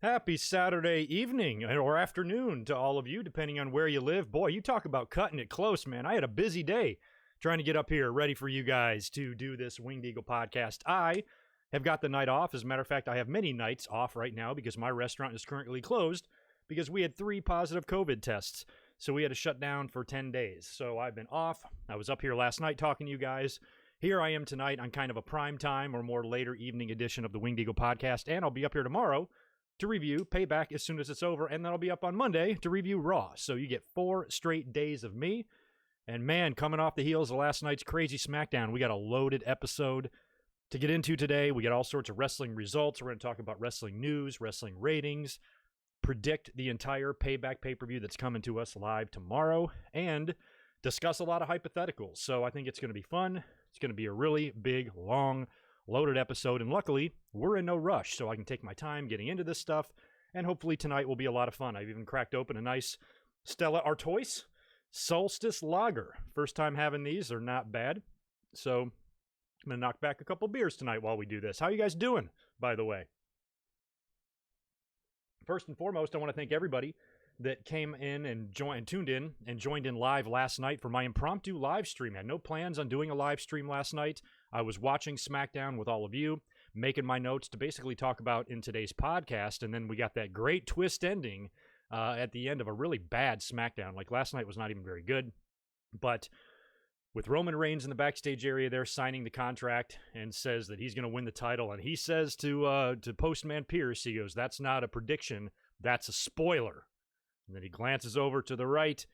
Happy Saturday evening or afternoon to all of you, depending on where you live. Boy, you talk about cutting it close, man. I had a busy day trying to get up here ready for you guys to do this Winged Eagle podcast. I have got the night off. As a matter of fact, I have many nights off right now because my restaurant is currently closed because we had 3 positive COVID tests. So we had to shut down for 10 days. So I've been off. I was up here last night talking to you guys. Here I am tonight on kind of a prime time or more later evening edition of the Winged Eagle podcast. And I'll be up here tomorrow to review Payback as soon as it's over, and then I'll be up on Monday to review Raw. So you get 4 straight days of me. And man, coming off the heels of last night's crazy Smackdown, we got a loaded episode to get into today. We got all sorts of wrestling results. We're going to talk about wrestling news, wrestling ratings, predict the entire Payback pay-per-view that's coming to us live tomorrow, and discuss a lot of hypotheticals. So I think it's going to be fun. It's going to be a really big, long, loaded episode, and luckily, we're in no rush, so I can take my time getting into this stuff, and hopefully tonight will be a lot of fun. I've even cracked open a nice Stella Artois Solstice Lager. First time having these. They're not bad. So I'm going to knock back a couple beers tonight while we do this. How you guys doing, by the way? First and foremost, I want to thank everybody that came in and tuned in and joined in live last night for my impromptu live stream. I had no plans on doing a live stream last night. I was watching Smackdown with all of you, making my notes to basically talk about in today's podcast, and then we got that great twist ending at the end of a really bad Smackdown. Like, last night was not even very good, but with Roman Reigns in the backstage area there signing the contract and says that he's going to win the title, and he says to Postman Pierce, he goes, "That's not a prediction, that's a spoiler." And then he glances over to the right,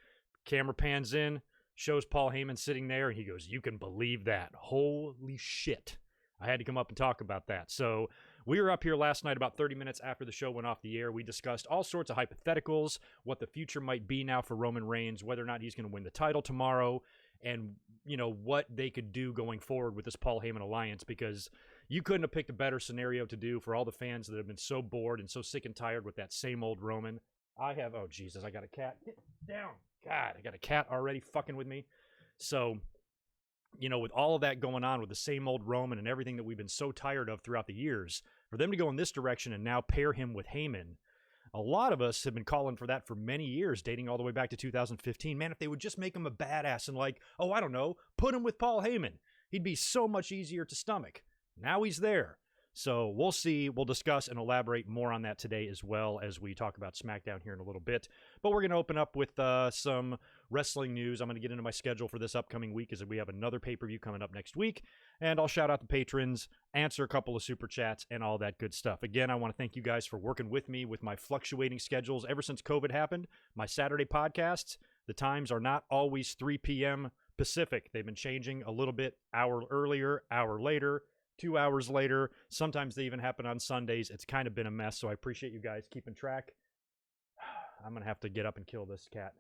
camera pans in, shows Paul Heyman sitting there, and he goes, "You can believe that. Holy shit." I had to come up and talk about that. So we were up here last night about 30 minutes after the show went off the air. We discussed all sorts of hypotheticals, what the future might be now for Roman Reigns, whether or not he's going to win the title tomorrow, and, you know, what they could do going forward with this Paul Heyman alliance, because you couldn't have picked a better scenario to do for all the fans that have been so bored and so sick and tired with that same old Roman. Oh, Jesus, I got a cat. Get down. God, I got a cat already fucking with me. So, you know, with all of that going on with the same old Roman and everything that we've been so tired of throughout the years, for them to go in this direction and now pair him with Heyman, a lot of us have been calling for that for many years, dating all the way back to 2015. Man, if they would just make him a badass and, like, oh, I don't know, put him with Paul Heyman, he'd be so much easier to stomach. Now he's there. So we'll see. We'll discuss and elaborate more on that today, as well as we talk about SmackDown here in a little bit. But we're going to open up with some wrestling news. I'm going to get into my schedule for this upcoming week, as we have another pay-per-view coming up next week. And I'll shout out the patrons, answer a couple of super chats, and all that good stuff. Again, I want to thank you guys for working with me with my fluctuating schedules. Ever since COVID happened, my Saturday podcasts, the times are not always 3 p.m. Pacific. They've been changing a little bit, hour earlier, hour later, 2 hours later. Sometimes they even happen on Sundays. It's kind of been a mess, so I appreciate you guys keeping track. I'm going to have to get up and kill this cat.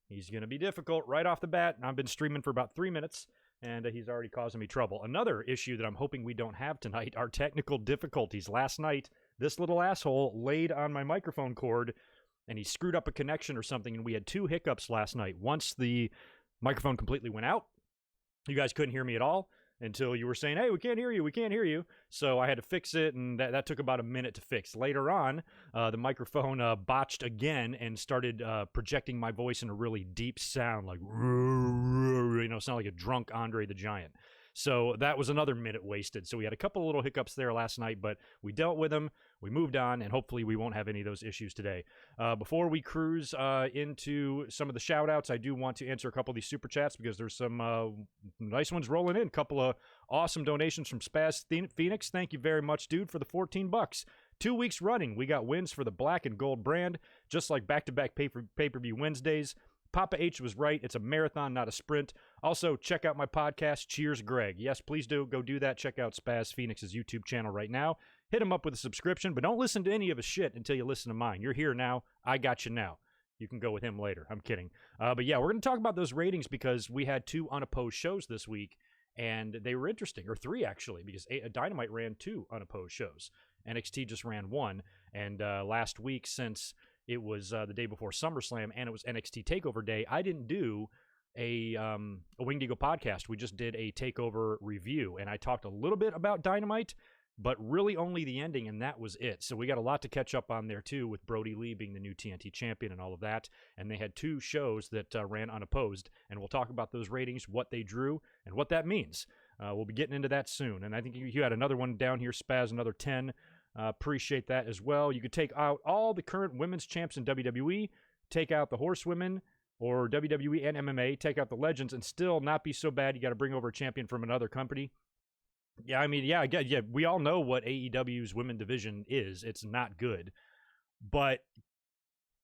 He's going to be difficult right off the bat. I've been streaming for about 3 minutes, and he's already causing me trouble. Another issue that I'm hoping we don't have tonight are technical difficulties. Last night, this little asshole laid on my microphone cord, and he screwed up a connection or something, and we had 2 hiccups last night. Once the microphone completely went out, you guys couldn't hear me at all until you were saying, "Hey, we can't hear you, we can't hear you." So I had to fix it, and that took about a minute to fix. Later on, the microphone botched again and started projecting my voice in a really deep sound, like, you know, sound like a drunk Andre the Giant. So that was another minute wasted. So we had a couple of little hiccups there last night, but we dealt with them. We moved on, and hopefully we won't have any of those issues today. Before we cruise into some of the shout-outs, I do want to answer a couple of these super chats because there's some nice ones rolling in. A couple of awesome donations from Spaz Phoenix. Thank you very much, dude, for the $14. 2 weeks running, we got wins for the black and gold brand, just like back-to-back pay-per-view Wednesdays. Papa H was right. It's a marathon, not a sprint. Also, check out my podcast, Cheers Greg. Yes, please do. Go do that. Check out Spaz Phoenix's YouTube channel right now. Hit him up with a subscription, but don't listen to any of his shit until you listen to mine. You're here now. I got you now. You can go with him later. I'm kidding. But yeah, we're going to talk about those ratings because we had 2 unopposed shows this week, and they were interesting. Or 3, actually, because Dynamite ran 2 unopposed shows. NXT just ran 1. And last week, since it was the day before SummerSlam and it was NXT TakeOver Day, I didn't do a Winged Eagle podcast. We just did a TakeOver review, and I talked a little bit about Dynamite. but really only the ending, and that was it. So we got a lot to catch up on there, too, with Brodie Lee being the new TNT champion and all of that. And they had 2 shows that ran unopposed, and we'll talk about those ratings, what they drew, and what that means. We'll be getting into that soon. And I think you had another one down here, Spaz, another 10. Appreciate that as well. You could take out all the current women's champs in WWE, take out the horsewomen, or WWE and MMA, take out the legends, and still not be so bad. You got to bring over a champion from another company. Yeah, I mean, yeah, we all know what AEW's women division is. It's not good. But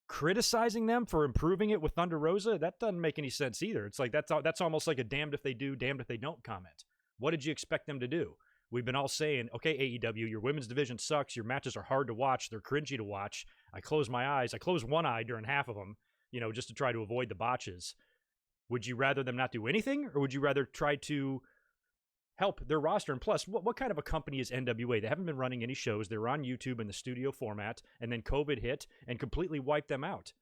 criticizing them for improving it with Thunder Rosa, that doesn't make any sense either. It's like that's almost like a damned if they do, damned if they don't comment. What did you expect them to do? We've been all saying, okay, AEW, your women's division sucks. Your matches are hard to watch. They're cringy to watch. I close my eyes. I close one eye during half of them, just to try to avoid the botches. Would you rather them not do anything, or would you rather try to help their roster? And plus, what kind of a company is NWA? They haven't been running any shows. They were on YouTube in the studio format, and then COVID hit and completely wiped them out.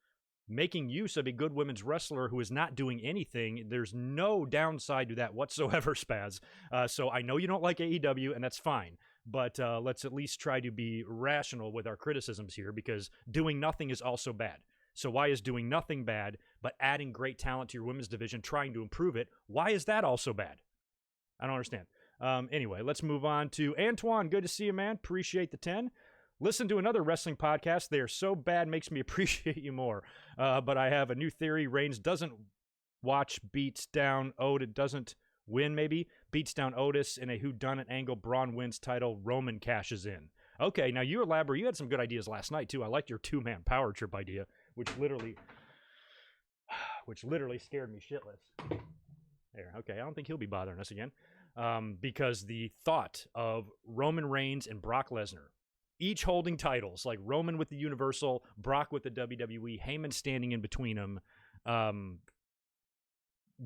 Making use of a good women's wrestler who is not doing anything, there's no downside to that whatsoever, Spaz. So I know you don't like AEW, and that's fine. But let's at least try to be rational with our criticisms here, because doing nothing is also bad. So why is doing nothing bad, but adding great talent to your women's division, trying to improve it, why is that also bad? I don't understand. Anyway, let's move on to Antoine. Good to see you, man. Appreciate the 10. Listen to another wrestling podcast. They are so bad, makes me appreciate you more. But I have a new theory. Reigns doesn't beats down Otis, doesn't win maybe, beats down Otis in a whodunit angle. Braun wins title. Roman cashes in. Okay, now you elaborate. You had some good ideas last night, too. I liked your 2-man power trip idea, which literally scared me shitless. There, okay, I don't think he'll be bothering us again. Because the thought of Roman Reigns and Brock Lesnar, each holding titles, like Roman with the Universal, Brock with the WWE, Heyman standing in between them,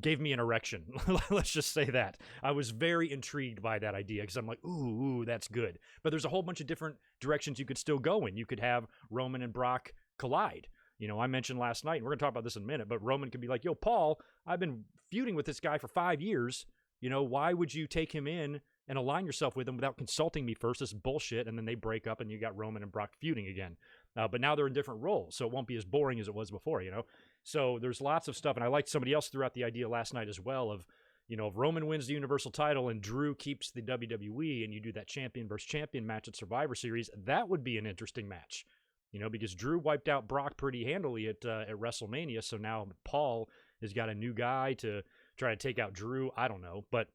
gave me an erection. Let's just say that. I was very intrigued by that idea, because I'm like, ooh, that's good. But there's a whole bunch of different directions you could still go in. You could have Roman and Brock collide. I mentioned last night, and we're going to talk about this in a minute, but Roman could be like, yo, Paul, I've been feuding with this guy for 5 years. Why would you take him in and align yourself with him without consulting me first? This is bullshit. And then they break up, and you got Roman and Brock feuding again. But now they're in different roles, so it won't be as boring as it was before, So there's lots of stuff. And I liked somebody else threw out the idea last night as well of, if Roman wins the Universal title and Drew keeps the WWE, and you do that champion versus champion match at Survivor Series, that would be an interesting match. Because Drew wiped out Brock pretty handily at WrestleMania, so now Paul has got a new guy to try to take out Drew. I don't know, but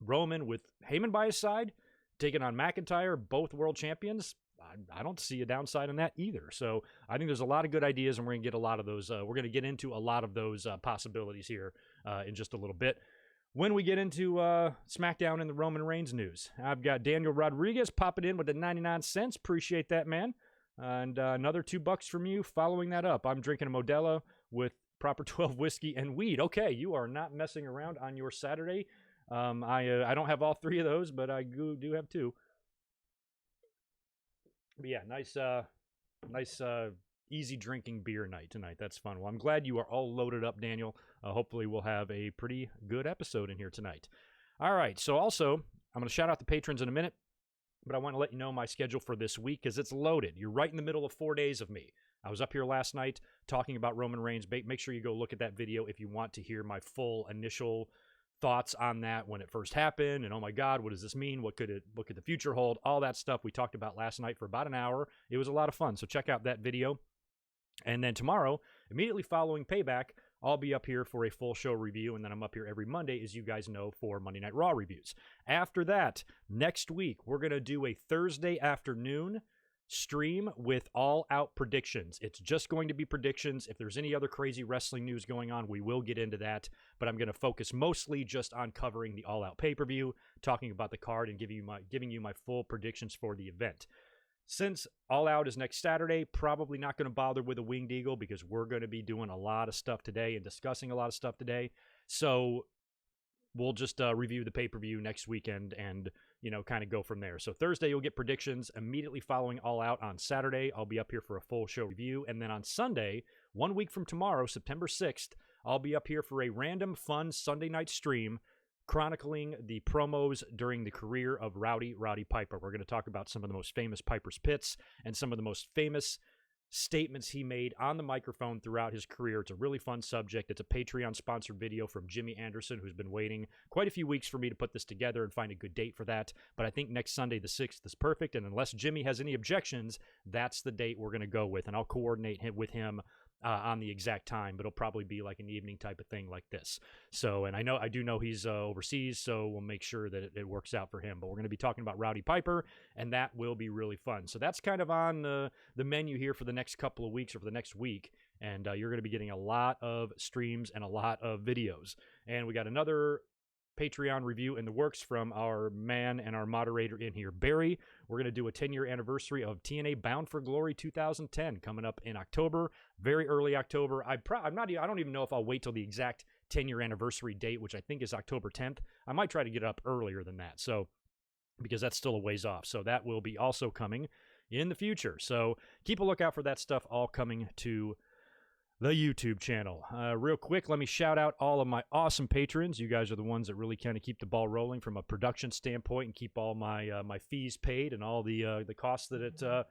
Roman with Heyman by his side, taking on McIntyre, both world champions, I don't see a downside in that either. So I think there's a lot of good ideas, and we're going to get a lot of those. We're going to get into a lot of those possibilities here in just a little bit. When we get into SmackDown and the Roman Reigns news, I've got Daniel Rodriguez popping in with the 99 cents. Appreciate that, man. And another $2 from you following that up. I'm drinking a Modelo with proper 12 whiskey and weed. Okay, you are not messing around on your Saturday. I don't have all 3 of those, but I do have 2. But yeah, nice easy drinking beer night tonight. That's fun. Well, I'm glad you are all loaded up, Daniel. Hopefully we'll have a pretty good episode in here tonight. All right, so also, I'm going to shout out the patrons in a minute. But I want to let you know my schedule for this week, because it's loaded. You're right in the middle of 4 days of me. I was up here last night talking about Roman Reigns. Make sure you go look at that video if you want to hear my full initial thoughts on that when it first happened. And oh my God, what does this mean? What could the future hold? All that stuff we talked about last night for about an hour. It was a lot of fun. So check out that video. And then tomorrow, immediately following Payback, I'll be up here for a full show review, and then I'm up here every Monday, as you guys know, for Monday Night Raw reviews. After that, next week, we're going to do a Thursday afternoon stream with All Out predictions. It's just going to be predictions. If there's any other crazy wrestling news going on, we will get into that, but I'm going to focus mostly just on covering the All Out pay-per-view, talking about the card, and giving you my full predictions for the event. Since All Out is next Saturday, probably not going to bother with a Winged Eagle, because we're going to be doing a lot of stuff today and discussing a lot of stuff today. So we'll just review the pay-per-view next weekend and, kind of go from there. So Thursday, you'll get predictions. Immediately following All Out on Saturday, I'll be up here for a full show review. And then on Sunday, 1 week from tomorrow, September 6th, I'll be up here for a random, fun Sunday night stream chronicling the promos during the career of Roddy Piper. We're going to talk about some of the most famous Piper's Pits and some of the most famous statements he made on the microphone throughout his career. It's a really fun subject. It's a Patreon-sponsored video from Jimmy Anderson, who's been waiting quite a few weeks for me to put this together and find a good date for that. But I think next Sunday, the 6th, is perfect. And unless Jimmy has any objections, that's the date we're going to go with. And I'll coordinate with him on the exact time, but it'll probably be like an evening type of thing like this. So, and I do know he's overseas, so we'll make sure that it works out for him. But we're going to be talking about Roddy Piper, and that will be really fun. So that's kind of on the menu here for the next couple of weeks or for the next week. And you're going to be getting a lot of streams and a lot of videos. And we got another Patreon review in the works from our man and our moderator in here, Barry. We're going to do a 10-year anniversary of TNA Bound for Glory 2010 coming up in October, very early October. I don't even know if I'll wait till the exact 10-year anniversary date, which I think is October 10th. I might try to get it up earlier than that, so because that's still a ways off. So that will be also coming in the future. So keep a lookout for that stuff all coming to the YouTube channel. Real quick, let me shout out all of my awesome patrons. You guys are the ones that really kind of keep the ball rolling from a production standpoint and keep all my my fees paid and all the costs that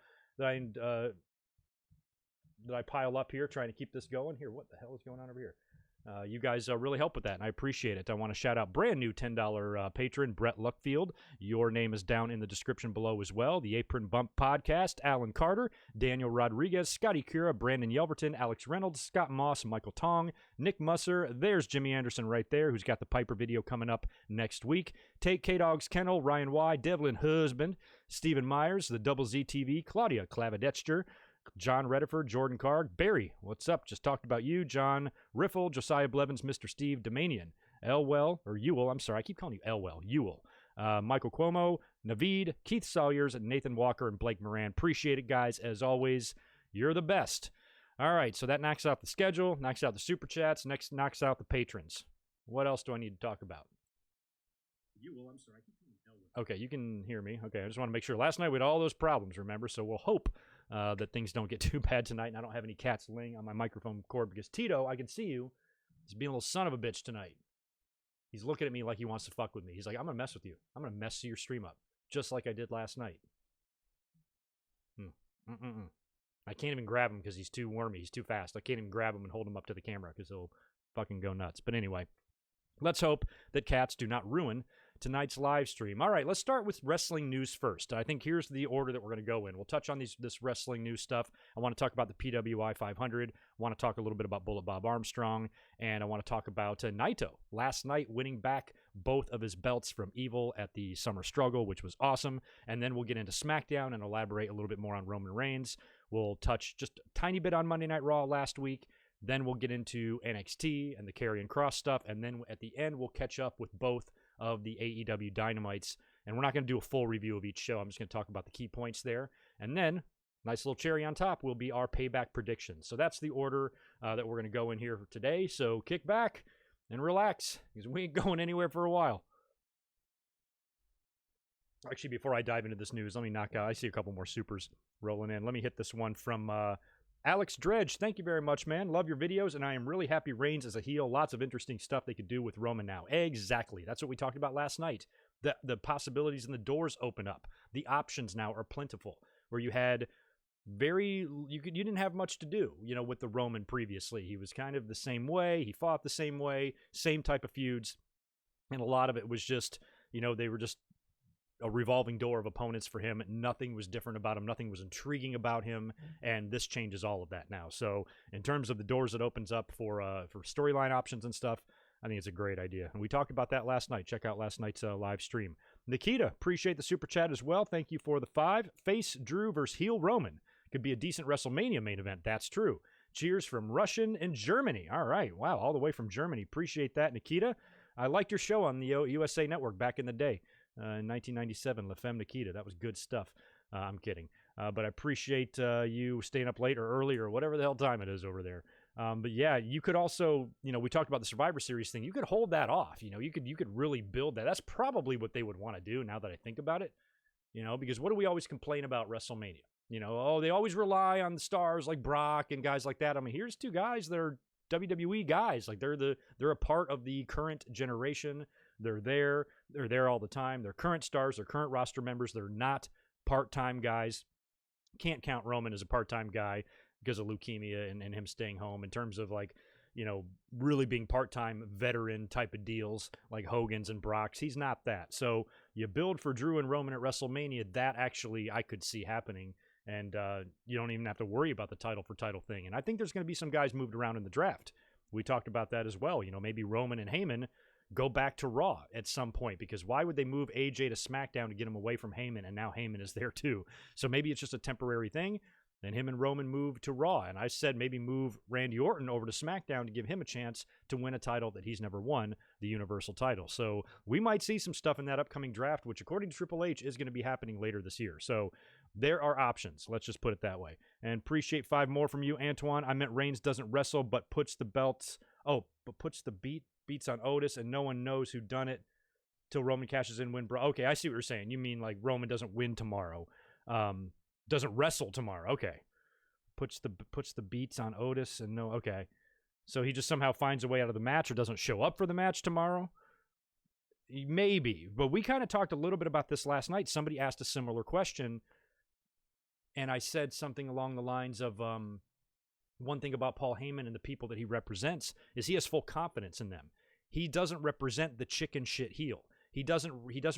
I pile up here trying to keep this going. Here, what the hell is going on over here? You guys really help with that, and I appreciate it. I want to shout out brand new $10 patron, Brett Luckfield. Your name is down in the description below as well. The Apron Bump Podcast, Alan Carter, Daniel Rodriguez, Scotty Cura, Brandon Yelverton, Alex Reynolds, Scott Moss, Michael Tong, Nick Musser. There's Jimmy Anderson right there, who's got the Piper video coming up next week. Take K-Dog's Kennel, Ryan Y, Devlin Husband, Stephen Myers, the Double Z TV, Claudia Clavedetcher, John Rediford, Jordan Carg, Barry, what's up? Just talked about you. John Riffle, Josiah Blevins, Mr. Steve Domanian, Ewell, I'm sorry, I keep calling you Elwell, Ewell, Michael Cuomo, Naveed, Keith Sawyers, Nathan Walker, and Blake Moran. Appreciate it, guys. As always, you're the best. All right, so that knocks out the schedule, knocks out the super chats, next knocks out the patrons. What else do I need to talk about? Ewell, I'm sorry, I keep calling you Elwell. Okay, you can hear me. Okay, I just want to make sure. Last night we had all those problems, remember? So we'll hope that things don't get too bad tonight, and I don't have any cats laying on my microphone cord because Tito, I can see you. He's being a little son of a bitch tonight. He's looking at me like he wants to fuck with me. He's like, I'm going to mess with you. I'm going to mess your stream up, just like I did last night. I can't even grab him because he's too wormy. He's too fast. I can't even grab him and hold him up to the camera because he'll fucking go nuts. But anyway, let's hope that cats do not ruin tonight's live stream. All right, let's start with wrestling news first. I think here's the order that we're going to go in. We'll touch on this wrestling news stuff. I want to talk about the PWI 500. I want to talk a little bit about Bullet Bob Armstrong, and I want to talk about Naito last night winning back both of his belts from Evil at the Summer Struggle, which was awesome. And then we'll get into SmackDown and elaborate a little bit more on Roman Reigns. We'll touch just a tiny bit on Monday Night Raw last week. Then we'll get into NXT and the Karrion Kross stuff, and then at the end we'll catch up with both of the AEW Dynamites, and we're not going to do a full review of each show. I'm just going to talk about the key points there, and then nice little cherry on top will be our Payback Predictions. So that's the order that we're going to go in here for today. So kick back and relax because we ain't going anywhere for a while. Actually, before I dive into this news, let me knock out. I see a couple more supers rolling in. Let me hit this one from Alex Dredge. Thank you very much, man. Love your videos, and I am really happy Reigns is a heel. Lots of interesting stuff they could do with Roman now. Exactly. That's what we talked about last night. The possibilities and the doors open up. The options now are plentiful. Where you had you didn't have much to do, with the Roman previously. He was kind of the same way. He fought the same way, same type of feuds, and a lot of it was just, they were just a revolving door of opponents for him. Nothing was different about him. Nothing was intriguing about him. And this changes all of that now. So in terms of the doors it opens up for storyline options and stuff, I think it's a great idea. And we talked about that last night. Check out last night's live stream. Nikita, appreciate the super chat as well. Thank you for the 5. Face Drew versus heel Roman. Could be a decent WrestleMania main event. That's true. Cheers from Russian and Germany. All right. Wow. All the way from Germany. Appreciate that, Nikita. I liked your show on the USA Network back in the day. In 1997, La Femme Nikita. That was good stuff. I'm kidding. But I appreciate you staying up late or early or whatever the hell time it is over there. But yeah, you could also, we talked about the Survivor Series thing. You could hold that off. You could really build that. That's probably what they would want to do now that I think about it. Because what do we always complain about WrestleMania? They always rely on the stars like Brock and guys like that. I mean, here's 2 guys that are WWE guys. Like they're a part of the current generation. They're there. They're there all the time. They're current stars. They're current roster members. They're not part-time guys. Can't count Roman as a part-time guy because of leukemia and him staying home in terms of like, really being part-time veteran type of deals like Hogan's and Brock's. He's not that. So you build for Drew and Roman at WrestleMania. That actually I could see happening. And you don't even have to worry about the title for title thing. And I think there's going to be some guys moved around in the draft. We talked about that as well. Maybe Roman and Heyman go back to Raw at some point, because why would they move AJ to SmackDown to get him away from Heyman, and now Heyman is there too? So maybe it's just a temporary thing. Then him and Roman move to Raw, and I said maybe move Randy Orton over to SmackDown to give him a chance to win a title that he's never won, the Universal title. So we might see some stuff in that upcoming draft, which according to Triple H is going to be happening later this year. So there are options. Let's just put it that way. And appreciate 5 more from you, Antoine. I meant Reigns doesn't wrestle, but puts the belts. Oh, but puts the beats on Otis, and no one knows who done it till Roman cashes in, win. Okay, I see what you're saying. You mean like Roman doesn't win tomorrow, doesn't wrestle tomorrow. Okay, puts the beats on Otis, and no. Okay, so he just somehow finds a way out of the match, or doesn't show up for the match tomorrow. Maybe, but we kind of talked a little bit about this last night. Somebody asked a similar question, and I said something along the lines of, one thing about Paul Heyman and the people that he represents is he has full confidence in them. He doesn't represent the chicken shit heel. He doesn't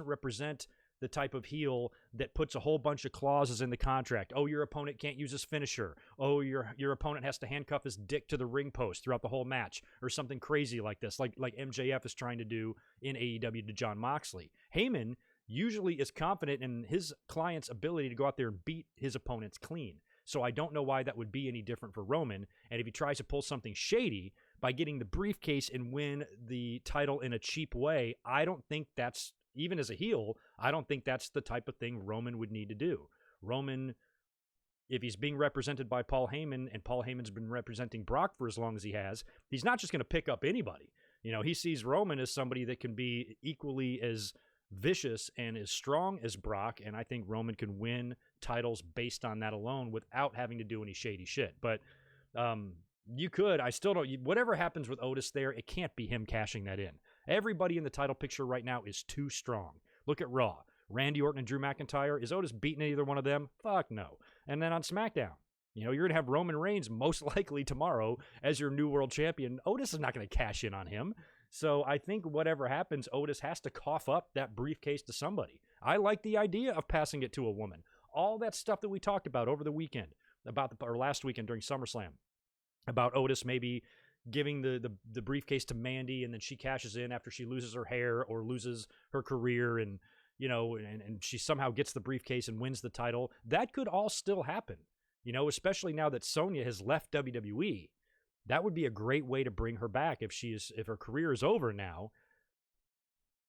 represent the type of heel that puts a whole bunch of clauses in the contract. Oh, your opponent can't use his finisher. Oh, your opponent has to handcuff his dick to the ring post throughout the whole match, or something crazy like this, like MJF is trying to do in AEW to Jon Moxley. Heyman usually is confident in his client's ability to go out there and beat his opponents clean. So I don't know why that would be any different for Roman. And if he tries to pull something shady by getting the briefcase and win the title in a cheap way, I don't think that's, even as a heel, I don't think that's the type of thing Roman would need to do. Roman, if he's being represented by Paul Heyman, and Paul Heyman's been representing Brock for as long as he has, he's not just going to pick up anybody. He sees Roman as somebody that can be equally as vicious and as strong as Brock, and I think Roman can win titles based on that alone without having to do any shady shit. But you could, I still don't, whatever happens with Otis there, it can't be him cashing that in. Everybody in the title picture right now is too strong. Look at Raw. Randy Orton and Drew McIntyre. Is Otis beating either one of them? Fuck no. And then on SmackDown, you're going to have Roman Reigns most likely tomorrow as your new world champion. Otis is not going to cash in on him. So I think whatever happens, Otis has to cough up that briefcase to somebody. I like the idea of passing it to a woman. All that stuff that we talked about over the weekend, or last weekend during SummerSlam, about Otis maybe giving the briefcase to Mandy, and then she cashes in after she loses her hair or loses her career, and and she somehow gets the briefcase and wins the title. That could all still happen, especially now that Sonya has left WWE. That would be a great way to bring her back if her career is over now.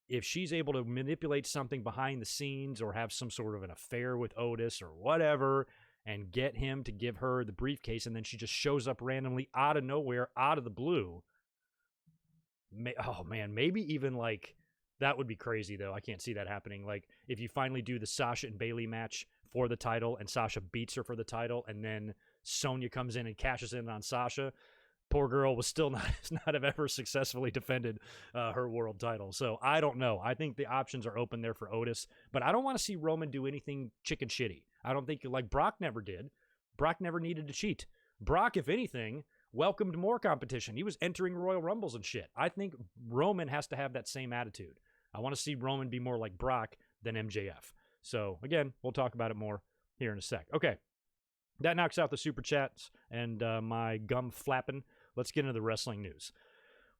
If she's able to manipulate something behind the scenes or have some sort of an affair with Otis or whatever, and get him to give her the briefcase, and then she just shows up randomly out of nowhere, out of the blue. Oh man, maybe even like, that would be crazy though. I can't see that happening. Like if you finally do the Sasha and Bayley match for the title, and Sasha beats her for the title, and then Sonya comes in and cashes in on Sasha. Poor girl was still not have ever successfully defended her world title. So I don't know. I think the options are open there for Otis, but I don't want to see Roman do anything chicken shitty. I don't think, like Brock never did. Brock never needed to cheat. Brock, if anything, welcomed more competition. He was entering Royal Rumbles and shit. I think Roman has to have that same attitude. I want to see Roman be more like Brock than MJF. So again, we'll talk about it more here in a sec. Okay. That knocks out the super chats and my gum flapping. Let's get into the wrestling news.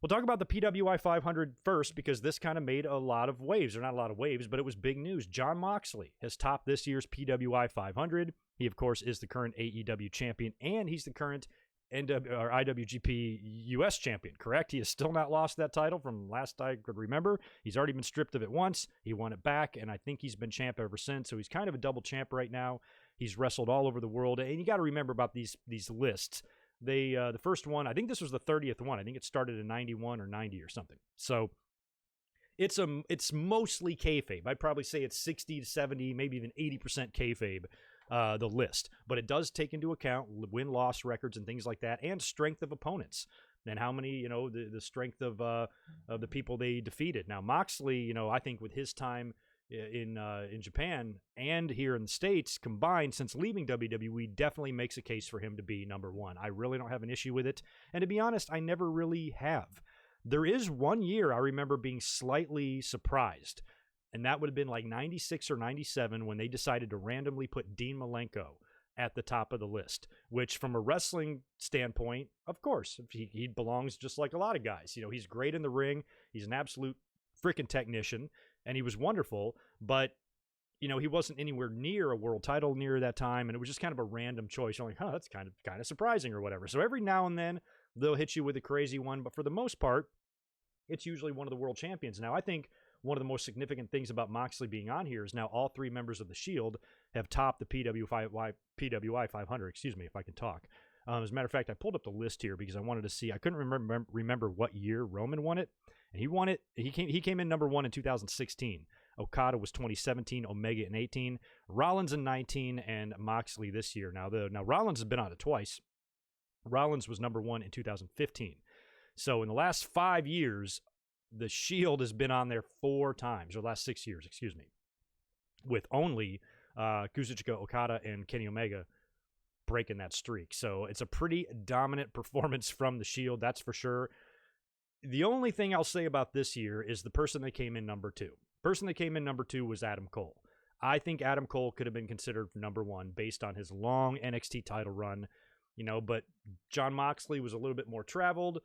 We'll talk about the PWI 500 first, because this kind of made a lot of waves. Or not a lot of waves, but it was big news. Jon Moxley has topped this year's PWI 500. He, of course, is the current AEW champion, and he's the current IWGP US champion, correct? He has still not lost that title from last I could remember. He's already been stripped of it once. He won it back, and I think he's been champ ever since. So he's kind of a double champ right now. He's wrestled all over the world, and you got to remember about these lists. The first one, I think this was the 30th one. I think it started in 91 or 90 or something. So it's mostly kayfabe. I'd probably say it's 60 to 70, maybe even 80% kayfabe, the list. But it does take into account win-loss records and things like that, and strength of opponents. and how many, the strength of the people they defeated. Now, Moxley, I think with his time in Japan and here in the States combined since leaving WWE definitely makes a case for him to be number one. I really don't have an issue with it. And to be honest, I never really have. There is one year I remember being slightly surprised, and that would have been like 96 or 97 when they decided to randomly put Dean Malenko at the top of the list, which from a wrestling standpoint, of course, he belongs just like a lot of guys. He's great in the ring. He's an absolute freaking technician, and he was wonderful, but, he wasn't anywhere near a world title near that time, and it was just kind of a random choice. You're like, that's kind of surprising or whatever. So every now and then, they'll hit you with a crazy one, but for the most part, it's usually one of the world champions. Now, I think one of the most significant things about Moxley being on here is now all three members of the Shield have topped the PWI 500, if I can talk. As a matter of fact, I pulled up the list here because I wanted to see. I couldn't remember what year Roman won it, and he won it. He came in number one in 2016. Okada was 2017, Omega in 18, Rollins in 19, and Moxley this year. Now Rollins has been on it twice. Rollins was number one in 2015. So in the last 5 years, the Shield has been on there 4 times, or last 6 years, with only Kazuchika Okada and Kenny Omega breaking that streak. So it's a pretty dominant performance from the Shield, that's for sure. The only thing I'll say about this year is the person that came in number 2. Person that came in number 2 was Adam Cole. I think Adam Cole could have been considered number 1 based on his long NXT title run, but Jon Moxley was a little bit more traveled.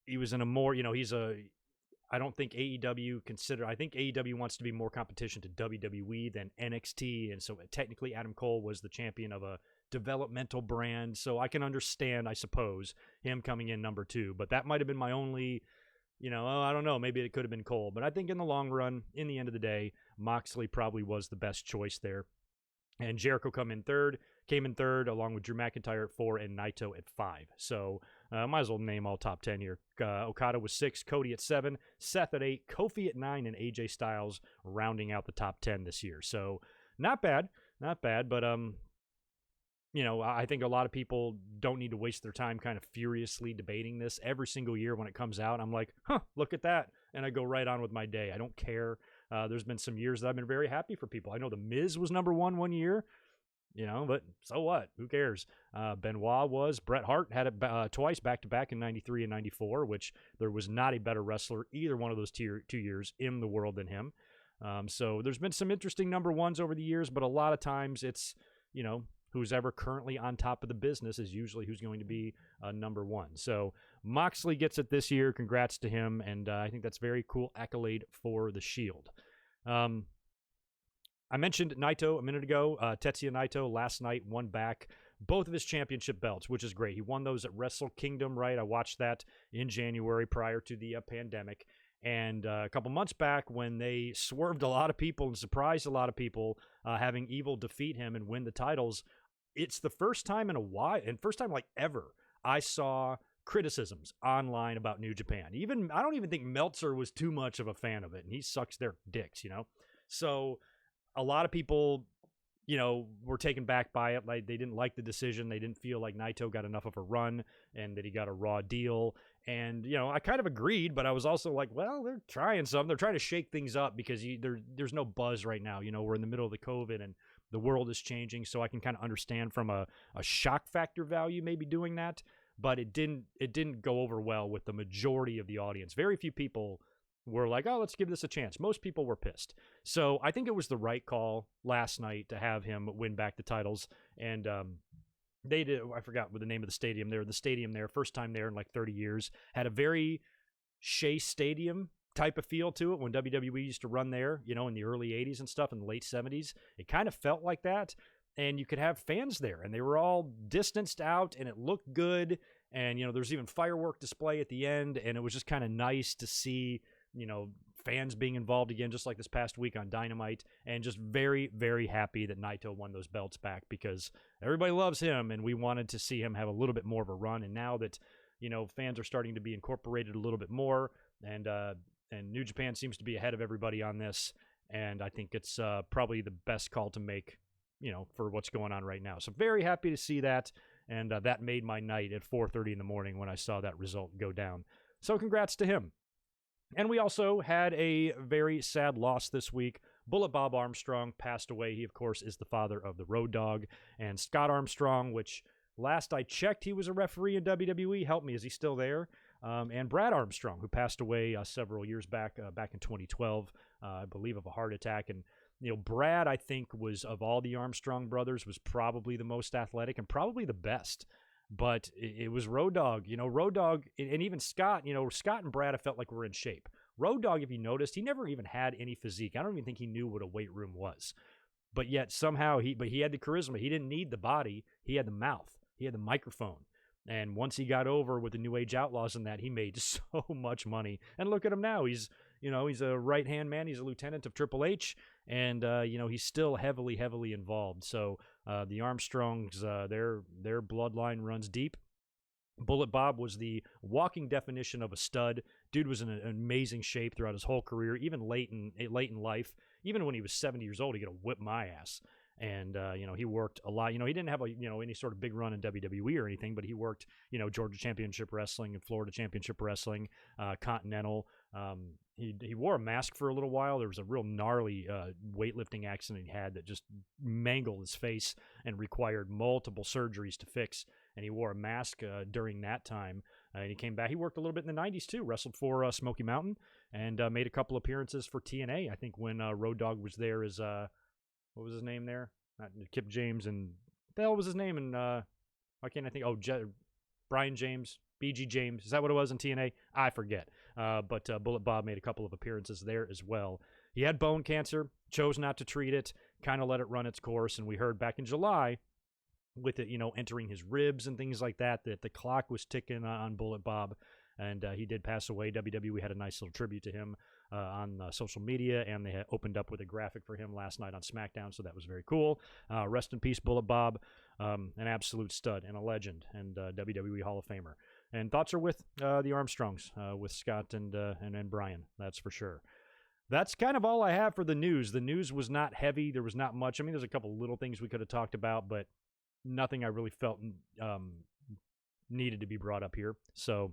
He was in a more, I don't think I think AEW wants to be more competition to WWE than NXT. And so technically Adam Cole was the champion of a developmental brand. So I can understand, I suppose, him coming in number 2. But that might have been my only, I don't know, maybe it could have been Cole. But I think in the long run, in the end of the day, Moxley probably was the best choice there. And Jericho came in third, along with Drew McIntyre at 4 and Naito at 5. So might as well name all top 10 here. Okada was 6, Cody at 7, Seth at 8, Kofi at 9, and AJ Styles rounding out the top 10 this year. So not bad. But I think a lot of people don't need to waste their time kind of furiously debating this. Every single year when it comes out, I'm like, look at that. And I go right on with my day. I don't care. There's been some years that I've been very happy for people. I know The Miz was number 1 one year, but so what? Who cares? Benoit was. Bret Hart had it twice back-to-back in 93 and 94, which there was not a better wrestler either one of those 2 years in the world than him. So there's been some interesting number 1s over the years, but a lot of times it's, who's ever currently on top of the business is usually who's going to be number 1. So Moxley gets it this year. Congrats to him, and I think that's very cool accolade for the Shield. I mentioned Naito a minute ago. Tetsuya Naito last night won back both of his championship belts, which is great. He won those at Wrestle Kingdom, right? I watched that in January prior to the pandemic. And a couple months back when they swerved a lot of people and surprised a lot of people having Evil defeat him and win the titles, it's the first time in a while, and first time like ever, I saw criticisms online about New Japan. I don't even think Meltzer was too much of a fan of it, and he sucks their dicks, So a lot of people, were taken back by it. Like, they didn't like the decision. They didn't feel like Naito got enough of a run and that he got a raw deal. And, I kind of agreed, but I was also like, well, they're trying something. They're trying to shake things up because there's no buzz right now. We're in the middle of the COVID and the world is changing. So I can kind of understand from a shock factor value maybe doing that. But it didn't go over well with the majority of the audience. Very few people were like, oh, let's give this a chance. Most people were pissed. So I think it was the right call last night to have him win back the titles. And they did, I forgot what the name of the stadium there. The stadium there, first time there in like 30 years, had a very Shea Stadium type of feel to it when WWE used to run there, in the early 80s and stuff, in the late 70s. It kind of felt like that. And you could have fans there, and they were all distanced out, and it looked good. And, there's even firework display at the end, and it was just kind of nice to see, fans being involved again, just like this past week on Dynamite, and just very, very happy that Naito won those belts back because everybody loves him, and we wanted to see him have a little bit more of a run. And now that, fans are starting to be incorporated a little bit more, and New Japan seems to be ahead of everybody on this, and I think it's probably the best call to make, for what's going on right now. So very happy to see that. And that made my night at 4:30 in the morning when I saw that result go down. So congrats to him. And we also had a very sad loss this week. Bullet Bob Armstrong passed away. He, of course, is the father of the Road Dogg. And Scott Armstrong, which last I checked, he was a referee in WWE. Help me, is he still there? And Brad Armstrong, who passed away several years back in 2012, I believe, of a heart attack. And Brad, I think, was, of all the Armstrong brothers, was probably the most athletic and probably the best. But it was Road Dogg. Road Dogg, and even Scott, Scott and Brad, I felt like were in shape. Road Dogg, if you noticed, he never even had any physique. I don't even think he knew what a weight room was. But yet somehow he had the charisma. He didn't need the body. He had the mouth. He had the microphone. And once he got over with the New Age Outlaws and that, he made so much money. And look at him now. He's a right-hand man. He's a lieutenant of Triple H. And, he's still heavily, heavily involved. So the Armstrongs, their bloodline runs deep. Bullet Bob was the walking definition of a stud. Dude was in an amazing shape throughout his whole career, even late in life. Even when he was 70 years old, he could have whipped my ass. And, he worked a lot. He didn't have any sort of big run in WWE or anything, but he worked, Georgia Championship Wrestling and Florida Championship Wrestling, Continental. He wore a mask for a little while. There was a real gnarly weightlifting accident he had that just mangled his face and required multiple surgeries to fix. And he wore a mask during that time. And he came back. He worked a little bit in the 90s, too. Wrestled for Smoky Mountain and made a couple appearances for TNA. I think when Road Dogg was there as, what was his name there? Not Kip James and, what the hell was his name? And why can't I think? Oh, Brian James, BG James. Is that what it was in TNA? I forget. But Bullet Bob made a couple of appearances there as well. He had bone cancer, chose not to treat it, kind of let it run its course. And we heard back in July, with it, entering his ribs and things like that the clock was ticking on Bullet Bob, and he did pass away. WWE had a nice little tribute to him on social media, and they had opened up with a graphic for him last night on SmackDown, so that was very cool. Rest in peace, Bullet Bob, an absolute stud and a legend, and WWE Hall of Famer. And thoughts are with the Armstrongs, with Scott and Brian, that's for sure. That's kind of all I have for the news. The news was not heavy. There was not much. I mean, there's a couple little things we could have talked about, but nothing I really felt needed to be brought up here. So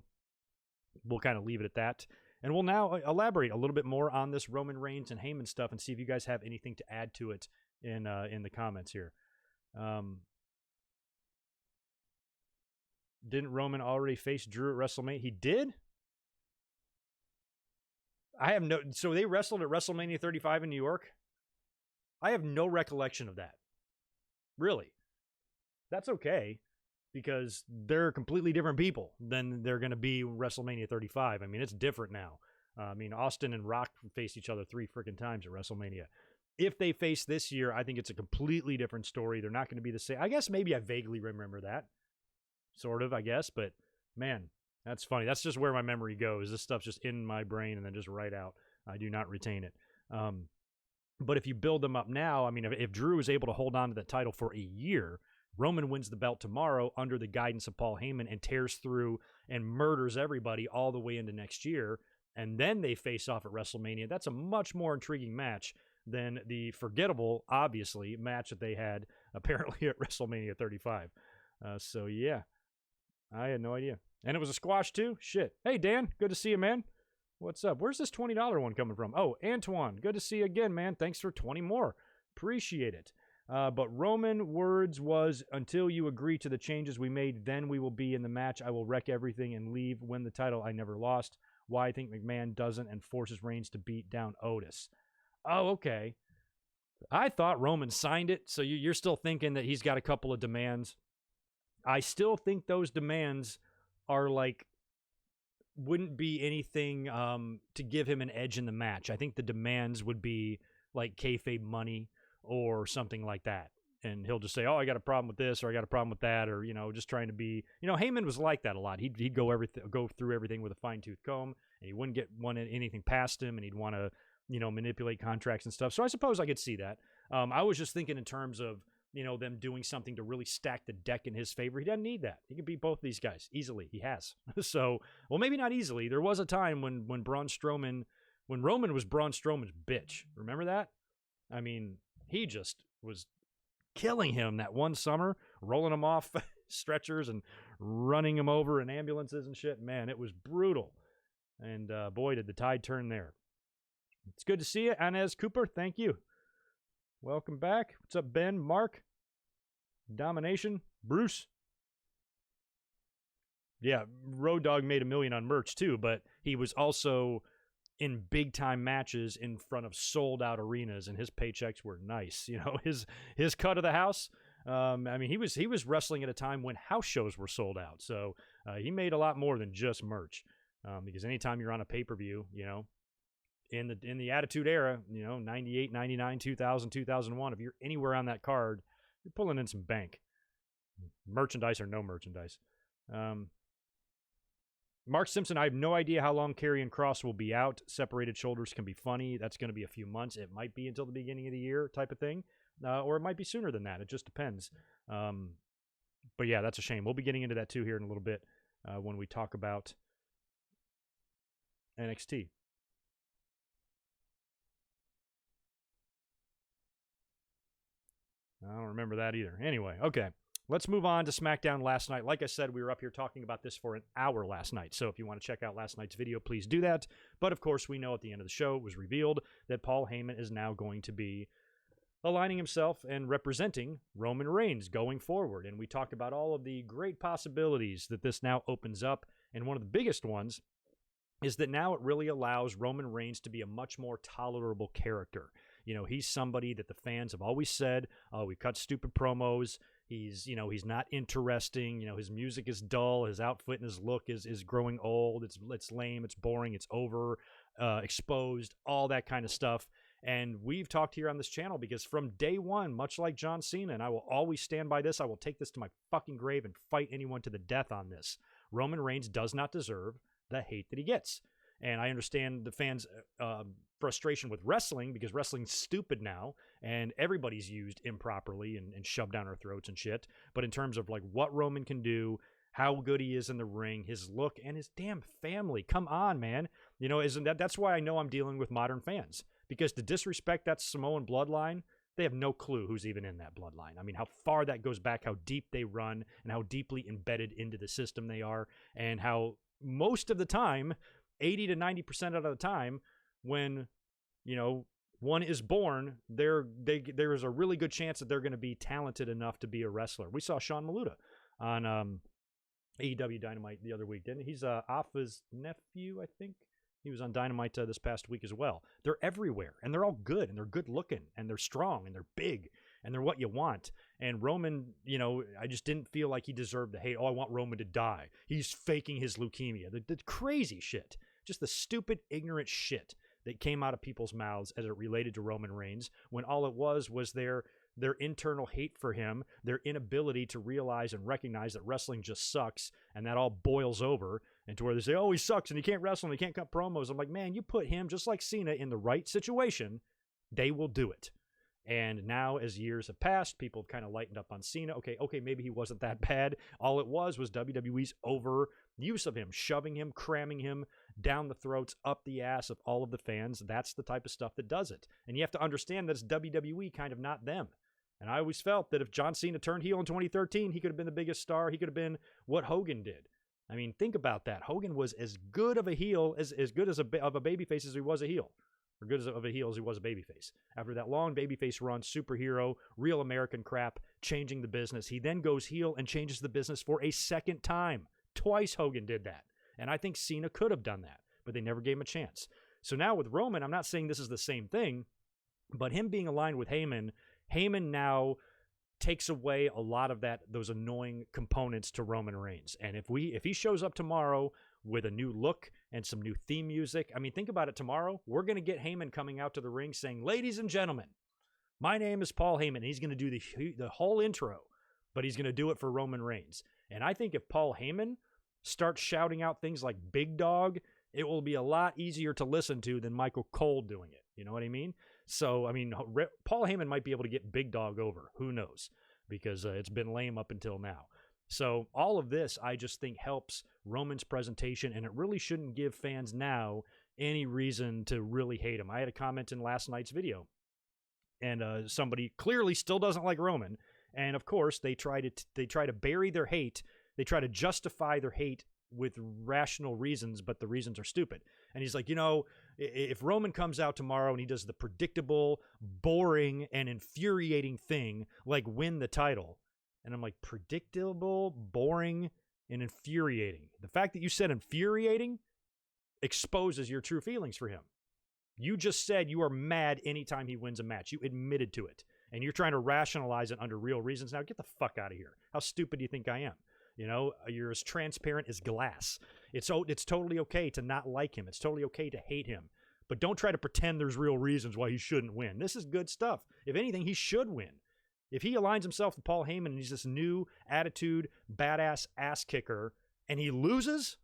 we'll kind of leave it at that. And we'll now elaborate a little bit more on this Roman Reigns and Heyman stuff and see if you guys have anything to add to it in the comments here. Didn't Roman already face Drew at WrestleMania? He did? So they wrestled at WrestleMania 35 in New York? I have no recollection of that. Really? That's okay, because they're completely different people than they're going to be WrestleMania 35. I mean, it's different now. Austin and Rock faced each other 3 freaking times at WrestleMania. If they face this year, I think it's a completely different story. They're not going to be the same. I guess maybe I vaguely remember that. Sort of, I guess. But, man, that's funny. That's just where my memory goes. This stuff's just in my brain and then just right out. I do not retain it. But if you build them up now, I mean, if Drew is able to hold on to that title for a year, Roman wins the belt tomorrow under the guidance of Paul Heyman and tears through and murders everybody all the way into next year, and then they face off at WrestleMania. That's a much more intriguing match than the forgettable, obviously, match that they had apparently at WrestleMania 35. So, yeah, I had no idea. And it was a squash, too? Shit. Hey, Dan, good to see you, man. What's up? Where's this $20 one coming from? Oh, Antoine, good to see you again, man. Thanks for 20 more. Appreciate it. But Roman words was, until you agree to the changes we made, then we will be in the match. I will wreck everything and leave, win the title I never lost. Why I think McMahon doesn't and forces Reigns to beat down Otis. Oh, okay. I thought Roman signed it, so you're still thinking that he's got a couple of demands. I still think those demands are wouldn't be anything to give him an edge in the match. I think the demands would be like kayfabe money or something like that. And he'll just say, oh, I got a problem with this, or I got a problem with that, or, just trying to be, Heyman was like that a lot. He'd go through everything with a fine-tooth comb, and he wouldn't want anything past him, and he'd want to, manipulate contracts and stuff. So I suppose I could see that. I was just thinking in terms of, them doing something to really stack the deck in his favor. He doesn't need that. He can beat both these guys easily. He has. So, well, maybe not easily. There was a time when Roman was Braun Strowman's bitch. Remember that? I mean, he just was killing him that one summer, rolling him off stretchers and running them over in ambulances and shit. Man, it was brutal. And boy, did the tide turn there. It's good to see you, Inez Cooper. Thank you. Welcome back. What's up, Ben, Mark, Domination, Bruce? Yeah, Road Dogg made $1 million on merch too, but he was also in big-time matches in front of sold-out arenas, and his paychecks were nice. You know, his cut of the house. I mean, he was wrestling at a time when house shows were sold out, so he made a lot more than just merch. Because anytime you're on a pay-per-view, you know, in the Attitude Era, you know, 98, 99, 2000, 2001, if you're anywhere on that card, you're pulling in some bank. Merchandise or no merchandise. Mark Simpson, I have no idea how long Karrion Kross will be out. Separated shoulders can be funny. That's going to be a few months. It might be until the beginning of the year type of thing. Or it might be sooner than that. It just depends. But yeah, that's a shame. We'll be getting into that too here in a little bit when we talk about NXT. I don't remember that either. Anyway, okay. Let's move on to SmackDown last night. Like I said, we were up here talking about this for an hour last night. So if you want to check out last night's video, please do that. But of course, we know at the end of the show, it was revealed that Paul Heyman is now going to be aligning himself and representing Roman Reigns going forward. And we talked about all of the great possibilities that this now opens up. And one of the biggest ones is that now it really allows Roman Reigns to be a much more tolerable character. You know, he's somebody that the fans have always said, oh, we cut stupid promos. He's not interesting. You know, his music is dull. His outfit and his look is growing old. It's lame. It's boring. It's over, exposed, all that kind of stuff. And we've talked here on this channel because from day one, much like John Cena, and I will always stand by this, I will take this to my fucking grave and fight anyone to the death on this. Roman Reigns does not deserve the hate that he gets. And I understand the fans' frustration with wrestling because wrestling's stupid now and everybody's used improperly and shoved down our throats and shit. But in terms of like what Roman can do, how good he is in the ring, his look, and his damn family. Come on, man. You know, that's why I know I'm dealing with modern fans. Because to disrespect that Samoan bloodline, they have no clue who's even in that bloodline. I mean, how far that goes back, how deep they run, and how deeply embedded into the system they are, and how most of the time, 80 to 90% of the time, when, you know, one is born, there is a really good chance that they're going to be talented enough to be a wrestler. We saw Sean Maluta on AEW Dynamite the other week, didn't he? He's Alpha's nephew, I think. He was on Dynamite this past week as well. They're everywhere, and they're all good, and they're good looking, and they're strong, and they're big, and they're what you want. And Roman, you know, I just didn't feel like he deserved the hate. Oh, I want Roman to die. He's faking his leukemia. The crazy shit. Just the stupid, ignorant shit that came out of people's mouths as it related to Roman Reigns, when all it was their internal hate for him, their inability to realize and recognize that wrestling just sucks, and that all boils over into where they say, oh, he sucks and he can't wrestle and he can't cut promos. I'm like, man, you put him, just like Cena, in the right situation, they will do it. And now, as years have passed, people have kind of lightened up on Cena. Okay, maybe he wasn't that bad. All it was WWE's overuse of him, shoving him, cramming him down the throats, up the ass of all of the fans. That's the type of stuff that does it. And you have to understand that it's WWE, kind of not them. And I always felt that if John Cena turned heel in 2013, he could have been the biggest star. He could have been what Hogan did. I mean, think about that. Hogan was as good of a heel, as good as of a babyface as he was a heel. Or good of a heel as he was a babyface. After that long babyface run, superhero, real American crap, changing the business, he then goes heel and changes the business for a second time. Twice Hogan did that. And I think Cena could have done that, but they never gave him a chance. So now with Roman, I'm not saying this is the same thing, but him being aligned with Heyman now takes away a lot of those annoying components to Roman Reigns. And if he shows up tomorrow with a new look and some new theme music, I mean, think about it. Tomorrow, we're going to get Heyman coming out to the ring saying, ladies and gentlemen, my name is Paul Heyman. And he's going to do the whole intro, but he's going to do it for Roman Reigns. And I think if Paul Heyman starts shouting out things like Big Dog, it will be a lot easier to listen to than Michael Cole doing it. You know what I mean? So, I mean, Paul Heyman might be able to get Big Dog over. Who knows? Because it's been lame up until now. So all of this, I just think, helps Roman's presentation, and it really shouldn't give fans now any reason to really hate him. I had a comment in last night's video, and somebody clearly still doesn't like Roman, And of course, they try to bury their hate. They try to justify their hate with rational reasons, but the reasons are stupid. And he's like, if Roman comes out tomorrow and he does the predictable, boring, and infuriating thing, like win the title. And I'm like, predictable, boring, and infuriating. The fact that you said infuriating exposes your true feelings for him. You just said you are mad anytime he wins a match. You admitted to it. And you're trying to rationalize it under real reasons. Now get the fuck out of here. How stupid do you think I am? You're as transparent as glass. It's totally okay to not like him. It's totally okay to hate him. But don't try to pretend there's real reasons why he shouldn't win. This is good stuff. If anything, he should win. If he aligns himself with Paul Heyman and he's this new attitude, badass ass kicker, and he loses,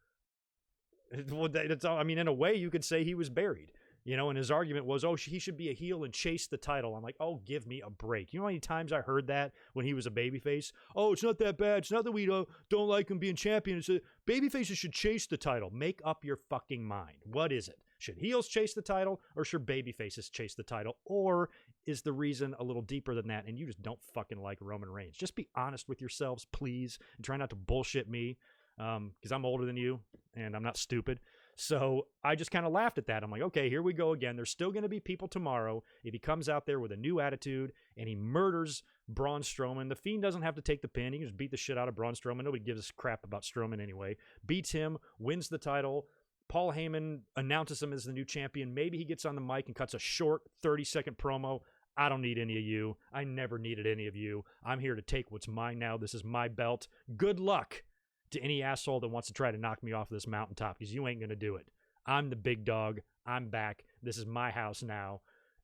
well, in a way, you could say he was buried. And his argument was, he should be a heel and chase the title. I'm like, give me a break. You know how many times I heard that when he was a babyface? It's not that bad. It's not that we don't like him being champion. It's babyfaces should chase the title. Make up your fucking mind. What is it? Should heels chase the title or should babyfaces chase the title? Or is the reason a little deeper than that and you just don't fucking like Roman Reigns? Just be honest with yourselves, please, and try not to bullshit me because I'm older than you and I'm not stupid. So I just kind of laughed at that. I'm like, okay, here we go again. There's still going to be people tomorrow. If he comes out there with a new attitude and he murders Braun Strowman, the Fiend doesn't have to take the pin. He can just beat the shit out of Braun Strowman. Nobody gives a crap about Strowman anyway. Beats him, wins the title. Paul Heyman announces him as the new champion. Maybe he gets on the mic and cuts a short 30-second promo. I don't need any of you. I never needed any of you. I'm here to take what's mine now. This is my belt. Good luck to any asshole that wants to try to knock me off this mountaintop, because you ain't going to do it. I'm the big dog. I'm back. This is my house now.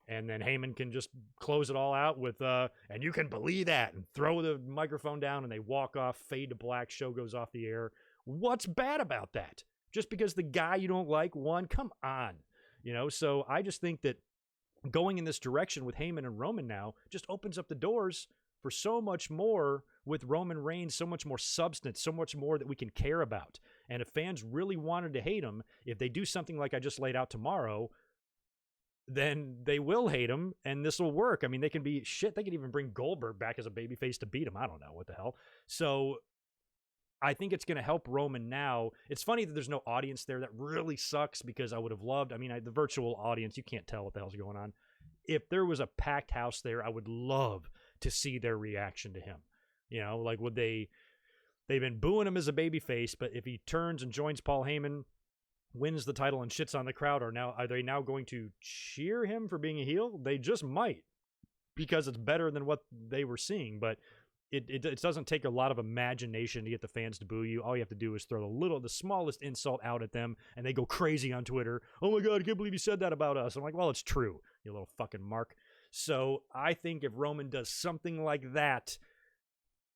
And then Heyman can just close it all out with, and you can believe that, and throw the microphone down, and they walk off, fade to black, show goes off the air. What's bad about that? Just because the guy you don't like won? Come on. So I just think that going in this direction with Heyman and Roman now just opens up the doors for so much more with Roman Reigns, so much more substance, so much more that we can care about. And if fans really wanted to hate him, if they do something like I just laid out tomorrow, then they will hate him, and this will work. I mean, they can be shit. They can even bring Goldberg back as a babyface to beat him. I don't know what the hell. So I think it's going to help Roman now. It's funny that there's no audience there. That really sucks, because I would have loved, the virtual audience, you can't tell what the hell's going on. If there was a packed house there, I would love to see their reaction to him. Would they've been booing him as a babyface, but if he turns and joins Paul Heyman, wins the title and shits on the crowd, are they now going to cheer him for being a heel? They just might, because it's better than what they were seeing. But it doesn't take a lot of imagination to get the fans to boo you. All you have to do is throw the smallest insult out at them, and they go crazy on Twitter. Oh my God, I can't believe you said that about us. I'm like, well, it's true, you little fucking mark. So I think if Roman does something like that,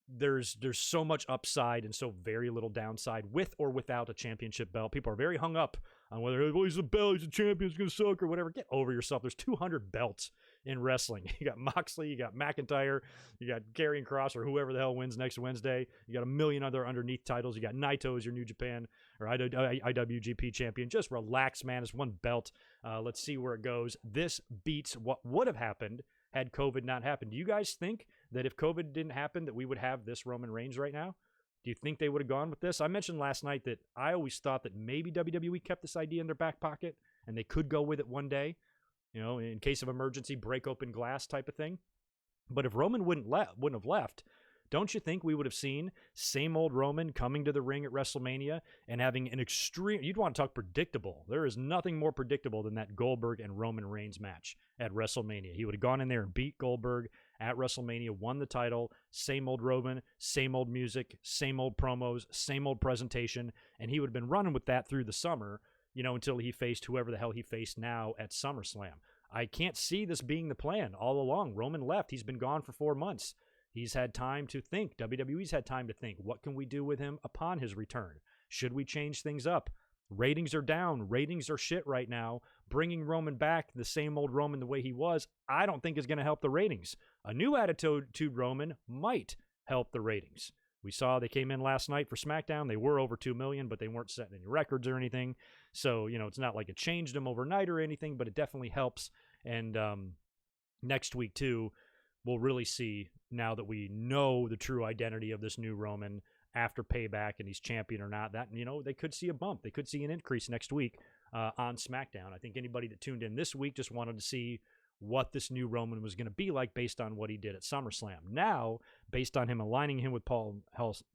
there's so much upside and so very little downside with or without a championship belt. People are very hung up on whether he's a belt, he's a champion, he's going to suck or whatever. Get over yourself. There's 200 belts in wrestling. You got Moxley, you got McIntyre, you got Karrion Kross or whoever the hell wins next Wednesday. You got a million other underneath titles. You got Naito as your New Japan or IWGP champion. Just relax, man. It's one belt. Let's see where it goes. This beats what would have happened had COVID not happened. Do you guys think that if COVID didn't happen, that we would have this Roman Reigns right now? Do you think they would have gone with this? I mentioned last night that I always thought that maybe WWE kept this idea in their back pocket and they could go with it one day, in case of emergency, break open glass type of thing. But if Roman wouldn't have left, don't you think we would have seen same old Roman coming to the ring at WrestleMania and having an extreme, you'd want to talk predictable. There is nothing more predictable than that Goldberg and Roman Reigns match at WrestleMania. He would have gone in there and beat Goldberg at WrestleMania, won the title, same old Roman, same old music, same old promos, same old presentation, and he would have been running with that through the summer, until he faced whoever the hell he faced now at SummerSlam. I can't see this being the plan all along. Roman left. He's been gone for 4 months. He's had time to think. WWE's had time to think. What can we do with him upon his return? Should we change things up? Ratings are down. Ratings are shit right now. Bringing Roman back, the same old Roman the way he was, I don't think is going to help the ratings. A new attitude Roman might help the ratings. We saw they came in last night for SmackDown. They were over 2 million, but they weren't setting any records or anything. So, it's not like it changed them overnight or anything, but it definitely helps. And next week, too, we'll really see now that we know the true identity of this new Roman after Payback and he's champion or not. That, they could see a bump. They could see an increase next week on SmackDown. I think anybody that tuned in this week just wanted to see what this new Roman was going to be like based on what he did at SummerSlam. Now, based on him aligning him with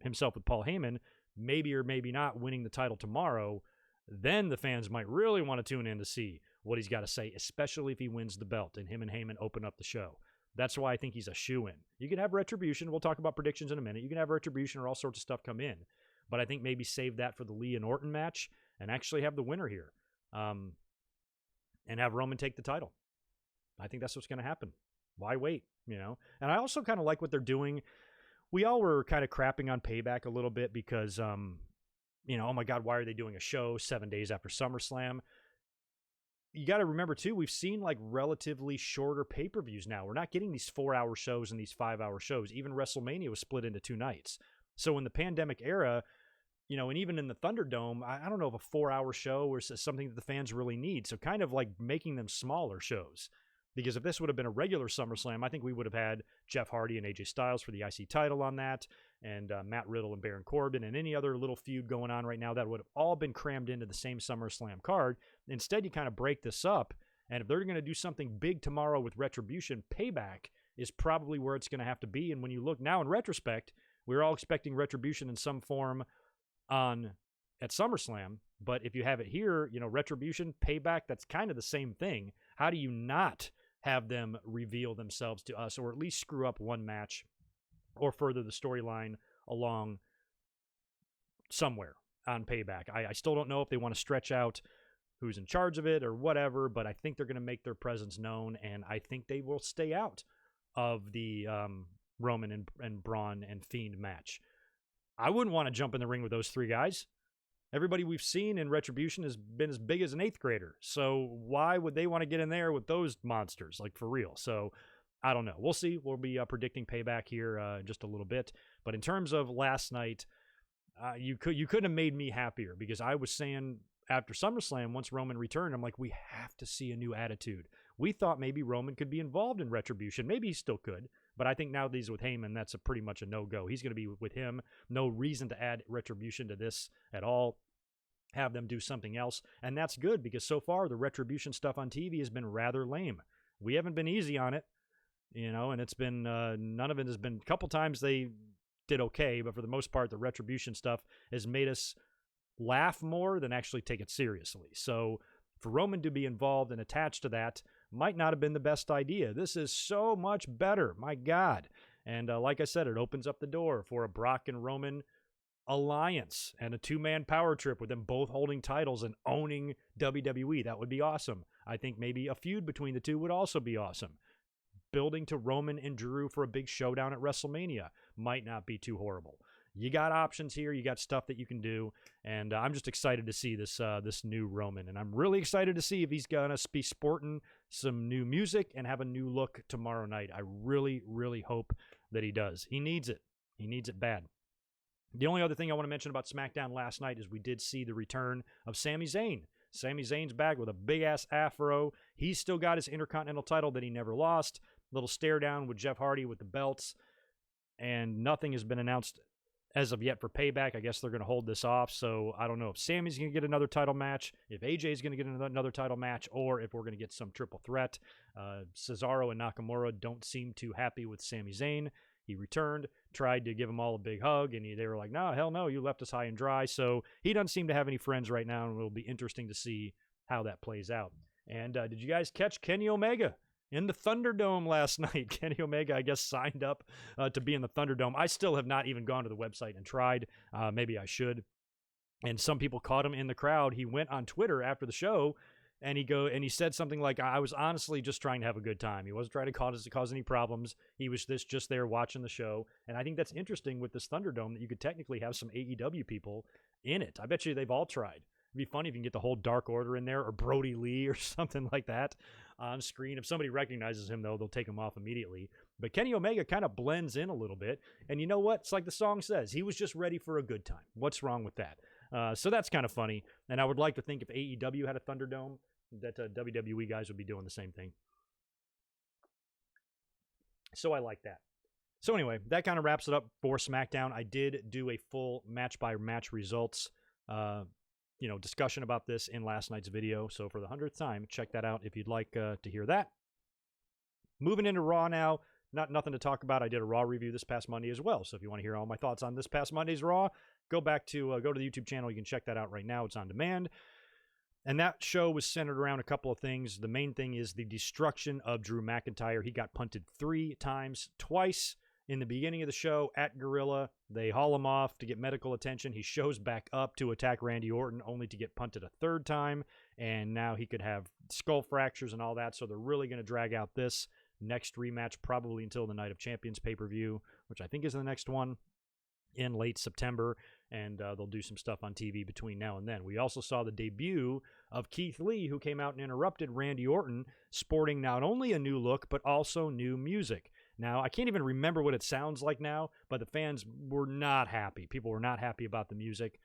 himself with Paul Heyman, maybe or maybe not winning the title tomorrow, then the fans might really want to tune in to see what he's got to say, especially if he wins the belt and him and Heyman open up the show. That's why I think he's a shoo-in. You can have Retribution. We'll talk about predictions in a minute. You can have Retribution or all sorts of stuff come in. But I think maybe save that for the Lee and Orton match and actually have the winner here. And have Roman take the title. I think that's what's going to happen. Why wait? And I also kind of like what they're doing. We all were kind of crapping on Payback a little bit because, oh my God, why are they doing a show 7 days after SummerSlam? You got to remember, too, we've seen like relatively shorter pay-per-views now. We're not getting these 4-hour shows and these 5-hour shows. Even WrestleMania was split into 2 nights. So in the pandemic era, and even in the Thunderdome, I don't know if a 4-hour show is something that the fans really need. So kind of like making them smaller shows. Because if this would have been a regular SummerSlam, I think we would have had Jeff Hardy and AJ Styles for the IC title on that, and Matt Riddle and Baron Corbin, and any other little feud going on right now that would have all been crammed into the same SummerSlam card. Instead, you kind of break this up, and if they're going to do something big tomorrow with Retribution, Payback is probably where it's going to have to be. And when you look now in retrospect, we were all expecting Retribution in some form at SummerSlam, but if you have it here, Retribution, Payback, that's kind of the same thing. How do you not have them reveal themselves to us, or at least screw up one match or further the storyline along somewhere on Payback? I still don't know if they want to stretch out who's in charge of it or whatever, but I think they're going to make their presence known, and I think they will stay out of the Roman and Braun and Fiend match. I wouldn't want to jump in the ring with those 3 guys. Everybody we've seen in Retribution has been as big as an 8th grader. So why would they want to get in there with those monsters, like for real? So I don't know. We'll see. We'll be predicting Payback here in just a little bit. But in terms of last night, you couldn't have made me happier, because I was saying after SummerSlam, once Roman returned, I'm like, we have to see a new attitude. We thought maybe Roman could be involved in Retribution. Maybe he still could. But I think now that he's with Heyman, that's pretty much a no-go. He's going to be with him. No reason to add Retribution to this at all. Have them do something else. And that's good, because so far the Retribution stuff on TV has been rather lame. We haven't been easy on it, and it's been, none of it has been, a couple times they did okay, but for the most part, the Retribution stuff has made us laugh more than actually take it seriously. So for Roman to be involved and attached to that might not have been the best idea. This is so much better. My God. And like I said, it opens up the door for a Brock and Roman alliance and a 2-man power trip with them both holding titles and owning WWE. That would be awesome. I think maybe a feud between the two would also be awesome. Building to Roman and Drew for a big showdown at WrestleMania might not be too horrible. You got options here. You got stuff that you can do. And I'm just excited to see this new Roman. And I'm really excited to see if he's going to be sporting some new music and have a new look tomorrow night. I really, really hope that he does. He needs it. He needs it bad. The only other thing I want to mention about SmackDown last night is we did see the return of Sami Zayn. Sami Zayn's back with a big-ass afro. He's still got his Intercontinental title that he never lost. Little stare down with Jeff Hardy with the belts. And nothing has been announced as of yet for Payback. I guess they're going to hold this off. So I don't know if Sammy's going to get another title match, if AJ is going to get another title match, or if we're going to get some triple threat. Cesaro and Nakamura don't seem too happy with Sami Zayn. He returned, tried to give them all a big hug, and they were like, no, hell no, you left us high and dry. So he doesn't seem to have any friends right now, and it'll be interesting to see how that plays out. And did you guys catch Kenny Omega in the Thunderdome last night? Kenny Omega, I guess, signed up to be in the Thunderdome. I still have not even gone to the website and tried. Maybe I should. And some people caught him in the crowd. He went on Twitter after the show, and he said something like, I was honestly just trying to have a good time. He wasn't trying to cause any problems. He was just there watching the show. And I think that's interesting with this Thunderdome, that you could technically have some AEW people in it. I bet you they've all tried. It'd be funny if you can get the whole Dark Order in there, or Brodie Lee or something like that on screen. If somebody recognizes him, though, they'll take him off immediately. But Kenny Omega kind of blends in a little bit. And you know what? It's like the song says. He was just ready for a good time. What's wrong with that? So that's kind of funny. And I would like to think if AEW had a Thunderdome, that WWE guys would be doing the same thing. So I like that. So anyway, that kind of wraps it up for SmackDown. I did do a full match-by-match results discussion about this in last night's video. So for the 100th time, check that out if you'd like to hear that. Moving into Raw now. Nothing to talk about. I did a Raw review this past Monday as well. So if you want to hear all my thoughts on this past Monday's Raw, go to the YouTube channel. You can check that out right now. It's on demand. And that show was centered around a couple of things. The main thing is the destruction of Drew McIntyre. He got punted 3 times, twice in the beginning of the show at Gorilla. They haul him off to get medical attention. He shows back up to attack Randy Orton, only to get punted a 3rd time. And now he could have skull fractures and all that. So they're really going to drag out this next rematch probably until the Night of Champions pay-per-view, which I think is the next one in late September, and they'll do some stuff on TV between now and then. We also saw the debut of Keith Lee, who came out and interrupted Randy Orton, sporting not only a new look, but also new music. Now, I can't even remember what it sounds like now, but the fans were not happy. People were not happy about the music.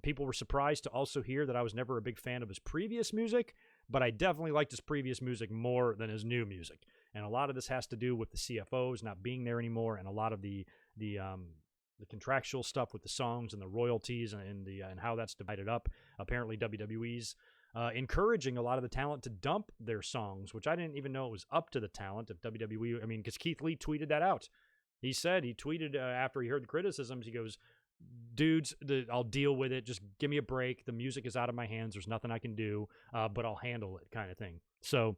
People were surprised to also hear that I was never a big fan of his previous music, but I definitely liked his previous music more than his new music. And a lot of this has to do with the CFOs not being there anymore, and a lot of the contractual stuff with the songs and the royalties and how that's divided up. Apparently, WWE's encouraging a lot of the talent to dump their songs, which I didn't even know it was up to the talent of WWE. I mean, because Keith Lee tweeted that out. He tweeted after he heard the criticisms, he goes, dudes, I'll deal with it. Just give me a break. The music is out of my hands. There's nothing I can do, but I'll handle it, kind of thing. So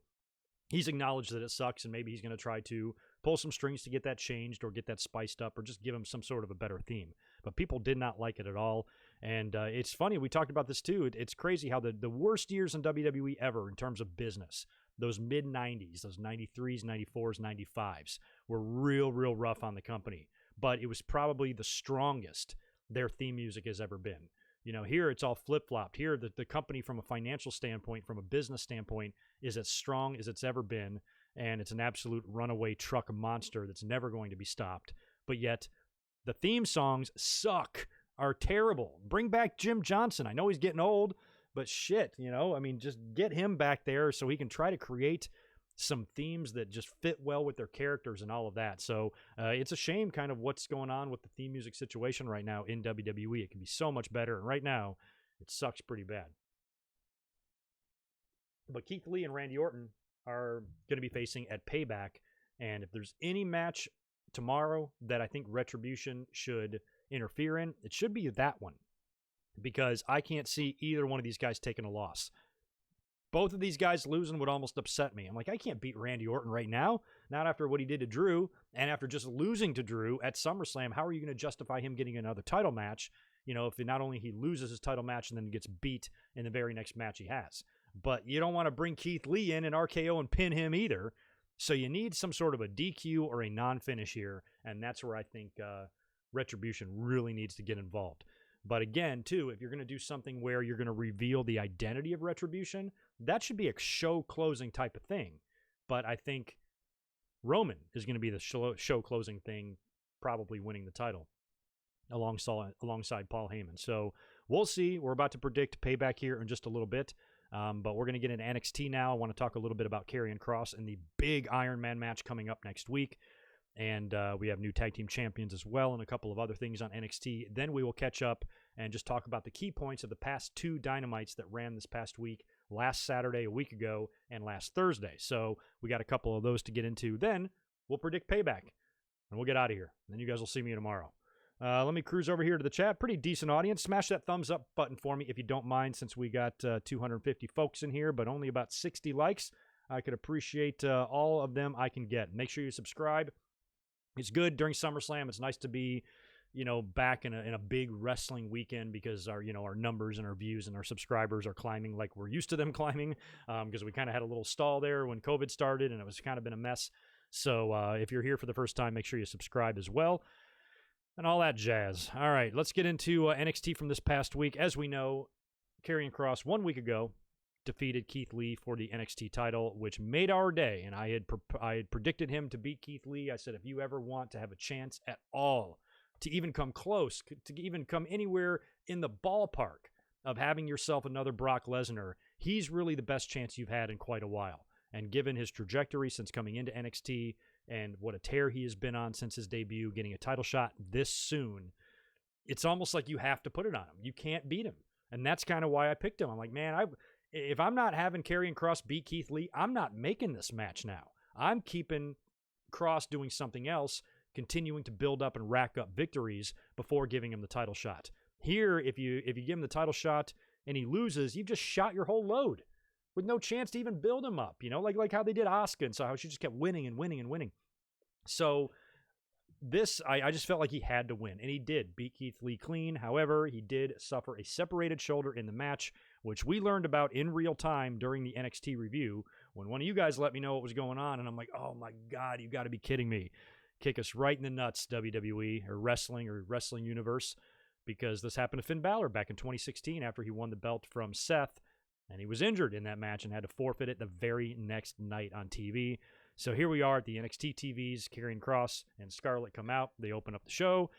he's acknowledged that it sucks, and maybe he's going to try to pull some strings to get that changed or get that spiced up or just give him some sort of a better theme. But people did not like it at all. And it's funny, we talked about this too. It's crazy how the worst years in WWE ever in terms of business, those mid-90s, those 93s, 94s, 95s, were real rough on the company. But it was probably the strongest their theme music has ever been. You know, here it's all flip-flopped. Here, the company from a financial standpoint, from a business standpoint, is as strong as it's ever been, and it's an absolute runaway truck monster that's never going to be stopped. But yet, the theme songs suck, are terrible. Bring back Jim Johnson. I know he's getting old, but shit, I mean, just get him back there so he can try to create some themes that just fit well with their characters and all of that. So it's a shame kind of what's going on with the theme music situation right now in WWE. It can be so much better, and right now it sucks pretty bad. But Keith Lee and Randy Orton are going to be facing at Payback, and if there's any match tomorrow that I think Retribution should interfere in, it should be that one, because I can't see either one of these guys taking a loss. Both of these guys losing would almost upset me. I'm like, I can't beat Randy Orton right now, not after what he did to Drew, and after just losing to Drew at SummerSlam. How are you going to justify him getting another title match, if not only he loses his title match and then gets beat in the very next match he has? But you don't want to bring Keith Lee in and RKO and pin him either, so you need some sort of a DQ or a non-finish here, and that's where I think Retribution really needs to get involved. But again, too, if you're going to do something where you're going to reveal the identity of Retribution, that should be a show-closing type of thing. But I think Roman is going to be the show-closing thing, probably winning the title alongside Paul Heyman. So we'll see. We're about to predict Payback here in just a little bit. But we're going to get into NXT now. I want to talk a little bit about Karrion Kross and the big Iron Man match coming up next week. And we have new tag team champions as well and a couple of other things on NXT. Then we will catch up and just talk about the key points of the past 2 Dynamites that ran this past week, last Saturday, a week ago, and last Thursday. So we got a couple of those to get into. Then we'll predict Payback, and we'll get out of here. Then you guys will see me tomorrow. Let me cruise over here to the chat. Pretty decent audience. Smash that thumbs up button for me if you don't mind, since we got 250 folks in here, but only about 60 likes. I could appreciate all of them I can get. Make sure you subscribe. It's good during SummerSlam. It's nice to be, back in a big wrestling weekend, because our numbers and our views and our subscribers are climbing like we're used to them climbing, because we kind of had a little stall there when COVID started, and it was kind of been a mess. So if you're here for the first time, make sure you subscribe as well, and all that jazz. All right, let's get into NXT from this past week. As we know, Karrion Kross 1 week ago defeated Keith Lee for the NXT title, which made our day, and I had predicted him to beat Keith Lee. I said, if you ever want to have a chance at all to even come close, to even come anywhere in the ballpark of having yourself another Brock Lesnar, he's really the best chance you've had in quite a while. And given his trajectory since coming into NXT, and what a tear he has been on since his debut, getting a title shot this soon, it's almost like you have to put it on him. You can't beat him. And that's kind of why I picked him. I'm like, man, if I'm not having Karrion Kross beat Keith Lee, I'm not making this match now. I'm keeping Kross doing something else, continuing to build up and rack up victories before giving him the title shot. Here, if you give him the title shot and he loses, you've just shot your whole load with no chance to even build him up, like how they did Asuka, and so how she just kept winning and winning and winning. So this, I just felt like he had to win, and he did beat Keith Lee clean. However, he did suffer a separated shoulder in the match, which we learned about in real time during the NXT review when one of you guys let me know what was going on, and I'm like, oh my God, you got to be kidding me. Kick us right in the nuts, WWE, or Wrestling Universe, because this happened to Finn Balor back in 2016 after he won the belt from Seth, and he was injured in that match and had to forfeit it the very next night on TV. So here we are at the NXT TVs. Karrion Kross and Scarlett come out. They open up the show,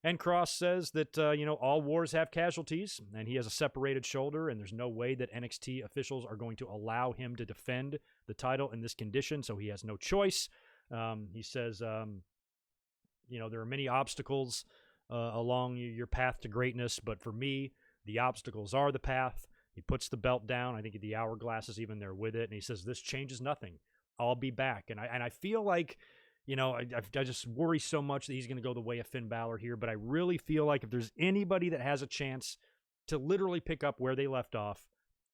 and Kross says that, all wars have casualties, and he has a separated shoulder, and there's no way that NXT officials are going to allow him to defend the title in this condition, so he has no choice. He says, there are many obstacles along your path to greatness, but for me, the obstacles are the path. He puts the belt down. I think the hourglass is even there with it, and he says, this changes nothing. I'll be back. And I feel like, I just worry so much that he's going to go the way of Finn Balor here, but I really feel like if there's anybody that has a chance to literally pick up where they left off,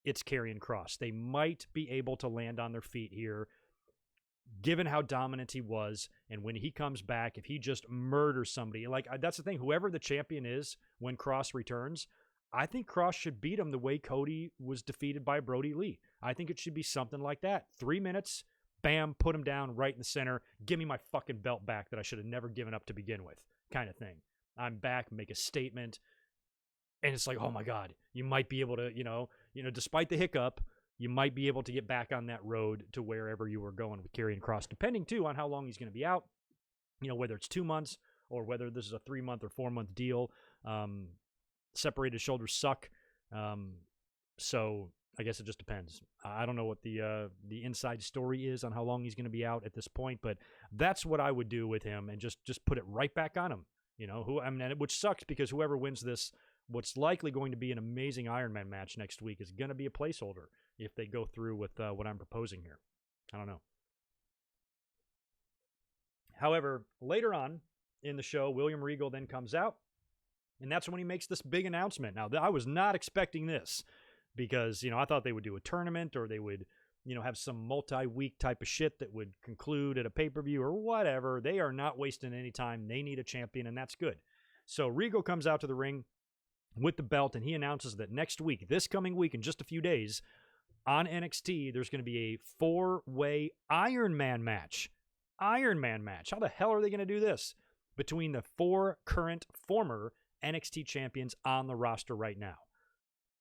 it's Karrion Kross. They might be able to land on their feet here, given how dominant he was, and when he comes back, if he just murders somebody, that's the thing, whoever the champion is when Kross returns, I think Kross should beat him the way Cody was defeated by Brodie Lee. I think it should be something like that. 3 minutes, bam, put him down right in the center, give me my fucking belt back that I should have never given up to begin with, kind of thing. I'm back, make a statement, and it's like, oh my God, you might be able to, despite the hiccup, you might be able to get back on that road to wherever you were going with Karrion Kross, depending, too, on how long he's going to be out, whether it's 2 months or whether this is a 3-month or 4-month deal. Separated shoulders suck, so I guess it just depends. I don't know what the inside story is on how long he's going to be out at this point, but that's what I would do with him and just put it right back on him. Which sucks because whoever wins this, what's likely going to be an amazing Iron Man match next week is going to be a placeholder if they go through with what I'm proposing here. I don't know. However, later on in the show, William Regal then comes out, and that's when he makes this big announcement. Now, I was not expecting this because, I thought they would do a tournament or they would, have some multi-week type of shit that would conclude at a pay-per-view or whatever. They are not wasting any time. They need a champion, and that's good. So Regal comes out to the ring with the belt, and he announces that next week, this coming week, in just a few days, on NXT, there's going to be a 4-way Iron Man match. Iron Man match. How the hell are they going to do this? Between the 4 current former NXT champions on the roster right now.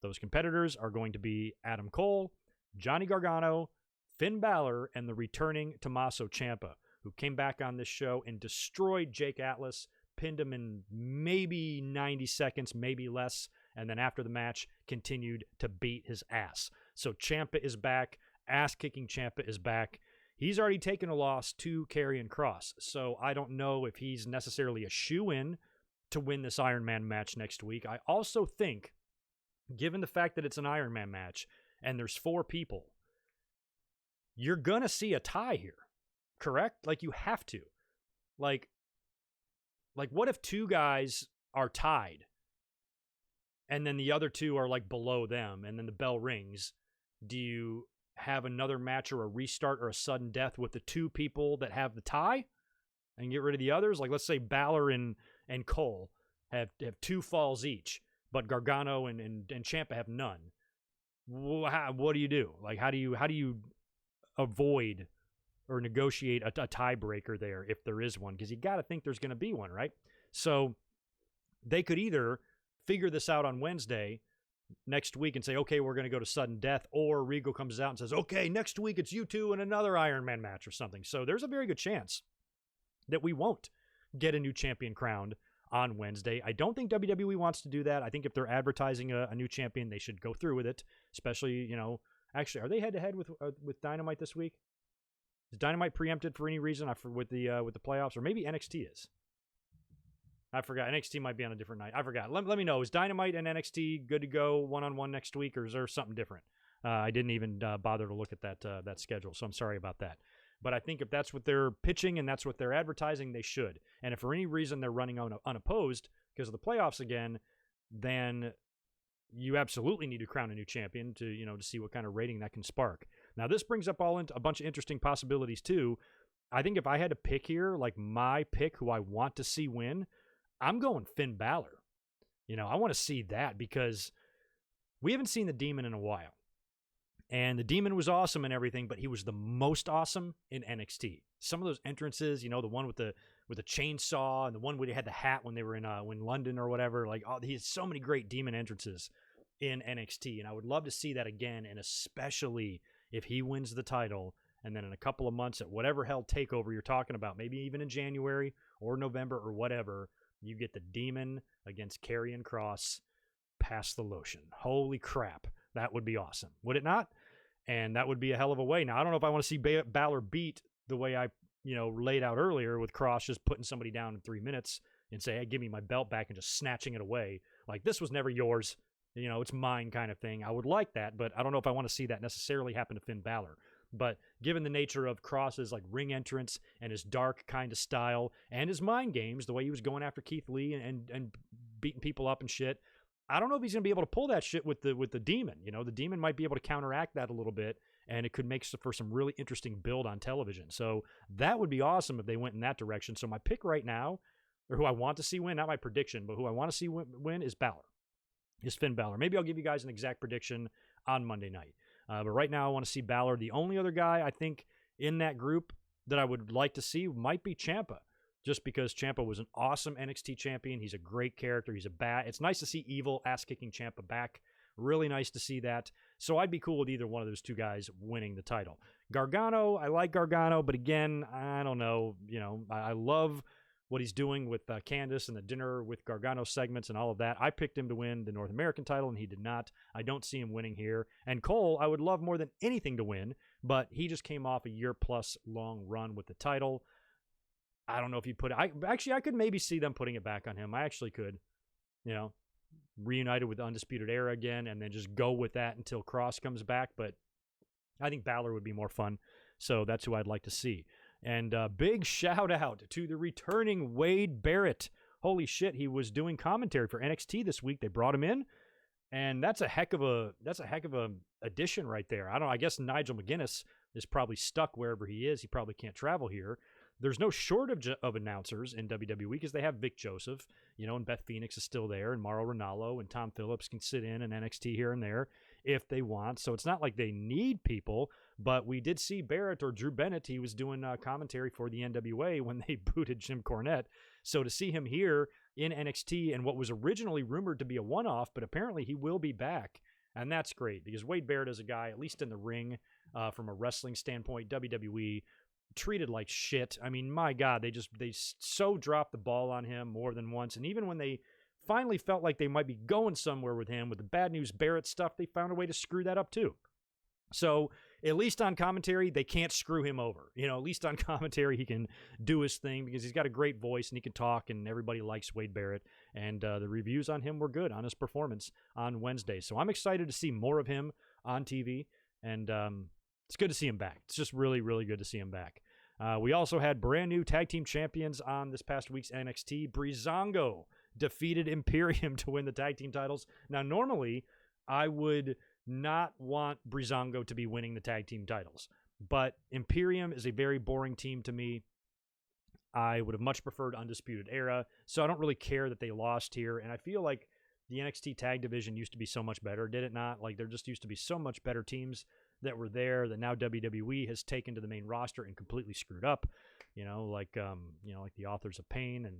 Those competitors are going to be Adam Cole, Johnny Gargano, Finn Balor, and the returning Tommaso Ciampa, who came back on this show and destroyed Jake Atlas, pinned him in maybe 90 seconds, maybe less, and then after the match, continued to beat his ass. So Ciampa is back. Ass-kicking Ciampa is back. He's already taken a loss to Karrion Kross, so I don't know if he's necessarily a shoo-in to win this Iron Man match next week. I also think, given the fact that it's an Iron Man match and there's 4 people, you're going to see a tie here, correct? You have to. Like what if 2 guys are tied and then the other 2 are below them and then the bell rings? Do you have another match or a restart or a sudden death with the 2 people that have the tie and get rid of the others? Let's say Balor and Cole have 2 falls each, but Gargano and Ciampa have none. What do you do? How do you avoid or negotiate a tiebreaker there if there is one? Because you got to think there's going to be one, right? So they could either figure this out on Wednesday next week and say, okay, we're going to go to sudden death, or Regal comes out and says, okay, next week it's you 2 in another Iron Man match or something. So there's a very good chance that we won't get a new champion crowned on Wednesday. I don't think WWE wants to do that. I think if they're advertising a new champion, they should go through with it, especially, actually, are they head-to-head with Dynamite this week? Is Dynamite preempted for any reason? With the playoffs, or maybe NXT is. I forgot. NXT might be on a different night. I forgot. Let me know. Is Dynamite and NXT good to go one-on-one next week, or is there something different? I didn't even bother to look at that schedule, so I'm sorry about that. But I think if that's what they're pitching and that's what they're advertising, they should. And if for any reason they're running unopposed because of the playoffs again, then you absolutely need to crown a new champion to see what kind of rating that can spark. Now, this brings up a bunch of interesting possibilities too. I think if I had to pick here, like my pick, who I want to see win, I'm going Finn Balor. I want to see that because we haven't seen the Demon in a while. And the Demon was awesome and everything, but he was the most awesome in NXT. Some of those entrances, the one with the chainsaw and the one where he had the hat when they were in London or whatever. He has so many great Demon entrances in NXT, and I would love to see that again, and especially if he wins the title, and then in a couple of months at whatever hell takeover you're talking about, maybe even in January or November or whatever, you get the Demon against Karrion Kross past the lotion. Holy crap. That would be awesome. Would it not? And that would be a hell of a way. Now, I don't know if I want to see Balor beat the way I, laid out earlier with Kross just putting somebody down in 3 minutes and say, hey, give me my belt back and just snatching it away. Like, this was never yours. It's mine kind of thing. I would like that, but I don't know if I want to see that necessarily happen to Finn Balor. But given the nature of Kross's ring entrance and his dark kind of style and his mind games, the way he was going after Keith Lee and beating people up and shit, I don't know if he's going to be able to pull that shit with the Demon. The Demon might be able to counteract that a little bit, and it could make for some really interesting build on television. So that would be awesome if they went in that direction. So my pick right now, or who I want to see win, not my prediction, but who I want to see win is Balor. Is Finn Balor. Maybe I'll give you guys an exact prediction on Monday night. But right now I want to see Balor. The only other guy I think in that group that I would like to see might be Ciampa, just because Ciampa was an awesome NXT champion. He's a great character. It's nice to see evil ass-kicking Ciampa back. Really nice to see that. So I'd be cool with either one of those two guys winning the title. Gargano, I like Gargano, but again, I don't know. I love what he's doing with Candice and the Dinner with Gargano segments and all of that. I picked him to win the North American title, and he did not. I don't see him winning here. And Cole, I would love more than anything to win, but he just came off a year-plus long run with the title. I don't know if you put it. I could maybe see them putting it back on him. I actually could, reunited with the Undisputed Era again, and then just go with that until Kross comes back. But I think Balor would be more fun, so that's who I'd like to see. And big shout out to the returning Wade Barrett. Holy shit, he was doing commentary for NXT this week. They brought him in, and that's a heck of a addition right there. I guess Nigel McGuinness is probably stuck wherever he is. He probably can't travel here. There's no shortage of announcers in WWE because they have Vic Joseph, and Beth Phoenix is still there, and Mauro Ranallo and Tom Phillips can sit in NXT here and there if they want. So it's not like they need people, but we did see Barrett or Drew Bennett. He was doing commentary for the NWA when they booted Jim Cornette. So to see him here in NXT and what was originally rumored to be a one-off, but apparently he will be back. And that's great because Wade Barrett is a guy, at least in the ring, from a wrestling standpoint, WWE, treated like shit. I mean, my God, they so dropped the ball on him more than once. And even when they finally felt like they might be going somewhere with him with the Bad News Barrett stuff, they found a way to screw that up too. So at least on commentary, they can't screw him over. At least on commentary, he can do his thing because he's got a great voice and he can talk, and everybody likes Wade Barrett. And the reviews on him were good on his performance on Wednesday. So I'm excited to see more of him on TV, and it's good to see him back. It's just really, really good to see him back. We also had brand new tag team champions on this past week's NXT. Breezango defeated Imperium to win the tag team titles. Now, normally, I would not want Breezango to be winning the tag team titles, but Imperium is a very boring team to me. I would have much preferred Undisputed Era, so I don't really care that they lost here, and I feel like the NXT tag division used to be so much better, did it not? Like, there just used to be so much better teams that were there that now WWE has taken to the main roster and completely screwed up, like the Authors of Pain and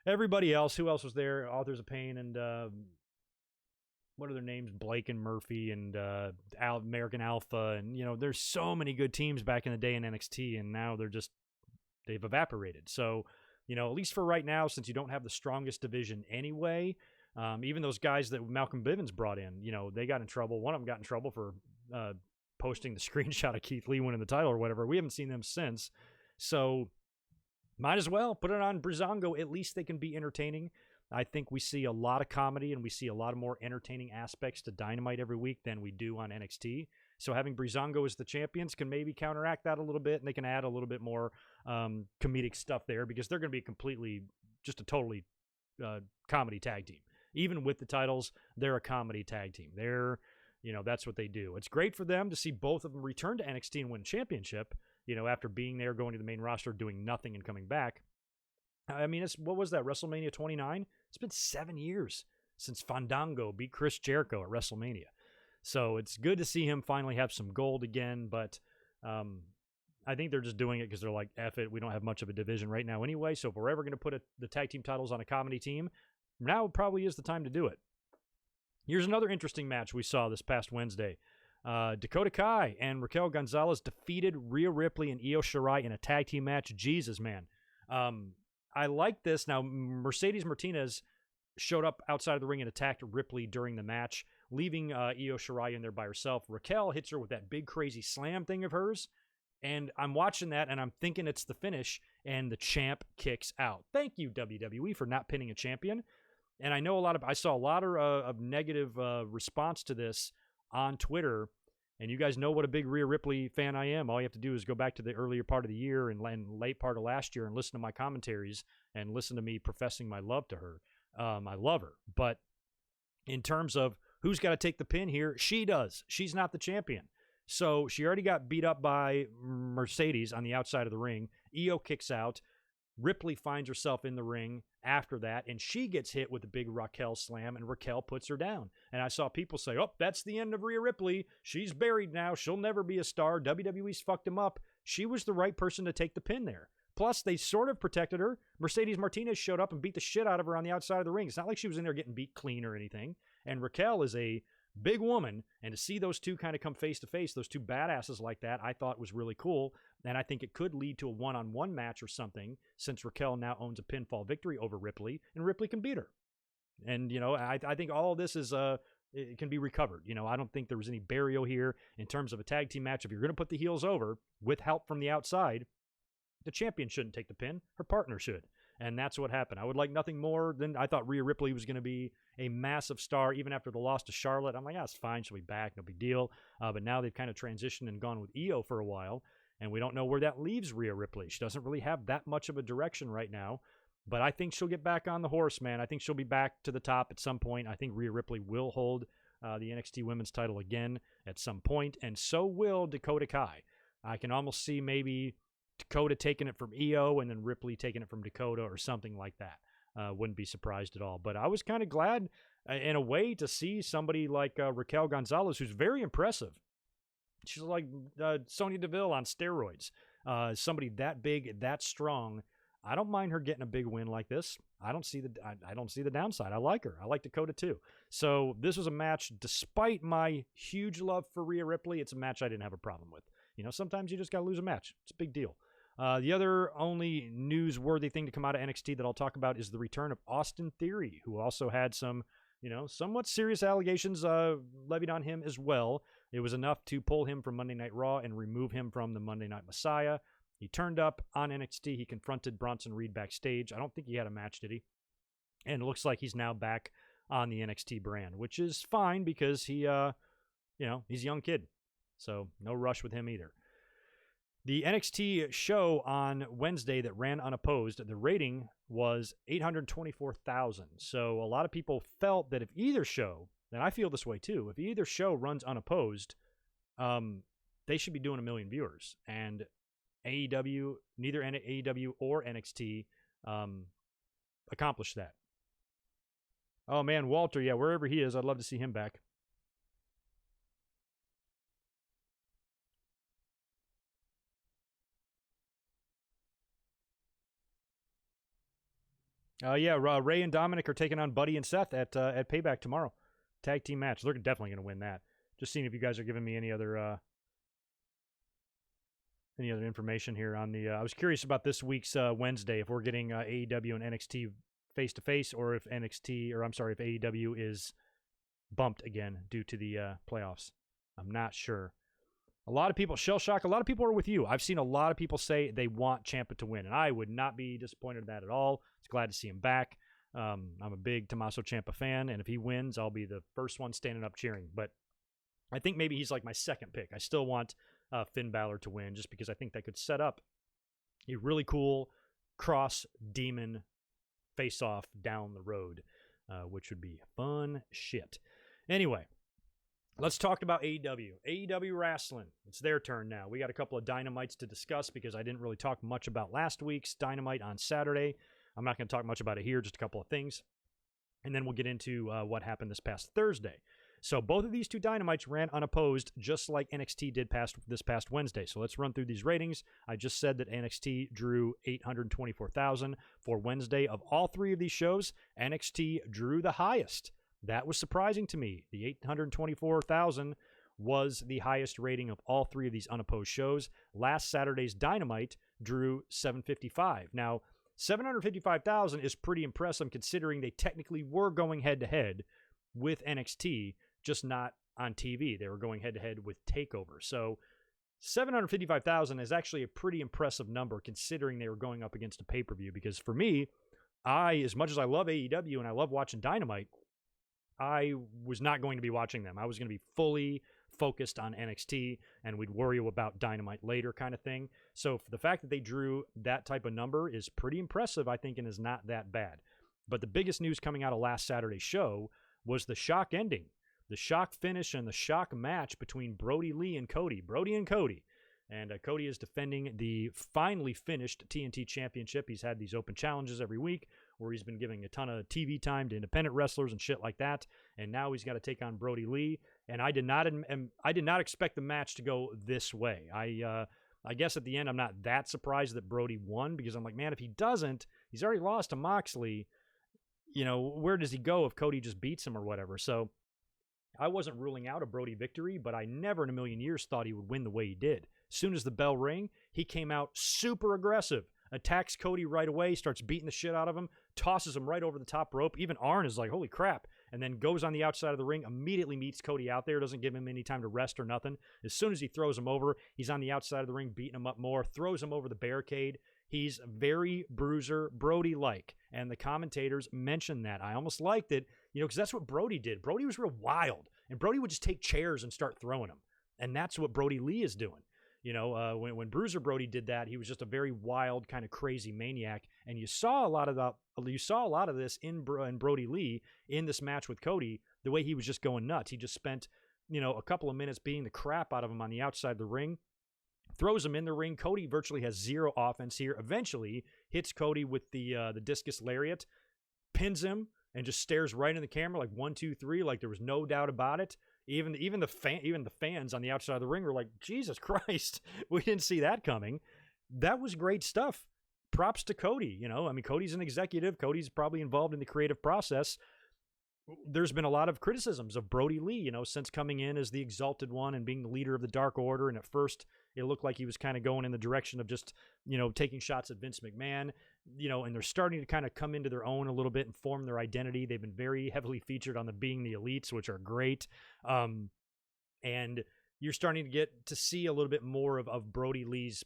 everybody else. Who else was there? Authors of Pain and what are their names? Blake and Murphy and American Alpha, and there's so many good teams back in the day in NXT, and now they've evaporated. So, at least for right now, since you don't have the strongest division anyway, even those guys that Malcolm Bivens brought in, they got in trouble. One of them got in trouble for posting the screenshot of Keith Lee winning the title or whatever. We haven't seen them since. So might as well put it on Breezango. At least they can be entertaining. I think we see a lot of comedy and we see a lot of more entertaining aspects to Dynamite every week than we do on NXT. So having Breezango as the champions can maybe counteract that a little bit, and they can add a little bit more comedic stuff there, because they're going to be just a totally comedy tag team. Even with the titles, they're a comedy tag team. That's what they do. It's great for them to see both of them return to NXT and win championship, after being there, going to the main roster, doing nothing and coming back. I mean, what was that, WrestleMania 29? It's been 7 years since Fandango beat Chris Jericho at WrestleMania. So it's good to see him finally have some gold again, but I think they're just doing it because they're like, F it, we don't have much of a division right now anyway, so if we're ever going to put the tag team titles on a comedy team, now probably is the time to do it. Here's another interesting match we saw this past Wednesday. Dakota Kai and Raquel Gonzalez defeated Rhea Ripley and Io Shirai in a tag team match. Jesus, man. I like this. Now, Mercedes Martinez showed up outside of the ring and attacked Ripley during the match, leaving Io Shirai in there by herself. Raquel hits her with that big crazy slam thing of hers, and I'm watching that, and I'm thinking it's the finish, and the champ kicks out. Thank you, WWE, for not pinning a champion. And I know I saw a lot of negative response to this on Twitter, and you guys know what a big Rhea Ripley fan I am. All you have to do is go back to the earlier part of the year and late part of last year and listen to my commentaries and listen to me professing my love to her. I love her. But in terms of who's got to take the pin here, she does. She's not the champion. So she already got beat up by Mercedes on the outside of the ring. Io kicks out. Ripley finds herself in the ring after that, and she gets hit with the big Raquel slam, and Raquel puts her down. And I saw people say, oh, that's the end of Rhea Ripley. She's buried now. She'll never be a star. WWE's fucked him up. She was the right person to take the pin there. Plus, they sort of protected her. Mercedes Martinez showed up and beat the shit out of her on the outside of the ring. It's not like she was in there getting beat clean or anything. And Raquel is a big woman, and to see those two kind of come face-to-face, those two badasses like that, I thought was really cool. And I think it could lead to a one-on-one match or something, since Raquel now owns a pinfall victory over Ripley, and Ripley can beat her. And, I think all of this it can be recovered. I don't think there was any burial here in terms of a tag team match. If you're going to put the heels over with help from the outside, the champion shouldn't take the pin. Her partner should. And that's what happened. I would like nothing more than, I thought Rhea Ripley was going to be a massive star even after the loss to Charlotte. I'm like, it's fine. She'll be back. No big deal. But now they've kind of transitioned and gone with Io for a while. And we don't know where that leaves Rhea Ripley. She doesn't really have that much of a direction right now. But I think she'll get back on the horse, man. I think she'll be back to the top at some point. I think Rhea Ripley will hold the NXT Women's title again at some point. And so will Dakota Kai. I can almost see maybe Dakota taking it from Io and then Ripley taking it from Dakota or something like that. Wouldn't be surprised at all. But I was kind of glad in a way to see somebody like Raquel Gonzalez, who's very impressive. She's like Sonya Deville on steroids. Somebody that big, that strong. I don't mind her getting a big win like this. I don't see the downside. I like her. I like Dakota too. So this was a match, despite my huge love for Rhea Ripley, it's a match I didn't have a problem with. Sometimes you just got to lose a match. It's a big deal. The other only newsworthy thing to come out of NXT that I'll talk about is the return of Austin Theory, who also had some, somewhat serious allegations levied on him as well. It was enough to pull him from Monday Night Raw and remove him from the Monday Night Messiah. He turned up on NXT. He confronted Bronson Reed backstage. I don't think he had a match, did he? And it looks like he's now back on the NXT brand, which is fine because he's a young kid. So no rush with him either. The NXT show on Wednesday that ran unopposed, the rating was 824,000. So a lot of people felt that if either show, and I feel this way too, if either show runs unopposed, they should be doing 1 million viewers. And AEW, neither AEW or NXT accomplished that. Oh man, Walter, yeah, wherever he is, I'd love to see him back. Ray and Dominic are taking on Buddy and Seth at Payback tomorrow. Tag team match. They're definitely going to win that. Just seeing if you guys are giving me any other information here on the. I was curious about this week's Wednesday, if we're getting AEW and NXT face to face, or if AEW is bumped again due to the playoffs. I'm not sure. A lot of people, shell shock, a lot of people are with you. I've seen a lot of people say they want Ciampa to win, and I would not be disappointed in that at all. It's glad to see him back. I'm a big Tommaso Ciampa fan, and if he wins, I'll be the first one standing up cheering. But I think maybe he's like my second pick. I still want Finn Balor to win just because I think that could set up a really cool Kross Demon face-off down the road, which would be fun shit. Anyway, let's talk about AEW. AEW Wrestling. It's their turn now. We got a couple of Dynamites to discuss because I didn't really talk much about last week's Dynamite on Saturday. I'm not going to talk much about it here, just a couple of things. And then we'll get into what happened this past Thursday. So both of these two Dynamites ran unopposed, just like NXT did this past Wednesday. So let's run through these ratings. I just said that NXT drew 824,000 for Wednesday. Of all three of these shows, NXT drew the highest. That was surprising to me. The 824,000 was the highest rating of all three of these unopposed shows. Last Saturday's Dynamite drew 755. Now, 755,000 is pretty impressive considering they technically were going head-to-head with NXT, just not on TV. They were going head-to-head with TakeOver. So 755,000 is actually a pretty impressive number considering they were going up against a pay-per-view, because for me, as much as I love AEW and I love watching Dynamite, I was not going to be watching them. I was going to be fully focused on NXT, and we'd worry about Dynamite later kind of thing. So the fact that they drew that type of number is pretty impressive, I think, and is not that bad. But the biggest news coming out of last Saturday's show was the shock ending, the shock finish, and the shock match between Brodie Lee and Cody. Brodie and Cody. And Cody is defending the finally finished TNT Championship. He's had these open challenges every week where he's been giving a ton of TV time to independent wrestlers and shit like that. And now he's got to take on Brodie Lee. And I did not expect the match to go this way. I guess at the end I'm not that surprised that Brodie won, because I'm like, man, if he doesn't, he's already lost to Moxley. You know, where does he go if Cody just beats him or whatever? So I wasn't ruling out a Brodie victory, but I never in a million years thought he would win the way he did. As soon as the bell rang, he came out super aggressive, attacks Cody right away, starts beating the shit out of him, tosses him right over the top rope. Even Arn is like, holy crap, and then goes on the outside of the ring, immediately meets Cody out there, doesn't give him any time to rest or nothing. As soon as he throws him over, he's on the outside of the ring, beating him up more, throws him over the barricade. He's very Bruiser Brodie-like, and the commentators mentioned that. I almost liked it, because that's what Brodie did. Brodie was real wild, and Brodie would just take chairs and start throwing them, and that's what Brodie Lee is doing. When Bruiser Brodie did that, he was just a very wild, kind of crazy maniac, and you saw a lot of this in Brodie Lee in this match with Cody. The way he was just going nuts. He just spent, a couple of minutes beating the crap out of him on the outside of the ring. Throws him in the ring. Cody virtually has zero offense here. Eventually hits Cody with the discus lariat, pins him, and just stares right in the camera like 1, 2, 3, like there was no doubt about it. Even the fans on the outside of the ring were like, Jesus Christ, we didn't see that coming. That was great stuff. Props to Cody. Cody's an executive. Cody's probably involved in the creative process. There's been a lot of criticisms of Brodie Lee, since coming in as the exalted one and being the leader of the Dark Order. And at first, it looked like he was kind of going in the direction of just, taking shots at Vince McMahon, and they're starting to kind of come into their own a little bit and form their identity. They've been very heavily featured on the Being the Elites, which are great. And you're starting to get to see a little bit more of Brodie Lee's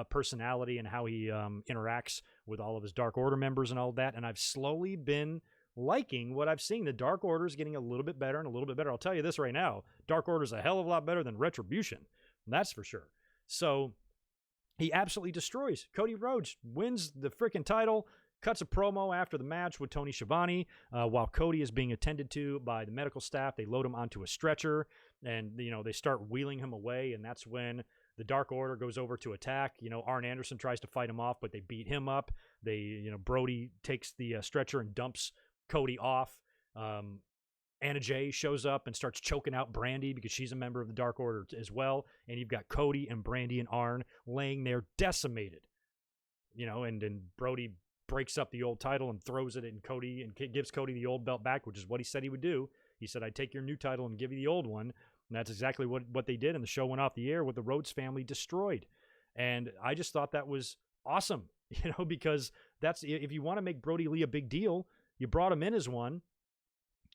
personality and how he interacts with all of his Dark Order members and all that. And I've slowly been liking what I've seen. The Dark Order is getting a little bit better and a little bit better. I'll tell you this right now. Dark Order is a hell of a lot better than Retribution. That's for sure. So he absolutely destroys. Cody Rhodes wins the freaking title, cuts a promo after the match with Tony Schiavone. While Cody is being attended to by the medical staff, they load him onto a stretcher and, they start wheeling him away. And that's when the Dark Order goes over to attack. Arn Anderson tries to fight him off, but they beat him up. Brodie takes the stretcher and dumps Cody off. Anna Jay shows up and starts choking out Brandy because she's a member of the Dark Order as well. And you've got Cody and Brandy and Arn laying there decimated. And Brodie breaks up the old title and throws it in Cody and gives Cody the old belt back, which is what he said he would do. He said, I'd take your new title and give you the old one. And that's exactly what they did. And the show went off the air with the Rhodes family destroyed. And I just thought that was awesome, because that's, if you want to make Brodie Lee a big deal, you brought him in as one,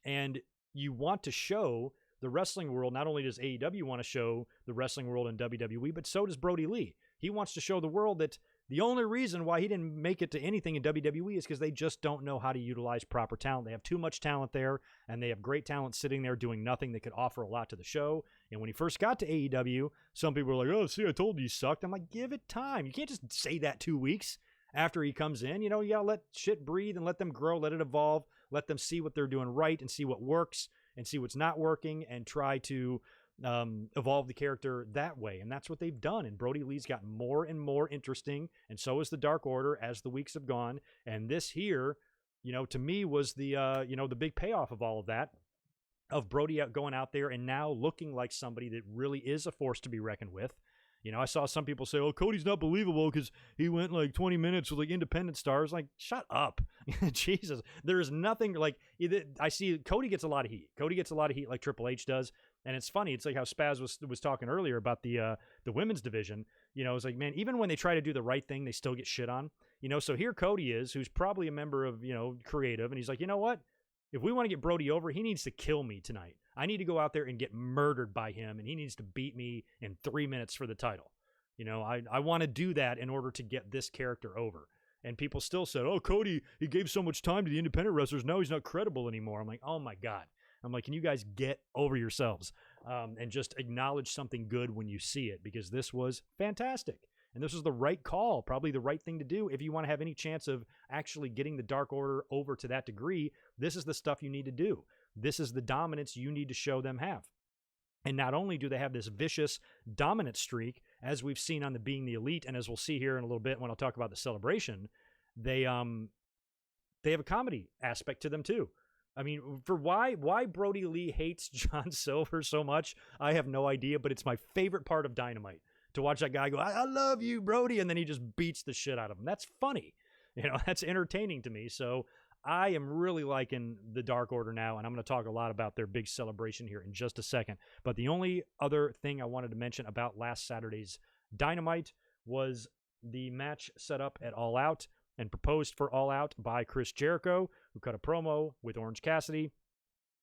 and you want to show the wrestling world, not only does AEW want to show the wrestling world in WWE, but so does Brodie Lee. He wants to show the world that the only reason why he didn't make it to anything in WWE is because they just don't know how to utilize proper talent. They have too much talent there, and they have great talent sitting there doing nothing that could offer a lot to the show. And when he first got to AEW, some people were like, oh, see, I told you he sucked. I'm like, give it time. You can't just say that 2 weeks after he comes in. You know, you got to let shit breathe and let them grow, let it evolve, let them see what they're doing right and see what works and see what's not working and try to evolve the character that way. And that's what they've done. And Brodie Lee's gotten more and more interesting, and so is the Dark Order as the weeks have gone. And this here, you know, to me was the the big payoff of all of that, of Brodie going out there and now looking like somebody that really is a force to be reckoned with. You know, I saw some people say, oh, Cody's not believable because he went like 20 minutes with like independent stars. Like, shut up. Jesus. There is nothing like, I see Cody gets a lot of heat. Cody gets a lot of heat like Triple H does. And it's funny. It's like how Spaz was talking earlier about the women's division. You know, it's like, man, even when they try to do the right thing, they still get shit on. You know, so here Cody is, who's probably a member of, you know, Creative. And he's like, you know what? If we want to get Brodie over, he needs to kill me tonight. I need to go out there and get murdered by him, and he needs to beat me in 3 minutes for the title. You know, I want to do that in order to get this character over. And people still said, oh, Cody, he gave so much time to the independent wrestlers. Now he's not credible anymore. I'm like, oh, my God. I'm like, can you guys get over yourselves and just acknowledge something good when you see it? Because this was fantastic. And this was the right call, probably the right thing to do. If you want to have any chance of actually getting the Dark Order over to that degree, this is the stuff you need to do. This is the dominance you need to show them have. And not only do they have this vicious dominant streak, as we've seen on the Being the Elite, and as we'll see here in a little bit when I'll talk about the celebration, they have a comedy aspect to them too. I mean, for why Brodie Lee hates John Silver so much, I have no idea, but it's my favorite part of Dynamite. To watch that guy go, I love you, Brodie, and then he just beats the shit out of him. That's funny. You know, that's entertaining to me. So I am really liking the Dark Order now, and I'm going to talk a lot about their big celebration here in just a second. But the only other thing I wanted to mention about last Saturday's Dynamite was the match set up at All Out and proposed for All Out by Chris Jericho, who cut a promo with Orange Cassidy.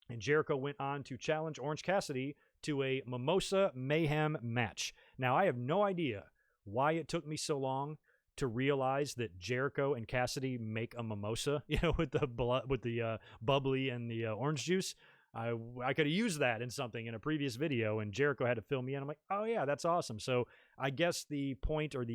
And Jericho went on to challenge Orange Cassidy to a Mimosa Mayhem match. Now, I have no idea why it took me so long to realize that Jericho and Cassidy make a mimosa, you know, with the bubbly and the orange juice. I could have used that in something in a previous video, and Jericho had to fill me in. I'm like, oh yeah, that's awesome. So I guess the point or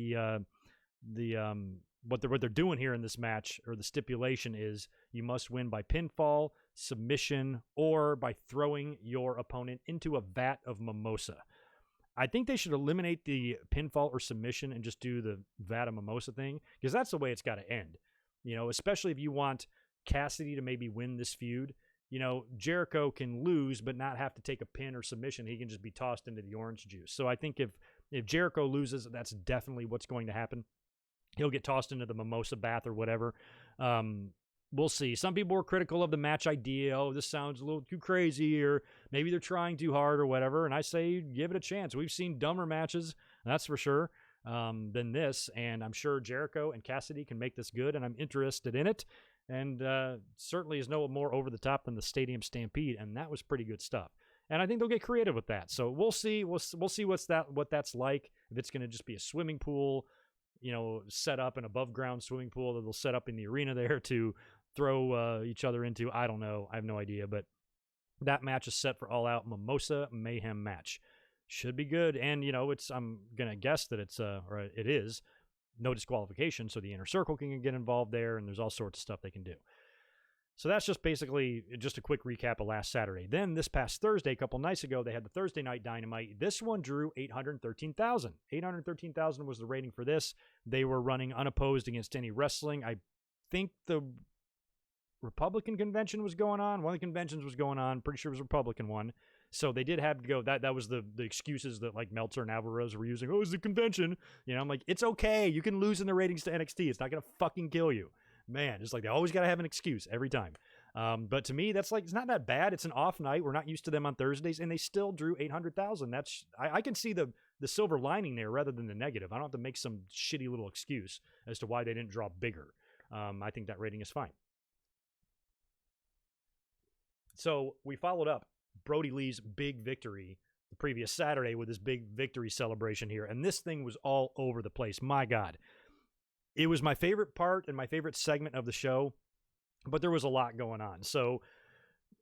what they're doing here in this match, or the stipulation, is you must win by pinfall, submission, or by throwing your opponent into a vat of mimosa. I think they should eliminate the pinfall or submission and just do the vat of mimosa thing, because that's the way it's got to end. You know, especially if you want Cassidy to maybe win this feud. You know, Jericho can lose but not have to take a pin or submission. He can just be tossed into the orange juice. So I think if Jericho loses, that's definitely what's going to happen. He'll get tossed into the mimosa bath or whatever. We'll see. Some people were critical of the match idea. Oh, this sounds a little too crazy, or maybe they're trying too hard or whatever. And I say, give it a chance. We've seen dumber matches, that's for sure, than this. And I'm sure Jericho and Cassidy can make this good, and I'm interested in it. And certainly is no more over the top than the Stadium Stampede, and that was pretty good stuff. And I think they'll get creative with that. So we'll see. We'll see what that's like. If it's going to just be a swimming pool, you know, set up an above ground swimming pool that they'll set up in the arena there to throw each other into. I don't know. I have no idea. But that match is set for All Out Mimosa Mayhem match. Should be good. And, you know, I'm going to guess that it is no disqualification, so the Inner Circle can get involved there, and there's all sorts of stuff they can do. So that's just basically just a quick recap of last Saturday. Then this past Thursday, a couple nights ago, they had the Thursday Night Dynamite. This one drew 813,000. 813,000 was the rating for this. They were running unopposed against any wrestling. I think the Republican convention was going on. One of the conventions was going on. Pretty sure it was a Republican one. So they did have to go. That was the excuses that like Meltzer and Alvarez were using. Oh, it's the convention. You know, I'm like, it's okay. You can lose in the ratings to NXT. It's not going to fucking kill you. Man, it's like they always got to have an excuse every time. But to me, that's like, it's not that bad. It's an off night. We're not used to them on Thursdays, and they still drew 800,000. That's I can see the silver lining there rather than the negative. I don't have to make some shitty little excuse as to why they didn't draw bigger. I think that rating is fine. So we followed up Brodie Lee's big victory the previous Saturday with his big victory celebration here. And this thing was all over the place. My God. It was my favorite part and my favorite segment of the show, but there was a lot going on. So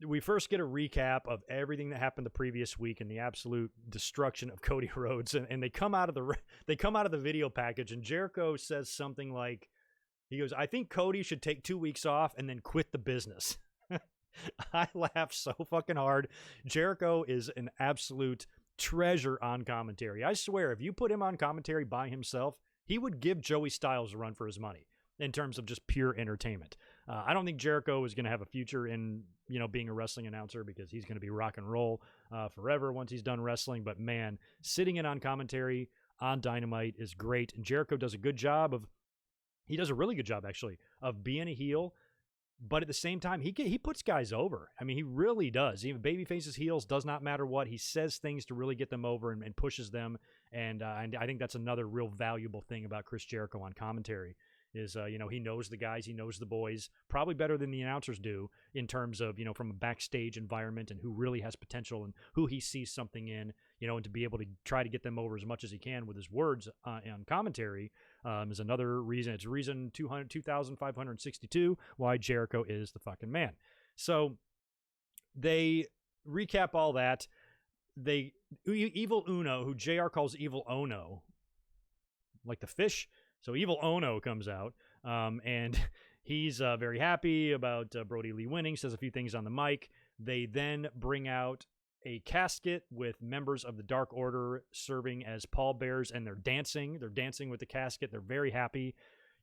we first get a recap of everything that happened the previous week and the absolute destruction of Cody Rhodes. And they come out of the video package, and Jericho says something like, he goes, "I think Cody should take 2 weeks off and then quit the business." I laughed so fucking hard. Jericho is an absolute treasure on commentary. I swear, if you put him on commentary by himself, he would give Joey Styles a run for his money in terms of just pure entertainment. I don't think Jericho is going to have a future in, being a wrestling announcer, because he's going to be rock and roll forever once he's done wrestling. But man, sitting in on commentary on Dynamite is great. And Jericho does a really good job actually of being a heel. But at the same time, he puts guys over. I mean, he really does. Even babyfaces, heels, does not matter what. He says things to really get them over and pushes them. And I think that's another real valuable thing about Chris Jericho on commentary is, he knows the guys, he knows the boys, probably better than the announcers do in terms of, from a backstage environment and who really has potential and who he sees something in, and to be able to try to get them over as much as he can with his words on commentary is another reason. It's reason 2,562 why Jericho is the fucking man. So they recap all that. Evil Uno, who JR calls Evil Ono, like the fish. So Evil Ono comes out, and he's very happy about Brodie Lee winning, says a few things on the mic. They then bring out a casket with members of the Dark Order serving as pallbearers, and they're dancing. They're dancing with the casket. They're very happy.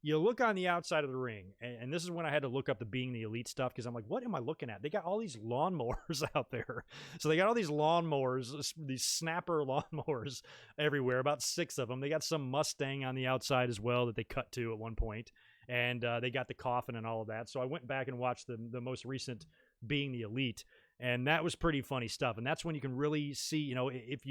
You look on the outside of the ring, and this is when I had to look up the Being the Elite stuff, because I'm like, what am I looking at? They got all these lawnmowers out there. So they got all these lawnmowers, these snapper lawnmowers everywhere, about 6 of them. They got some Mustang on the outside as well that they cut to at one point, and they got the coffin and all of that. So I went back and watched the most recent Being the Elite, and that was pretty funny stuff. And that's when you can really see, if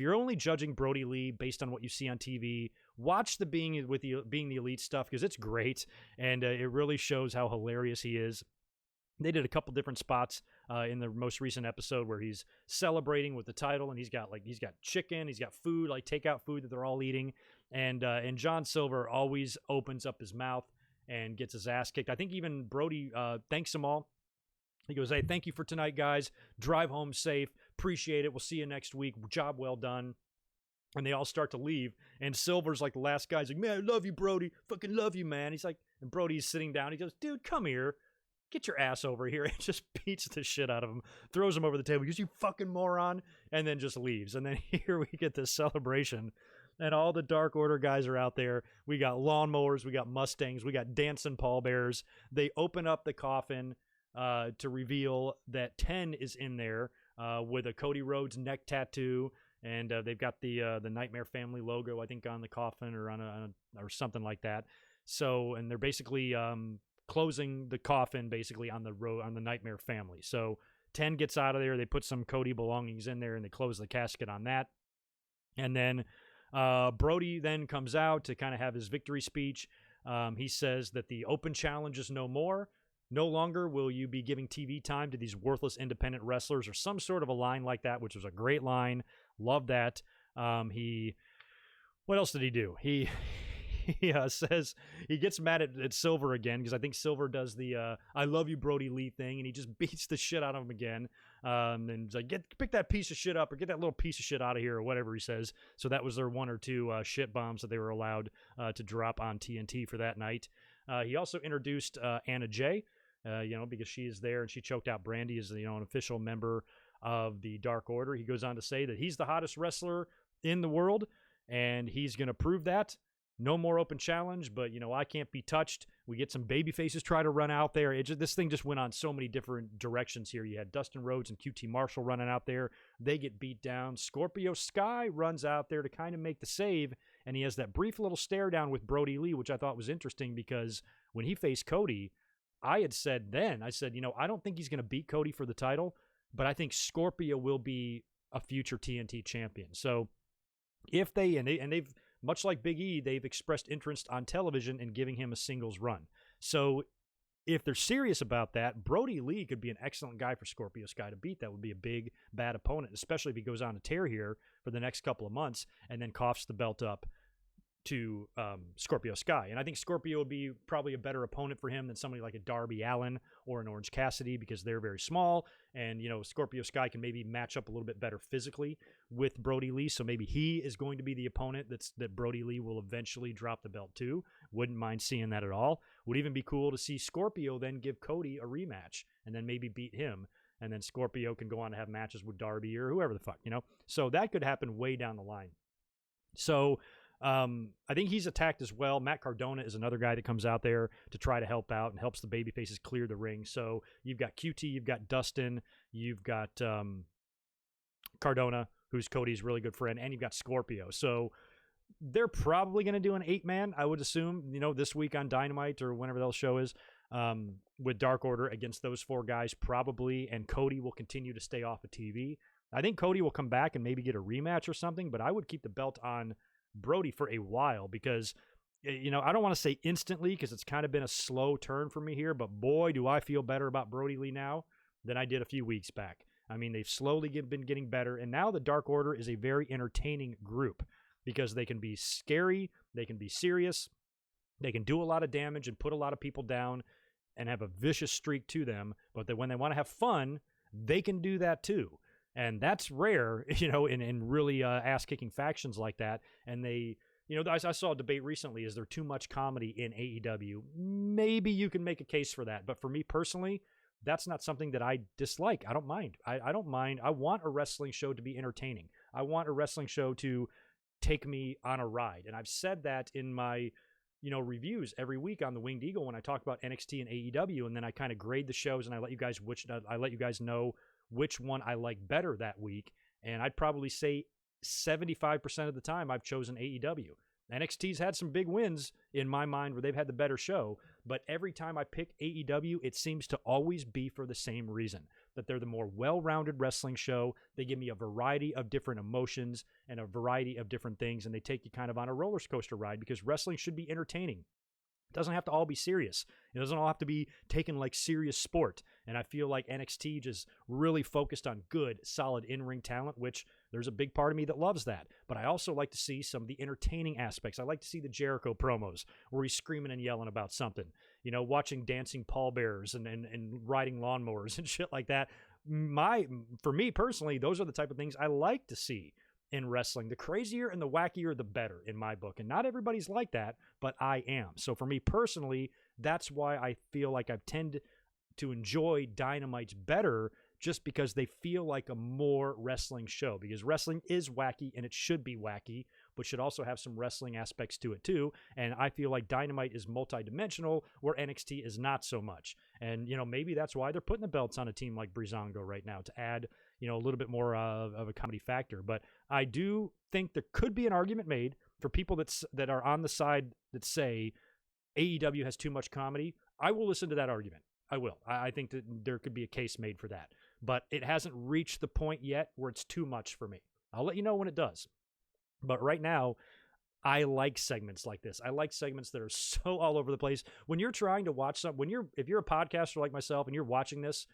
you're only judging Brodie Lee based on what you see on TV, watch the Being the Elite stuff, because it's great, and it really shows how hilarious he is. They did a couple different spots in the most recent episode where he's celebrating with the title, and he's got chicken, he's got food, like takeout food that they're all eating, and John Silver always opens up his mouth and gets his ass kicked. I think even Brodie thanks them all. He goes, "Hey, thank you for tonight, guys. Drive home safe. Appreciate it. We'll see you next week. Job well done." And they all start to leave. And Silver's like the last guy. He's like, "Man, I love you, Brodie. Fucking love you, man." He's like, and Brodie's sitting down. He goes, "Dude, come here. Get your ass over here." And just beats the shit out of him. Throws him over the table. He goes, "You fucking moron." And then just leaves. And then here we get this celebration. And all the Dark Order guys are out there. We got lawnmowers. We got Mustangs. We got dancing pallbearers. They open up the coffin to reveal that 10 is in there with a Cody Rhodes neck tattoo, and they've got the Nightmare Family logo, I think, on the coffin or or something like that. So, and they're basically closing the coffin basically on the Nightmare Family. So 10 gets out of there. They put some Cody belongings in there, and they close the casket on that. And then Brodie then comes out to kind of have his victory speech. He says that the open challenge is no more. No longer will you be giving TV time to these worthless independent wrestlers, or some sort of a line like that, which was a great line. Love that. What else did he do? He says he gets mad at Silver again, because I think Silver does the "I love you, Brodie Lee" thing, and he just beats the shit out of him again. And he's like, pick that piece of shit up, or get that little piece of shit out of here, or whatever he says. So that was their 1 or 2 shit bombs that they were allowed to drop on TNT for that night. He also introduced Anna Jay. Because she is there, and she choked out Brandy as an official member of the Dark Order. He goes on to say that he's the hottest wrestler in the world, and he's going to prove that. No more open challenge, but I can't be touched. We get some baby faces try to run out there. This thing just went on so many different directions here. You had Dustin Rhodes and QT Marshall running out there. They get beat down. Scorpio Sky runs out there to kind of make the save, and he has that brief little stare down with Brodie Lee, which I thought was interesting, because when he faced Cody, I said, I don't think he's going to beat Cody for the title, but I think Scorpio will be a future TNT champion. So if they've, much like Big E, they've expressed interest on television in giving him a singles run. So if they're serious about that, Brodie Lee could be an excellent guy for Scorpio Sky to beat. That would be a big, bad opponent, especially if he goes on a tear here for the next couple of months and then coughs the belt up to Scorpio Sky. And I think Scorpio would be probably a better opponent for him than somebody like a Darby Allin or an Orange Cassidy, because they're very small. And, Scorpio Sky can maybe match up a little bit better physically with Brodie Lee. So maybe he is going to be the opponent that Brodie Lee will eventually drop the belt to. Wouldn't mind seeing that at all. Would even be cool to see Scorpio then give Cody a rematch and then maybe beat him. And then Scorpio can go on to have matches with Darby or whoever the fuck, So that could happen way down the line. So I think he's attacked as well. Matt Cardona is another guy that comes out there to try to help out and helps the babyfaces clear the ring. So you've got QT, you've got Dustin, you've got Cardona, who's Cody's really good friend, and you've got Scorpio. So they're probably going to do an 8-man, I would assume, this week on Dynamite or whenever the show is, with Dark Order against those 4 guys probably, and Cody will continue to stay off of TV. I think Cody will come back and maybe get a rematch or something, but I would keep the belt on Brodie for a while because, I don't want to say instantly because it's kind of been a slow turn for me here, but boy, do I feel better about Brodie Lee now than I did a few weeks back. I mean, they've slowly been getting better, and now the Dark Order is a very entertaining group because they can be scary, they can be serious, they can do a lot of damage and put a lot of people down and have a vicious streak to them, but when they want to have fun, they can do that too. And that's rare, in really ass-kicking factions like that. And they, I saw a debate recently, is there too much comedy in AEW? Maybe you can make a case for that. But for me personally, that's not something that I dislike. I don't mind. I don't mind. I want a wrestling show to be entertaining. I want a wrestling show to take me on a ride. And I've said that in my, reviews every week on the Winged Eagle when I talk about NXT and AEW. And then I kind of grade the shows and I let you guys know which one I like better that week. And I'd probably say 75% of the time I've chosen AEW. NXT's had some big wins in my mind where they've had the better show, but every time I pick AEW, it seems to always be for the same reason, that they're the more well-rounded wrestling show. They give me a variety of different emotions and a variety of different things, and they take you kind of on a roller coaster ride because wrestling should be entertaining. It doesn't have to all be serious. It doesn't all have to be taken like serious sport. And I feel like NXT just really focused on good, solid in-ring talent, which there's a big part of me that loves that. But I also like to see some of the entertaining aspects. I like to see the Jericho promos where he's screaming and yelling about something. Watching dancing pallbearers and riding lawnmowers and shit like that. For me personally, those are the type of things I like to see in wrestling. The crazier and the wackier, the better in my book. And not everybody's like that, but I am. So for me personally, that's why I feel like I've tended to enjoy Dynamites better, just because they feel like a more wrestling show, because wrestling is wacky and it should be wacky, but should also have some wrestling aspects to it too. And I feel like Dynamite is multidimensional where NXT is not so much. And, maybe that's why they're putting the belts on a team like Breezango right now to add, a little bit more of a comedy factor. But I do think there could be an argument made for people that are on the side that say AEW has too much comedy. I will listen to that argument. I will. I think that there could be a case made for that. But it hasn't reached the point yet where it's too much for me. I'll let you know when it does. But right now, I like segments like this. I like segments that are so all over the place. When you're trying to watch if you're a podcaster like myself and you're watching this,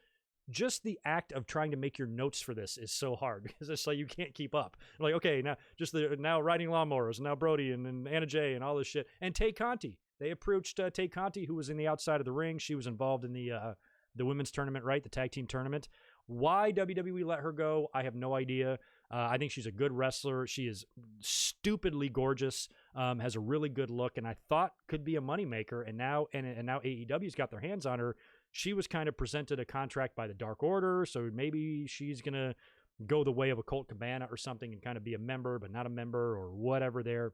just the act of trying to make your notes for this is so hard because it's like you can't keep up. Like, okay, now riding lawnmowers, now Brodie and Anna Jay and all this shit. And Tay Conti. They approached Tay Conti, who was in the outside of the ring. She was involved in the women's tournament, right? The tag team tournament. Why WWE let her go, I have no idea. I think she's a good wrestler. She is stupidly gorgeous, has a really good look, and I thought could be a moneymaker. And now AEW's got their hands on her. She was kind of presented a contract by the Dark Order, so maybe she's going to go the way of a Colt Cabana or something and kind of be a member, but not a member or whatever there.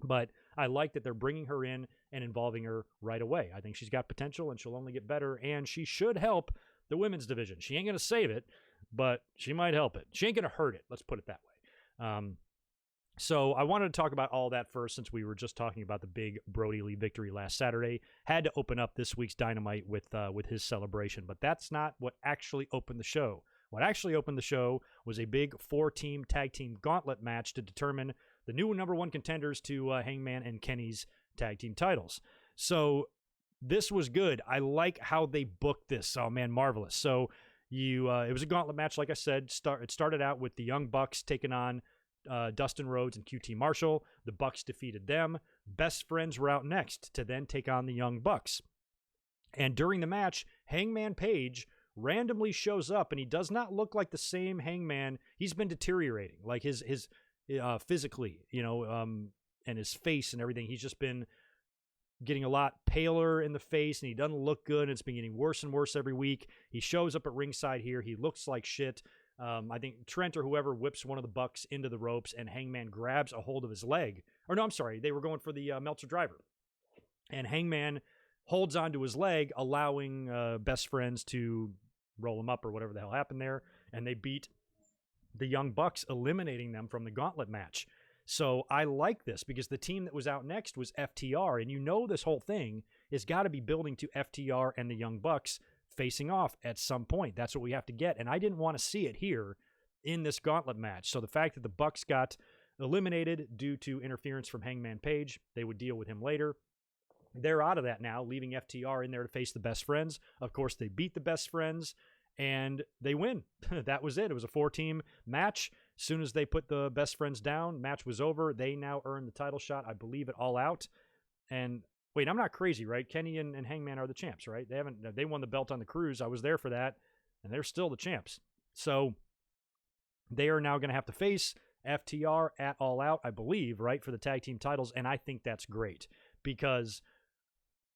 But I like that they're bringing her in and involving her right away. I think she's got potential and she'll only get better, and she should help the women's division. She ain't going to save it, but she might help it. She ain't going to hurt it. Let's put it that way. So I wanted to talk about all that first, since we were just talking about the big Brodie Lee victory last Saturday. Had to open up this week's Dynamite with his celebration, but that's not what actually opened the show. What actually opened the show was a big 4-team tag team gauntlet match to determine the new number one contenders to Hangman and Kenny's tag team titles. So this was good. I like how they booked this. Oh man, marvelous. So it was a gauntlet match, like I said. It started out with the Young Bucks taking on Dustin Rhodes and QT Marshall. The Bucks defeated them. Best Friends were out next to then take on the Young Bucks. And during the match, Hangman Page randomly shows up, and he does not look like the same Hangman. He's been deteriorating, like his physically, and his face and everything. He's just been getting a lot paler in the face, and he doesn't look good. And it's been getting worse and worse every week. He shows up at ringside here. He looks like shit. I think Trent or whoever whips one of the Bucks into the ropes, and Hangman grabs a hold of his leg. Or no, I'm sorry. They were going for the Meltzer driver. And Hangman holds onto his leg, allowing Best Friends to roll him up or whatever the hell happened there. And they beat the Young Bucks, eliminating them from the gauntlet match. So I like this because the team that was out next was FTR. And this whole thing has got to be building to FTR and the Young Bucks facing off at some point. That's what we have to get. And I didn't want to see it here in this gauntlet match. So the fact that the Bucks got eliminated due to interference from Hangman Page, they would deal with him later. They're out of that now, leaving FTR in there to face the Best Friends. Of course, they beat the Best Friends, and they win. That was it. It was a 4-team match. As soon as they put the Best Friends down, match was over. They now earn the title shot, I believe, at All Out. And wait, I'm not crazy, right? Kenny and Hangman are the champs, right? They won the belt on the cruise. I was there for that, and they're still the champs. So they are now going to have to face FTR at All Out, I believe, right, for the tag team titles. And I think that's great because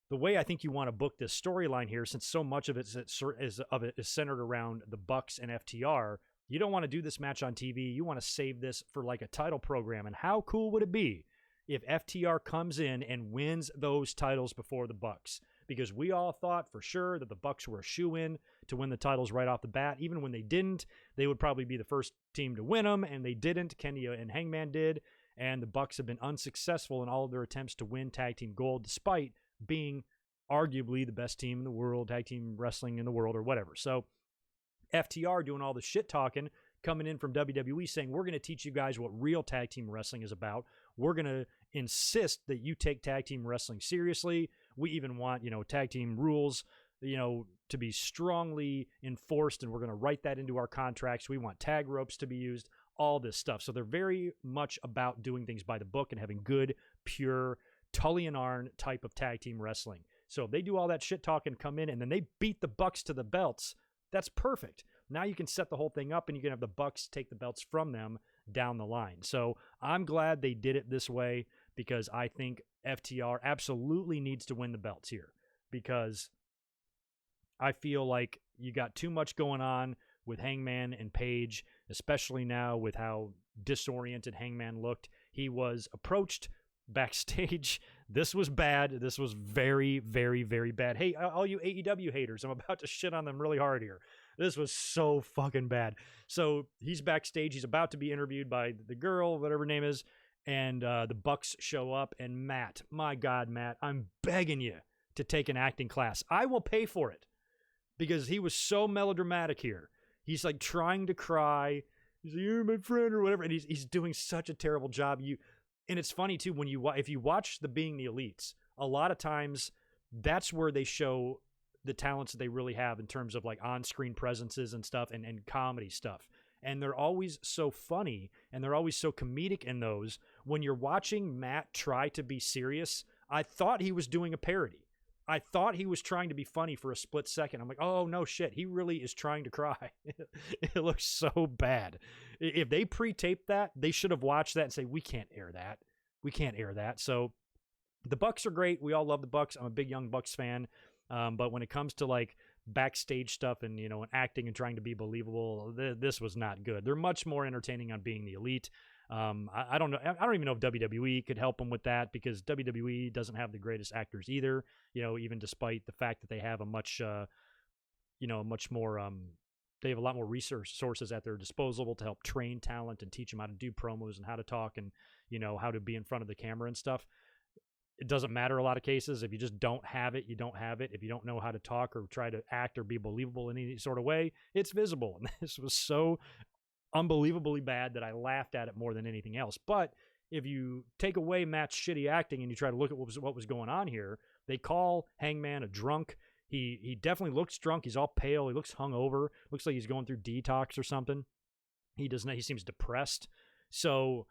the way I think you want to book this storyline here, since so much of it is centered around the Bucks and FTR, you don't want to do this match on TV. You want to save this for like a title program. And how cool would it be if FTR comes in and wins those titles before the Bucks? Because we all thought for sure that the Bucks were a shoo-in to win the titles right off the bat. Even when they didn't, they would probably be the first team to win them, and they didn't. Kenny and Hangman did, and the Bucks have been unsuccessful in all of their attempts to win tag team gold, despite being arguably the best team in the world, tag team wrestling in the world, or whatever. So FTR doing all the shit talking, coming in from WWE saying, we're going to teach you guys what real tag team wrestling is about. We're going to insist that you take tag team wrestling seriously. We even want, tag team rules, to be strongly enforced, and we're going to write that into our contracts. We want tag ropes to be used, all this stuff. So they're very much about doing things by the book and having good, pure, Tully and Arn type of tag team wrestling. So if they do all that shit talking, come in, and then they beat the Bucks to the belts, that's perfect. Now you can set the whole thing up, and you can have the Bucks take the belts from them down the line. So I'm glad they did it this way because I think FTR absolutely needs to win the belts here because I feel like you got too much going on with Hangman and Page, especially now with how disoriented Hangman looked. He was approached backstage. This was bad. This was very, very, very bad. Hey, all you AEW haters, I'm about to shit on them really hard here. This was so fucking bad. So he's backstage. He's about to be interviewed by the girl, whatever her name is, and the Bucks show up. And Matt, my God, Matt, I'm begging you to take an acting class. I will pay for it because he was so melodramatic here. He's like trying to cry. He's like, you're my friend or whatever. And he's doing such a terrible job. And it's funny, too, if you watch the Being the Elites, a lot of times that's where they show the talents that they really have in terms of like on-screen presences and stuff and comedy stuff. And they're always so funny and they're always so comedic in those. When you're watching Matt try to be serious, I thought he was doing a parody. I thought he was trying to be funny for a split second. I'm like, oh, no shit. He really is trying to cry. It looks so bad. If they pre-taped that, they should have watched that and say, we can't air that. We can't air that. So the Bucks are great. We all love the Bucks. I'm a big Young Bucks fan. But when it comes to like backstage stuff and, and acting and trying to be believable, this was not good. They're much more entertaining on Being the Elite. I don't know. I don't even know if WWE could help them with that because WWE doesn't have the greatest actors either, even despite the fact that they have a much more, they have a lot more resources at their disposal to help train talent and teach them how to do promos and how to talk and, how to be in front of the camera and stuff. It doesn't matter a lot of cases. If you just don't have it, you don't have it. If you don't know how to talk or try to act or be believable in any sort of way, it's visible. And this was so unbelievably bad that I laughed at it more than anything else. But if you take away Matt's shitty acting and you try to look at what was going on here, they call Hangman a drunk. He definitely looks drunk. He's all pale. He looks hungover. Looks like he's going through detox or something. He seems depressed. So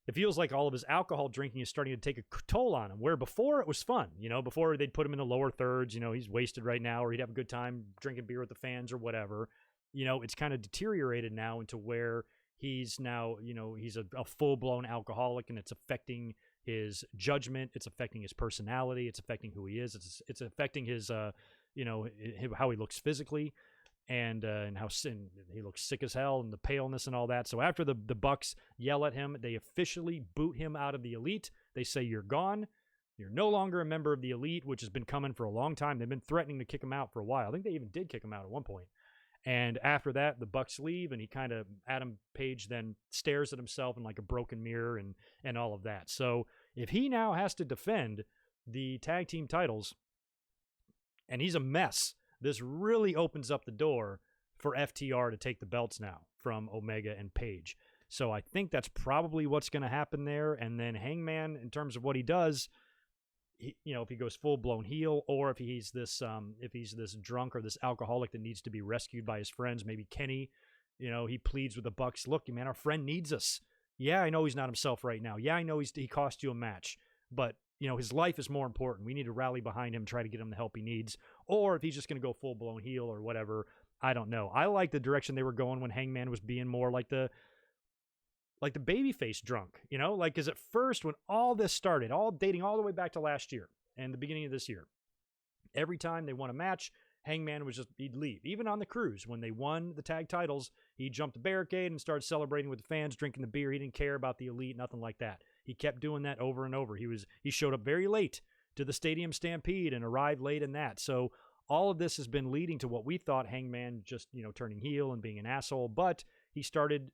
it feels like all of his alcohol drinking is starting to take a toll on him, where before it was fun. Before they'd put him in the lower thirds. He's wasted right now, or he'd have a good time drinking beer with the fans or whatever. It's kind of deteriorated now into where he's now, he's a full-blown alcoholic, and it's affecting his judgment. It's affecting his personality. It's affecting who he is. It's affecting his, how he looks physically, and how he looks sick as hell, and the paleness and all that. So after the Bucks yell at him, they officially boot him out of the Elite. They say, you're gone. You're no longer a member of the Elite, which has been coming for a long time. They've been threatening to kick him out for a while. I think they even did kick him out at one point. And after that, the Bucks leave, and Adam Page then stares at himself in like a broken mirror and all of that. So if he now has to defend the tag team titles, and he's a mess, this really opens up the door for FTR to take the belts now from Omega and Page. So I think that's probably what's going to happen there. And then Hangman, in terms of what he does, if he goes full-blown heel, or if he's this drunk or this alcoholic that needs to be rescued by his friends, maybe Kenny, he pleads with the Bucks, look, man, our friend needs us. Yeah, I know he's not himself right now. Yeah, I know he cost you a match, but his life is more important. We need to rally behind him, try to get him the help he needs. Or if he's just going to go full-blown heel or whatever, I don't know. I like the direction they were going when Hangman was being more like the babyface drunk, because at first when all this started, all dating all the way back to last year and the beginning of this year, every time they won a match, Hangman he'd leave. Even on the cruise, when they won the tag titles, he jumped the barricade and started celebrating with the fans, drinking the beer. He didn't care about the Elite, nothing like that. He kept doing that over and over. He showed up very late to the Stadium Stampede and arrived late in that. So all of this has been leading to what we thought Hangman just, turning heel and being an asshole, but he started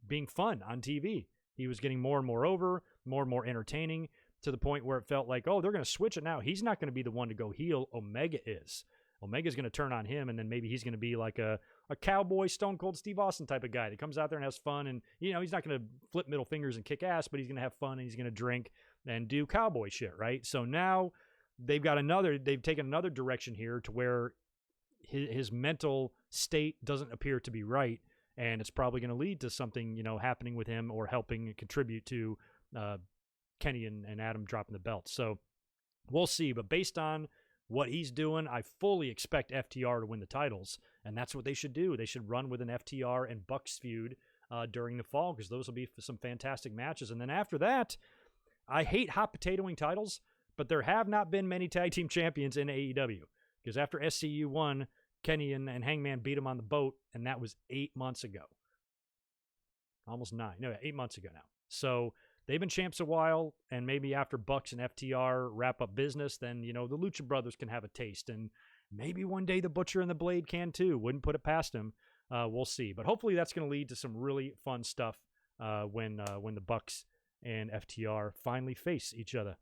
being fun on TV. He was getting more and more over, more and more entertaining, to the point where it felt like, oh, they're going to switch it now. He's not going to be the one to go heel. Omega is. Omega's going to turn on him, and then maybe he's going to be like a cowboy, Stone Cold Steve Austin type of guy that comes out there and has fun, and he's not going to flip middle fingers and kick ass, but he's going to have fun, and he's going to drink and do cowboy shit, right? So now they've taken another direction here to where his mental state doesn't appear to be right, and it's probably going to lead to something, happening with him or helping contribute to Kenny and Adam dropping the belt. So we'll see. But based on what he's doing, I fully expect FTR to win the titles, and that's what they should do. They should run with an FTR and Bucks feud during the fall, because those will be some fantastic matches. And then after that, I hate hot potatoing titles, but there have not been many tag team champions in AEW, because after SCU won, Kenny and Hangman beat him on the boat, and that was 8 months ago. Almost 9. No, 8 months ago now. So they've been champs a while, and maybe after Bucks and FTR wrap up business, then, the Lucha Brothers can have a taste, and maybe one day the Butcher and the Blade can too. Wouldn't put it past them. We'll see. But hopefully that's going to lead to some really fun stuff when the Bucks and FTR finally face each other.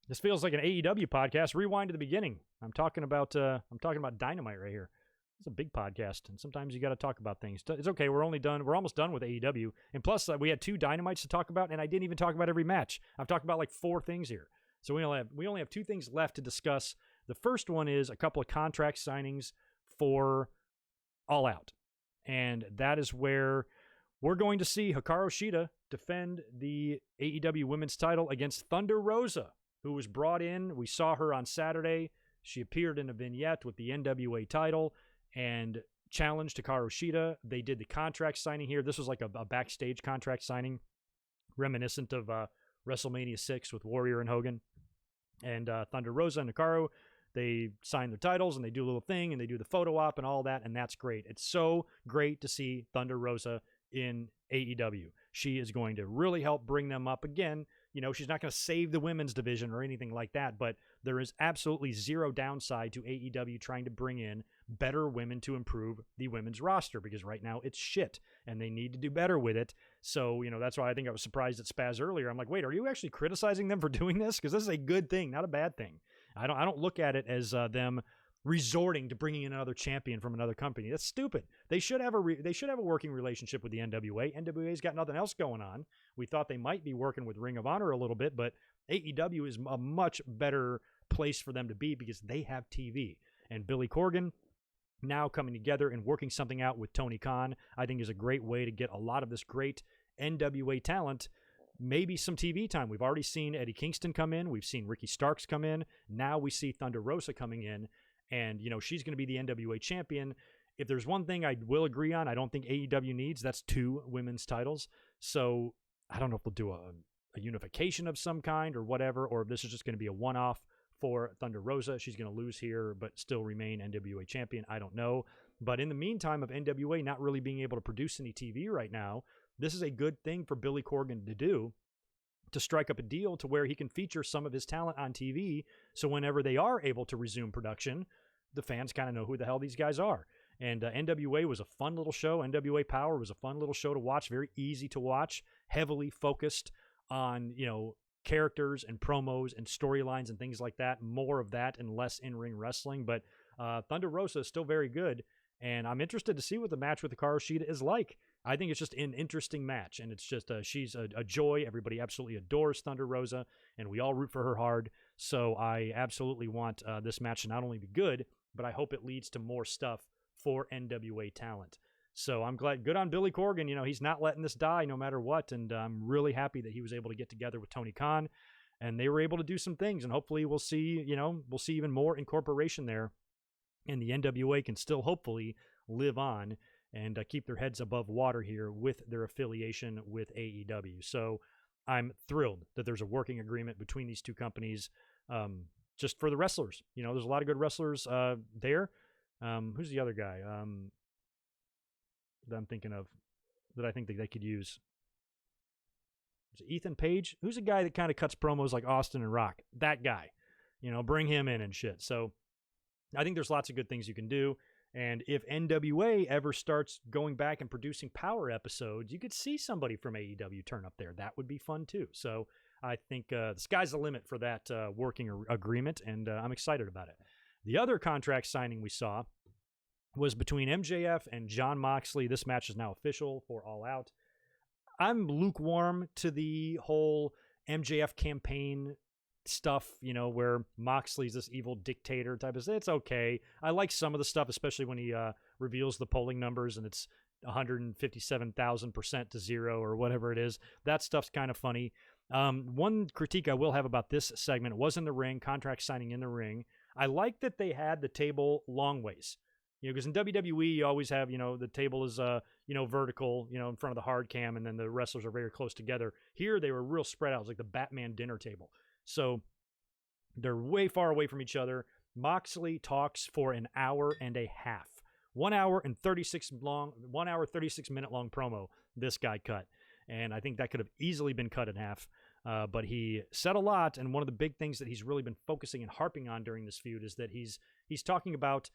This feels like an AEW podcast. Rewind to the beginning. I'm talking about Dynamite right here. It's a big podcast, and sometimes you got to talk about things. It's okay. We're almost done with AEW, and plus we had 2 Dynamites to talk about, and I didn't even talk about every match. I've talked about like 4 things here, so we only have 2 things left to discuss. The first one is a couple of contract signings for All Out, and that is where we're going to see Hikaru Shida defend the AEW Women's title against Thunder Rosa, who was brought in. We saw her on Saturday. She appeared in a vignette with the NWA title and challenged Hikaru Shida. They did the contract signing here. This was like a backstage contract signing, reminiscent of WrestleMania 6 with Warrior and Hogan. And Thunder Rosa and Hikaru, they sign their titles, and they do a little thing, and they do the photo op and all that, and that's great. It's so great to see Thunder Rosa in AEW. She is going to really help bring them up again. She's not going to save the women's division or anything like that, but there is absolutely zero downside to AEW trying to bring in better women to improve the women's roster, because right now it's shit, and they need to do better with it. So, that's why I think I was surprised at Spaz earlier. I'm like, wait, are you actually criticizing them for doing this? Because this is a good thing, not a bad thing. I don't look at it as them resorting to bringing in another champion from another company. That's stupid. They should have a working relationship with the NWA. NWA's got nothing else going on. We thought they might be working with Ring of Honor a little bit, but AEW is a much better place for them to be because they have TV. And Billy Corgan now coming together and working something out with Tony Khan, I think is a great way to get a lot of this great NWA talent maybe some TV time. We've already seen Eddie Kingston come in. We've seen Ricky Starks come in. Now we see Thunder Rosa coming in, and, she's going to be the NWA champion. If there's one thing I will agree on, I don't think AEW needs, that's 2 women's titles. So I don't know if they'll do a unification of some kind or whatever, or if this is just going to be a one-off for Thunder Rosa. She's going to lose here, but still remain NWA champion. I don't know. But in the meantime of NWA not really being able to produce any TV right now, this is a good thing for Billy Corgan to do, to strike up a deal to where he can feature some of his talent on TV. So whenever they are able to resume production, the fans kind of know who the hell these guys are. And NWA was a fun little show. NWA Power was a fun little show to watch. Very easy to watch. Heavily focused on, characters and promos and storylines and things like that. More of that and less in-ring wrestling. But Thunder Rosa is still very good. And I'm interested to see what the match with Hikaru Shida is like. I think it's just an interesting match, and it's just she's a joy. Everybody absolutely adores Thunder Rosa, and we all root for her hard. So I absolutely want this match to not only be good, but I hope it leads to more stuff for NWA talent. So I'm glad. Good on Billy Corgan. He's not letting this die no matter what, and I'm really happy that he was able to get together with Tony Khan, and they were able to do some things, and hopefully we'll see even more incorporation there, and the NWA can still hopefully live on and keep their heads above water here with their affiliation with AEW. So I'm thrilled that there's a working agreement between these 2 companies just for the wrestlers. There's a lot of good wrestlers there. Who's the other guy that I'm thinking of that I think that they could use? Is it Ethan Page? Who's a guy that kind of cuts promos like Austin and Rock? That guy. Bring him in and shit. So I think there's lots of good things you can do. And if NWA ever starts going back and producing Power episodes, you could see somebody from AEW turn up there. That would be fun too. So I think the sky's the limit for that working agreement, and I'm excited about it. The other contract signing we saw was between MJF and Jon Moxley. This match is now official for All Out. I'm lukewarm to the whole MJF campaign stuff, where Moxley's this evil dictator type of. It's okay. I like some of the stuff, especially when he reveals the polling numbers and it's 157,000% to 0 or whatever it is. That stuff's kind of funny. One critique I will have about this segment was in the ring, contract signing in the ring. I like that they had the table long ways. Because in WWE, you always have, the table is, vertical, in front of the hard cam, and then the wrestlers are very close together. Here, they were real spread out. It was like the Batman dinner table. So they're way far away from each other. Moxley talks for an hour and a half. 1 hour 36 minute long promo this guy cut. And I think that could have easily been cut in half. But he said a lot, and one of the big things that he's really been focusing and harping on during this feud is that he's talking about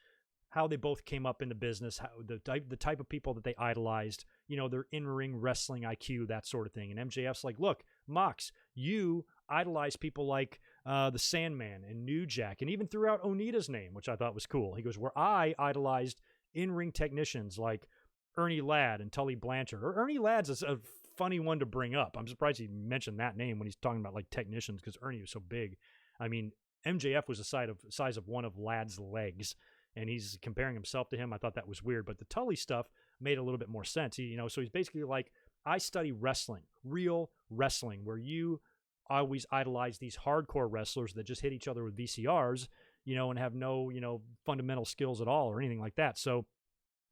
how they both came up in the business, how the type of people that they idolized, their in-ring wrestling IQ, that sort of thing. And MJF's like, look, Mox, you idolize people like the Sandman and New Jack, and even threw out Onita's name, which I thought was cool. He goes, where I idolized in-ring technicians like Ernie Ladd and Tully Blanchard. Or Ernie Ladd's a funny one to bring up. I'm surprised he mentioned that name when he's talking about like technicians, because Ernie was so big. I mean, MJF was the size of one of Ladd's legs, and he's comparing himself to him. I thought that was weird, but the Tully stuff made a little bit more sense. So he's basically like, I study wrestling, real wrestling, where you always idolize these hardcore wrestlers that just hit each other with VCRs, and have no, fundamental skills at all or anything like that. So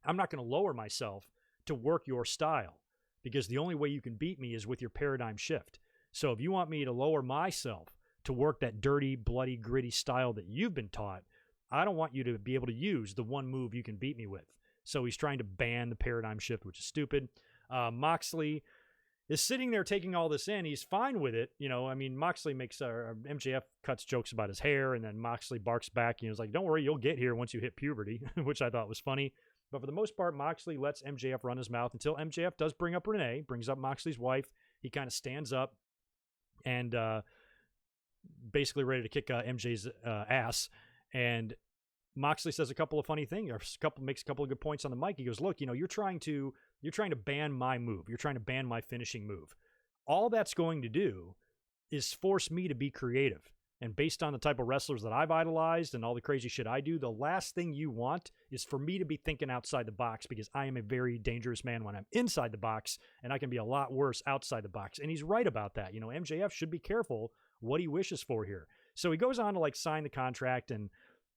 I'm not going to lower myself to work your style, because the only way you can beat me is with your paradigm shift. So if you want me to lower myself to work that dirty, bloody, gritty style that you've been taught, I don't want you to be able to use the one move you can beat me with. So he's trying to ban the paradigm shift, which is stupid. Moxley is sitting there taking all this in. He's fine with it. Moxley makes MJF cuts jokes about his hair, and then Moxley barks back. He's like, don't worry, you'll get here once you hit puberty, which I thought was funny. But for the most part, Moxley lets MJF run his mouth until MJF does bring up Renee, brings up Moxley's wife. He kind of stands up and basically ready to kick MJ's ass. And Moxley says a couple of funny things, or makes a couple of good points on the mic. He goes, look, you're trying to ban my move. You're trying to ban my finishing move. All that's going to do is force me to be creative. And based on the type of wrestlers that I've idolized and all the crazy shit I do, the last thing you want is for me to be thinking outside the box, because I am a very dangerous man when I'm inside the box, and I can be a lot worse outside the box. And he's right about that. MJF should be careful what he wishes for here. So he goes on to sign the contract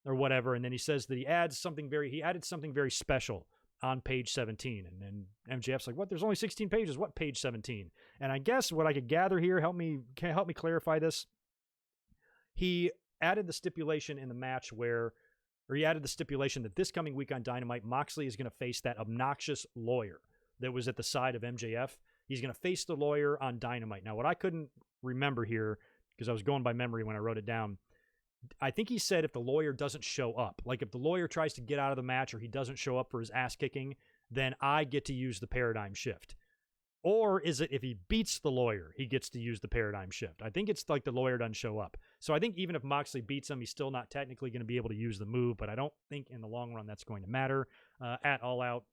or whatever, and then he says that he added something very special on page 17. And then MJF's like, what? There's only 16 pages. What page 17? And I guess what I could gather here, help me clarify this. He added the stipulation in the match he added the stipulation that this coming week on Dynamite, Moxley is going to face that obnoxious lawyer that was at the side of MJF. He's going to face the lawyer on Dynamite. Now, what I couldn't remember here, because I was going by memory when I wrote it down, I think he said if the lawyer doesn't show up, like if the lawyer tries to get out of the match or he doesn't show up for his ass kicking, then I get to use the paradigm shift. Or is it if he beats the lawyer, he gets to use the paradigm shift? I think it's like the lawyer doesn't show up. So I think even if Moxley beats him, he's still not technically going to be able to use the move, but I don't think in the long run that's going to matter at All Out.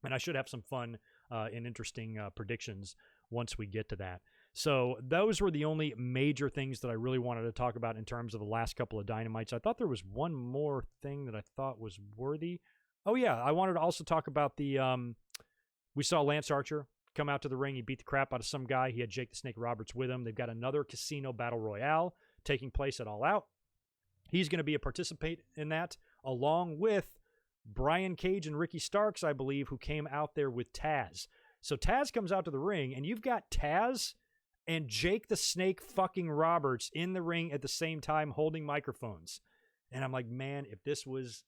And I should have some fun and interesting predictions once we get to that. So those were the only major things that I really wanted to talk about in terms of the last couple of Dynamites. I thought there was one more thing that I thought was worthy. Oh, yeah. I wanted to also talk about we saw Lance Archer come out to the ring. He beat the crap out of some guy. He had Jake the Snake Roberts with him. They've got another Casino Battle Royale taking place at All Out. He's going to be a participant in that, along with Brian Cage and Ricky Starks, I believe, who came out there with Taz. So Taz comes out to the ring, and you've got Taz and Jake the Snake fucking Roberts in the ring at the same time holding microphones. And I'm like, man, if this was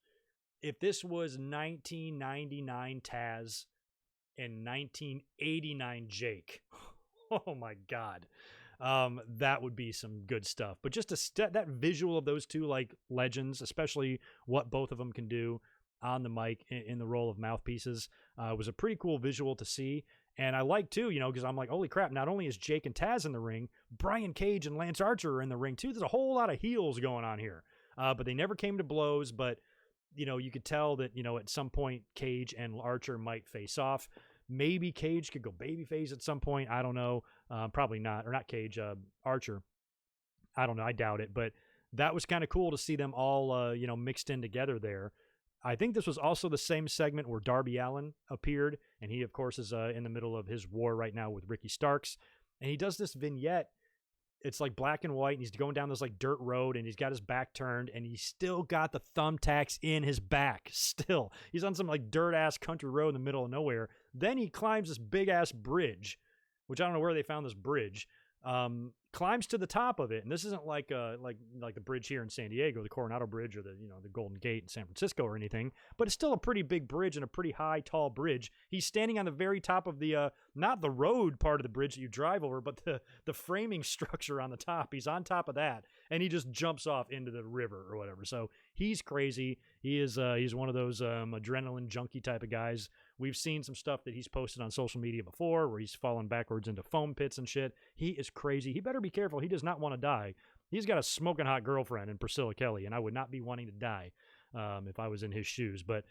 1999 Taz and 1989 Jake, oh my God, that would be some good stuff. But just that visual of those two legends, especially what both of them can do on the mic in the role of mouthpieces, was a pretty cool visual to see. And I like too, because I'm like, holy crap, not only is Jake and Taz in the ring, Brian Cage and Lance Archer are in the ring too. There's a whole lot of heels going on here. But they never came to blows, but you could tell that, at some point Cage and Archer might face off. Maybe Cage could go babyface at some point. I don't know. Probably not. Or not Cage, Archer. I don't know. I doubt it. But that was kind of cool to see them all, mixed in together there. I think this was also the same segment where Darby Allin appeared. And he, of course, is in the middle of his war right now with Ricky Starks. And he does this vignette. It's like black and white, and he's going down this dirt road, and he's got his back turned, and he's still got the thumbtacks in his back. Still, he's on some dirt ass country road in the middle of nowhere. Then he climbs this big ass bridge, which I don't know where they found this bridge. Climbs to the top of it, and this isn't like the bridge here in San Diego, the Coronado Bridge, or the Golden Gate in San Francisco or anything. But it's still a pretty big bridge and a pretty high, tall bridge. He's standing on the very top of the not the road part of the bridge that you drive over, but the framing structure on the top. He's on top of that, and he just jumps off into the river or whatever. So he's crazy. He's one of those adrenaline junkie type of guys. We've seen some stuff that he's posted on social media before where he's fallen backwards into foam pits and shit. He is crazy. He better be careful. He does not want to die. He's got a smoking hot girlfriend in Priscilla Kelly, and I would not be wanting to die if I was in his shoes. But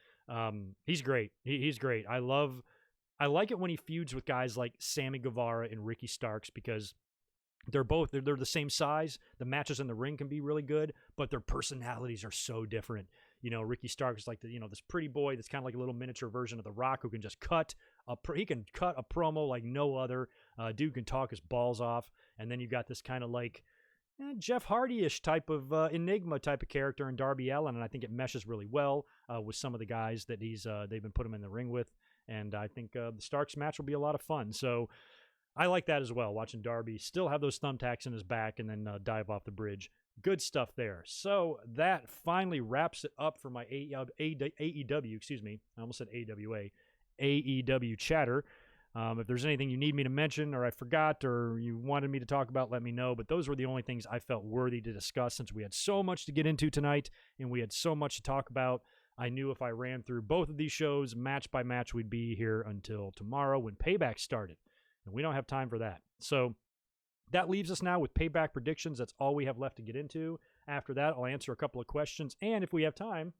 he's great. He's great. I like it when he feuds with guys like Sammy Guevara and Ricky Starks, because they're the same size. The matches in the ring can be really good, but their personalities are so different. Ricky Starks is like this pretty boy that's kind of like a little miniature version of The Rock, who can just cut a promo like no other. Dude can talk his balls off. And then you got this kind of Jeff Hardy-ish type of enigma type of character in Darby Allin, and I think it meshes really well with some of the guys that they've been putting him in the ring with. And I think the Starks match will be a lot of fun. So I like that as well, watching Darby still have those thumbtacks in his back and then dive off the bridge. Good stuff there. So that finally wraps it up for my AEW, excuse me. I almost said AWA, AEW chatter. If there's anything you need me to mention or I forgot or you wanted me to talk about, let me know. But those were the only things I felt worthy to discuss, since we had so much to get into tonight and we had so much to talk about. I knew if I ran through both of these shows match by match, we'd be here until tomorrow when Payback started. And we don't have time for that. So that leaves us now with Payback Predictions. That's all we have left to get into. After that, I'll answer a couple of questions. And if we have time,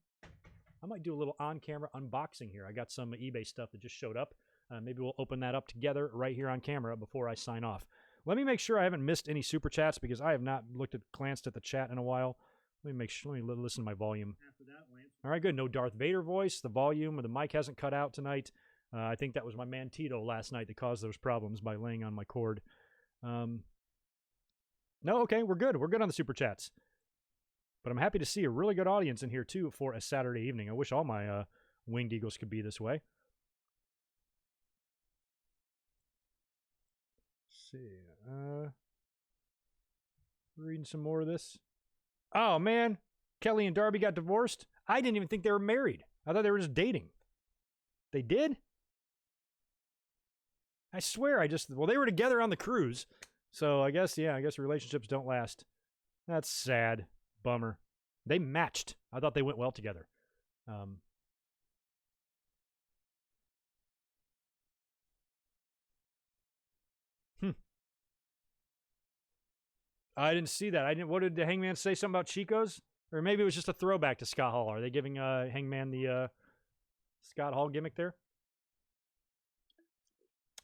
I might do a little on-camera unboxing here. I got some eBay stuff that just showed up. Maybe we'll open that up together right here on camera before I sign off. Let me make sure I haven't missed any super chats because I have not glanced at the chat in a while. Let me make sure. Let me listen to my volume. All right, good. No Darth Vader voice. The volume or the mic hasn't cut out tonight. I think that was my man Tito last night that caused those problems by laying on my cord. No, okay, we're good. We're good on the super chats. But I'm happy to see a really good audience in here, too, for a Saturday evening. I wish all my Winged Eagles could be this way. Let's see. Reading some more of this. Oh, man. Kelly and Darby got divorced? I didn't even think they were married. I thought they were just dating. They did? I swear well, they were together on the cruise. So I guess relationships don't last. That's sad. Bummer. They matched. I thought they went well together. I didn't see that. What did the Hangman say? Something about Chico's? Or maybe it was just a throwback to Scott Hall. Are they giving Hangman the Scott Hall gimmick there?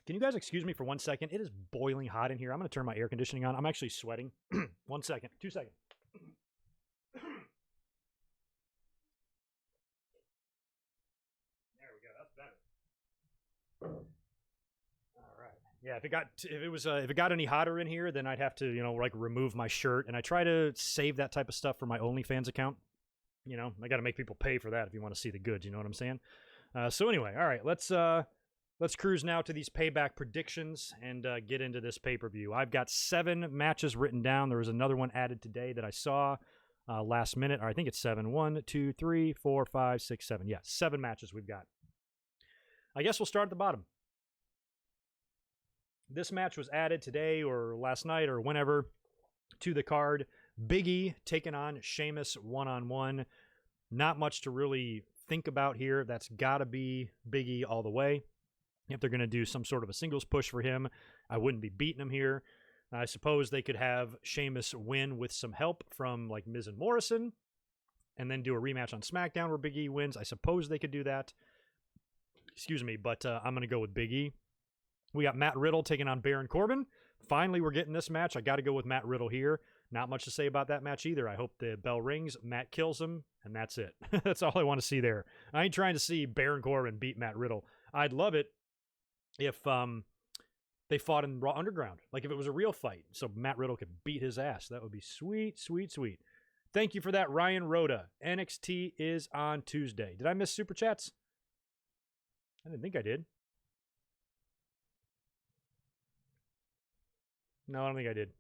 Can you guys excuse me for 1 second? It is boiling hot in here. I'm going to turn my air conditioning on. I'm actually sweating. 1 second. 2 seconds. There we go. That's better. All right. Yeah, if it got any hotter in here, then I'd have to, remove my shirt. And I try to save that type of stuff for my OnlyFans account. I got to make people pay for that if you want to see the goods. You know what I'm saying? So anyway, all right, let's cruise now to these Payback predictions and get into this pay-per-view. I've got 7 matches written down. There was another one added today that I saw last minute. Or I think it's 7. 1, 2, 3, 4, 5, 6, 7. Yeah, 7 matches we've got. I guess we'll start at the bottom. This match was added today or last night or whenever to the card. Big E taking on Sheamus one-on-one. Not much to really think about here. That's got to be Big E all the way. If they're going to do some sort of a singles push for him, I wouldn't be beating him here. I suppose they could have Sheamus win with some help from like Miz and Morrison and then do a rematch on SmackDown where Big E wins. I suppose they could do that. Excuse me, but I'm going to go with Big E. We got Matt Riddle taking on Baron Corbin. Finally, we're getting this match. I got to go with Matt Riddle here. Not much to say about that match either. I hope the bell rings, Matt kills him, and that's it. That's all I want to see there. I ain't trying to see Baron Corbin beat Matt Riddle. I'd love it if they fought in Raw Underground. Like if it was a real fight, so Matt Riddle could beat his ass. That would be sweet, sweet, sweet. Thank you for that, Ryan Rhoda. NXT is on Tuesday. Did I miss Super Chats? I didn't think I did. No, I don't think I did.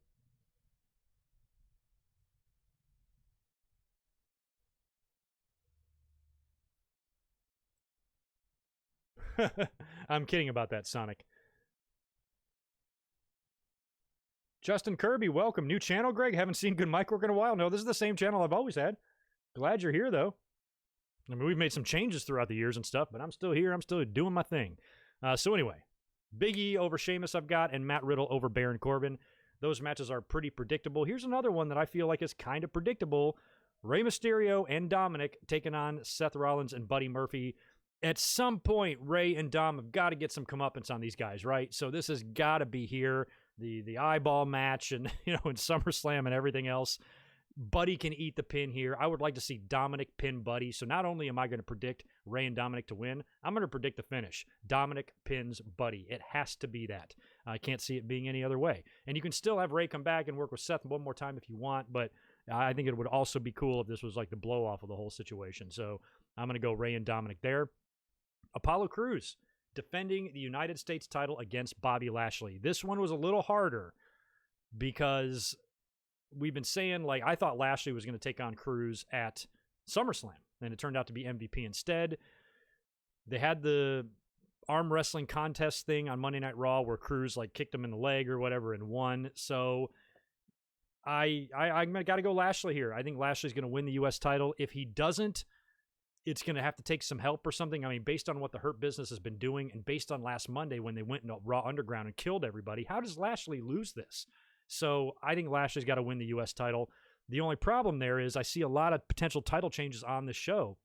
I'm kidding about that, Sonic. Justin Kirby, welcome. New channel, Greg? Haven't seen good mic work in a while. No, this is the same channel I've always had. Glad you're here, though. I mean, we've made some changes throughout the years and stuff, but I'm still here. I'm still doing my thing. So anyway, Big E over Sheamus I've got, and Matt Riddle over Baron Corbin. Those matches are pretty predictable. Here's another one that I feel like is kind of predictable. Rey Mysterio and Dominic taking on Seth Rollins and Buddy Murphy. At some point, Rey and Dom have got to get some comeuppance on these guys, right? So this has got to be here. The eyeball match and, in SummerSlam and everything else. Buddy can eat the pin here. I would like to see Dominic pin Buddy. So not only am I going to predict Rey and Dominic to win, I'm going to predict the finish. Dominic pins Buddy. It has to be that. I can't see it being any other way. And you can still have Rey come back and work with Seth one more time if you want, but I think it would also be cool if this was like the blow-off of the whole situation. So I'm going to go Rey and Dominic there. Apollo Crews defending the United States title against Bobby Lashley. This one was a little harder because we've been saying, like, I thought Lashley was going to take on Crews at SummerSlam, and it turned out to be MVP instead. They had the arm wrestling contest thing on Monday Night Raw where Crews, like, kicked him in the leg or whatever and won. So I got to go Lashley here. I think Lashley's going to win the U.S. title. If he doesn't, it's going to have to take some help or something. I mean, based on what the Hurt Business has been doing and based on last Monday when they went into Raw Underground and killed everybody, how does Lashley lose this? So I think Lashley's got to win the U.S. title. The only problem there is I see a lot of potential title changes on the show.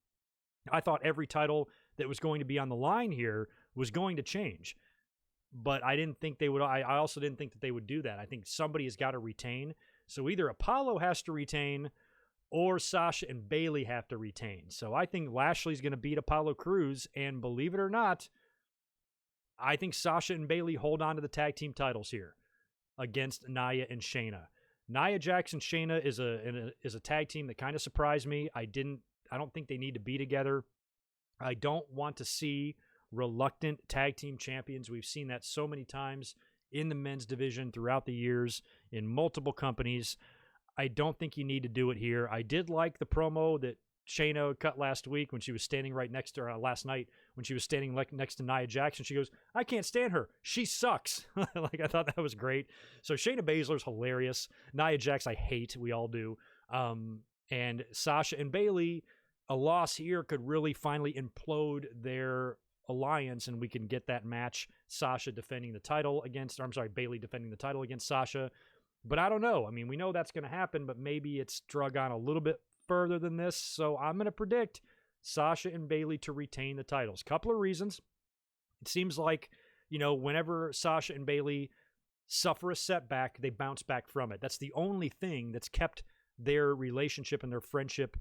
I thought every title that was going to be on the line here was going to change. But I didn't think they would. I also didn't think that they would do that. I think somebody has got to retain. So either Apollo has to retain or Sasha and Bayley have to retain. So I think Lashley's going to beat Apollo Crews. And believe it or not, I think Sasha and Bayley hold on to the tag team titles here against Nia and Shayna. Nia Jax and Shayna is a tag team that kind of surprised me. I don't think they need to be together. I don't want to see reluctant tag team champions. We've seen that so many times in the men's division throughout the years in multiple companies. I don't think you need to do it here. I did like the promo that Shayna cut last week when she was standing right next to her, last night when she was standing next to Nia Jax, and she goes, "I can't stand her. She sucks." Like, I thought that was great. So Shayna Baszler's hilarious. Nia Jax I hate. We all do. And Sasha and Bayley, a loss here could really finally implode their alliance, and we can get that match. Bayley defending the title against Sasha. But I don't know. I mean, we know that's going to happen, but maybe it's drug on a little bit further than this. So I'm going to predict Sasha and Bayley to retain the titles. Couple of reasons. It seems like, whenever Sasha and Bayley suffer a setback, they bounce back from it. That's the only thing that's kept their relationship and their friendship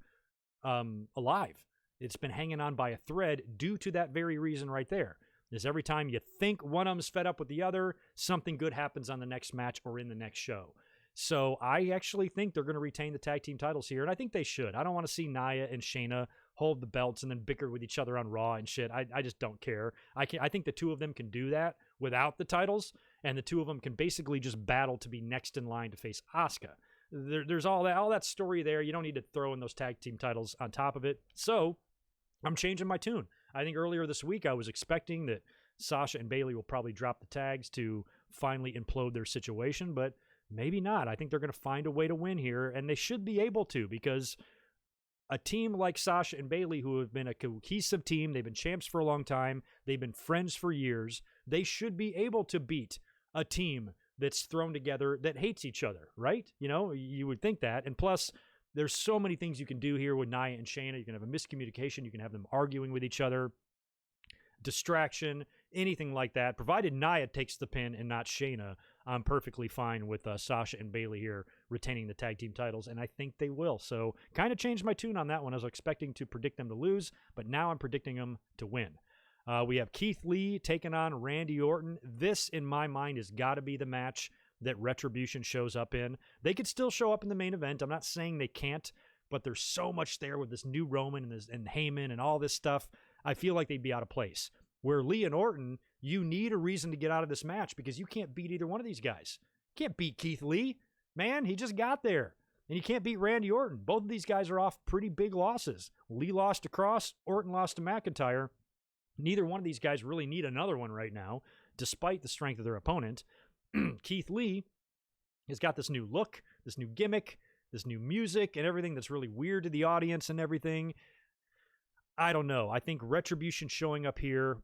alive. It's been hanging on by a thread due to that very reason right there. Is every time you think one of them's fed up with the other, something good happens on the next match or in the next show. So I actually think they're going to retain the tag team titles here, and I think they should. I don't want to see Nia and Shayna hold the belts and then bicker with each other on Raw and shit. I just don't care. I think the two of them can do that without the titles, and the two of them can basically just battle to be next in line to face Asuka. There's all that story there. You don't need to throw in those tag team titles on top of it. So I'm changing my tune. I think earlier this week I was expecting that Sasha and Bayley will probably drop the tags to finally implode their situation, but maybe not. I think they're going to find a way to win here, and they should be able to, because a team like Sasha and Bayley, who have been a cohesive team, they've been champs for a long time, they've been friends for years, they should be able to beat a team that's thrown together that hates each other, right? You would think that. And plus, there's so many things you can do here with Nia and Shayna. You can have a miscommunication. You can have them arguing with each other, distraction, anything like that. Provided Nia takes the pin and not Shayna, I'm perfectly fine with Sasha and Bayley here retaining the tag team titles, and I think they will. So kind of changed my tune on that one. I was expecting to predict them to lose, but now I'm predicting them to win. We have Keith Lee taking on Randy Orton. This, in my mind, has got to be the match that Retribution shows up in. They could still show up in the main event. I'm not saying they can't, but there's so much there with this new Roman and Heyman and all this stuff. I feel like they'd be out of place. Where Lee and Orton, you need a reason to get out of this match because you can't beat either one of these guys. You can't beat Keith Lee. Man, he just got there. And you can't beat Randy Orton. Both of these guys are off pretty big losses. Lee lost to Kross. Orton lost to McIntyre. Neither one of these guys really need another one right now, despite the strength of their opponent. Keith Lee has got this new look, this new gimmick, this new music, and everything that's really weird to the audience and everything. I don't know. I think Retribution showing up here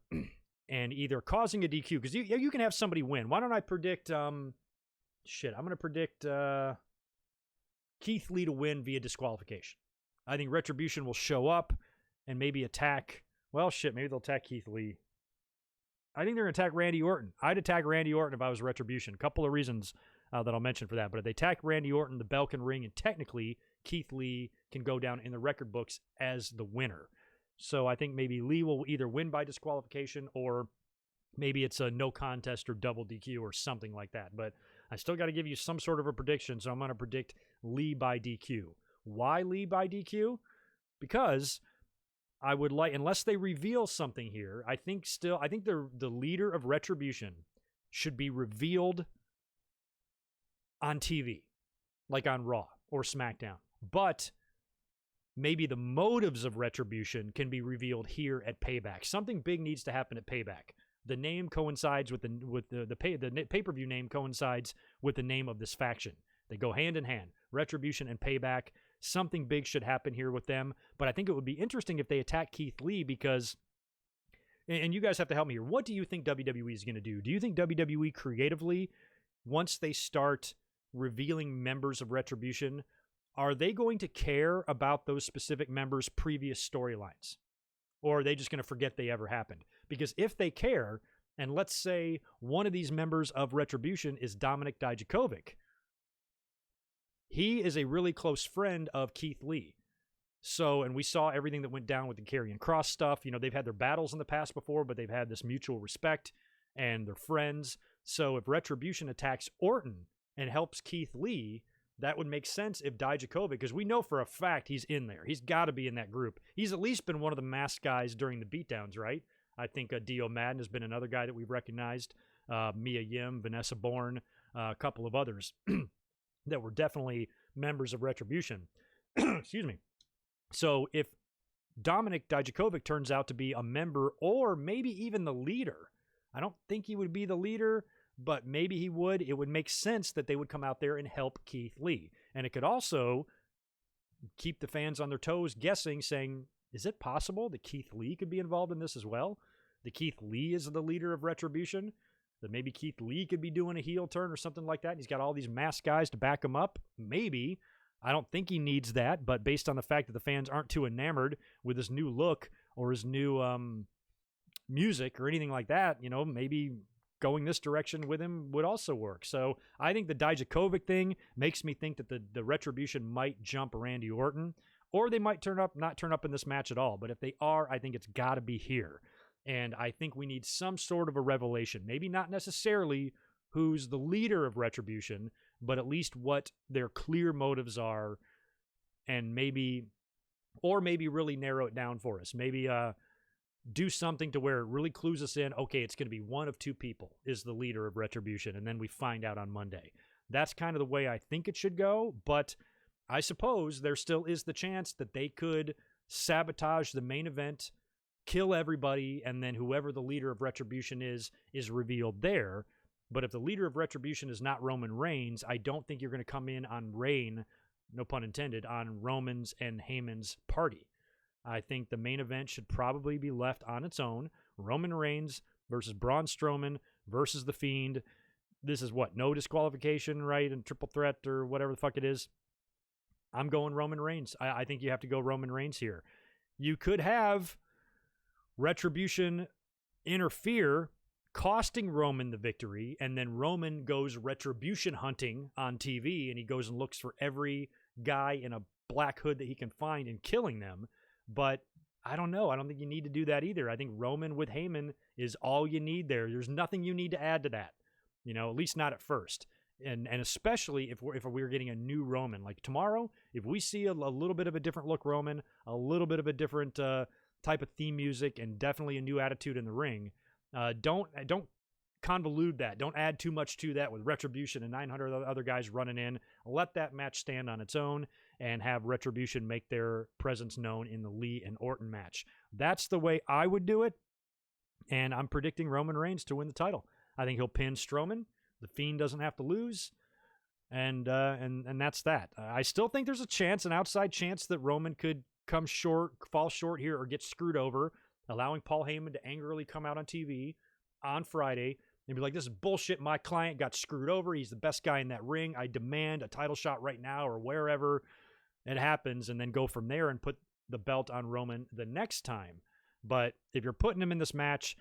and either causing a DQ, because you can have somebody win. Why don't I predict, I'm going to predict Keith Lee to win via disqualification. I think Retribution will show up and maybe attack, maybe they'll attack Keith Lee. I think they're going to attack Randy Orton. I'd attack Randy Orton if I was Retribution. A couple of reasons that I'll mention for that. But if they attack Randy Orton, the bell can ring, and technically Keith Lee can go down in the record books as the winner. So I think maybe Lee will either win by disqualification or maybe it's a no contest or double DQ or something like that. But I still got to give you some sort of a prediction, so I'm going to predict Lee by DQ. Why Lee by DQ? Because I would like, unless they reveal something here, I think the leader of Retribution should be revealed on TV, like on Raw or SmackDown. But maybe the motives of Retribution can be revealed here at Payback. Something big needs to happen at Payback. The name coincides with the pay-per-view name coincides with the name of this faction. They go hand in hand. Retribution and Payback. Something big should happen here with them. But I think it would be interesting if they attack Keith Lee because, and you guys have to help me here, what do you think WWE is going to do? Do you think WWE creatively, once they start revealing members of Retribution, are they going to care about those specific members' previous storylines? Or are they just going to forget they ever happened? Because if they care, and let's say one of these members of Retribution is Dominik Dijakovic, he is a really close friend of Keith Lee. So, and we saw everything that went down with the Karrion Kross stuff. You know, they've had their battles in the past before, but they've had this mutual respect and they're friends. So if Retribution attacks Orton and helps Keith Lee, that would make sense if Dijakovic, because we know for a fact he's in there. He's got to be in that group. He's at least been one of the masked guys during the beatdowns, right? I think Dio Madden has been another guy that we've recognized. Mia Yim, Vanessa Bourne, a couple of others that were definitely members of Retribution. Excuse me. So if Dominik Dijakovic turns out to be a member or maybe even the leader, I don't think he would be the leader, but maybe he would. It would make sense that they would come out there and help Keith Lee. And it could also keep the fans on their toes guessing, saying, is it possible that Keith Lee could be involved in this as well? That Keith Lee is the leader of Retribution? That maybe Keith Lee could be doing a heel turn or something like that? And he's got all these masked guys to back him up? Maybe. I don't think he needs that, but based on the fact that the fans aren't too enamored with his new look or his new music or anything like that, you know, maybe going this direction with him would also work. So I think the Dijakovic thing makes me think that the Retribution might jump Randy Orton, or they might not turn up in this match at all. But if they are, I think it's got to be here. And I think we need some sort of a revelation. Maybe not necessarily who's the leader of Retribution, but at least what their clear motives are, and maybe really narrow it down for us. Maybe do something to where it really clues us in, okay, it's going to be one of two people is the leader of Retribution, and then we find out on Monday. That's kind of the way I think it should go, but I suppose there still is the chance that they could sabotage the main event, kill everybody, and then whoever the leader of Retribution is revealed there. But if the leader of Retribution is not Roman Reigns, I don't think you're going to come in on no pun intended, on Roman's and Heyman's party. I think the main event should probably be left on its own. Roman Reigns versus Braun Strowman versus The Fiend. This is what? No disqualification, right? And triple threat or whatever the fuck it is. I'm going Roman Reigns. I think you have to go Roman Reigns here. You could have Retribution interfere, costing Roman the victory, and then Roman goes retribution hunting on TV, and he goes and looks for every guy in a black hood that he can find and killing them. But I don't know. I don't think you need to do that either. I think Roman with Heyman is all you need there. There's nothing you need to add to that, you know, at least not at first. And especially if we're getting a new Roman. Like tomorrow, if we see a little bit of a different look Roman, a little bit of a different type of theme music, and definitely a new attitude in the ring, don't convolute that. Don't add too much to that with Retribution and 900 other guys running in. Let that match stand on its own and have Retribution make their presence known in the Lee and Orton match. That's the way I would do it, and I'm predicting Roman Reigns to win the title. I think he'll pin Strowman. The Fiend doesn't have to lose, and that's that. I still think there's a chance, an outside chance, that Roman could fall short here, or get screwed over, allowing Paul Heyman to angrily come out on TV on Friday and be like, this is bullshit. My client got screwed over. He's the best guy in that ring. I demand a title shot right now, or wherever it happens, and then go from there and put the belt on Roman the next time. But if you're putting him in this match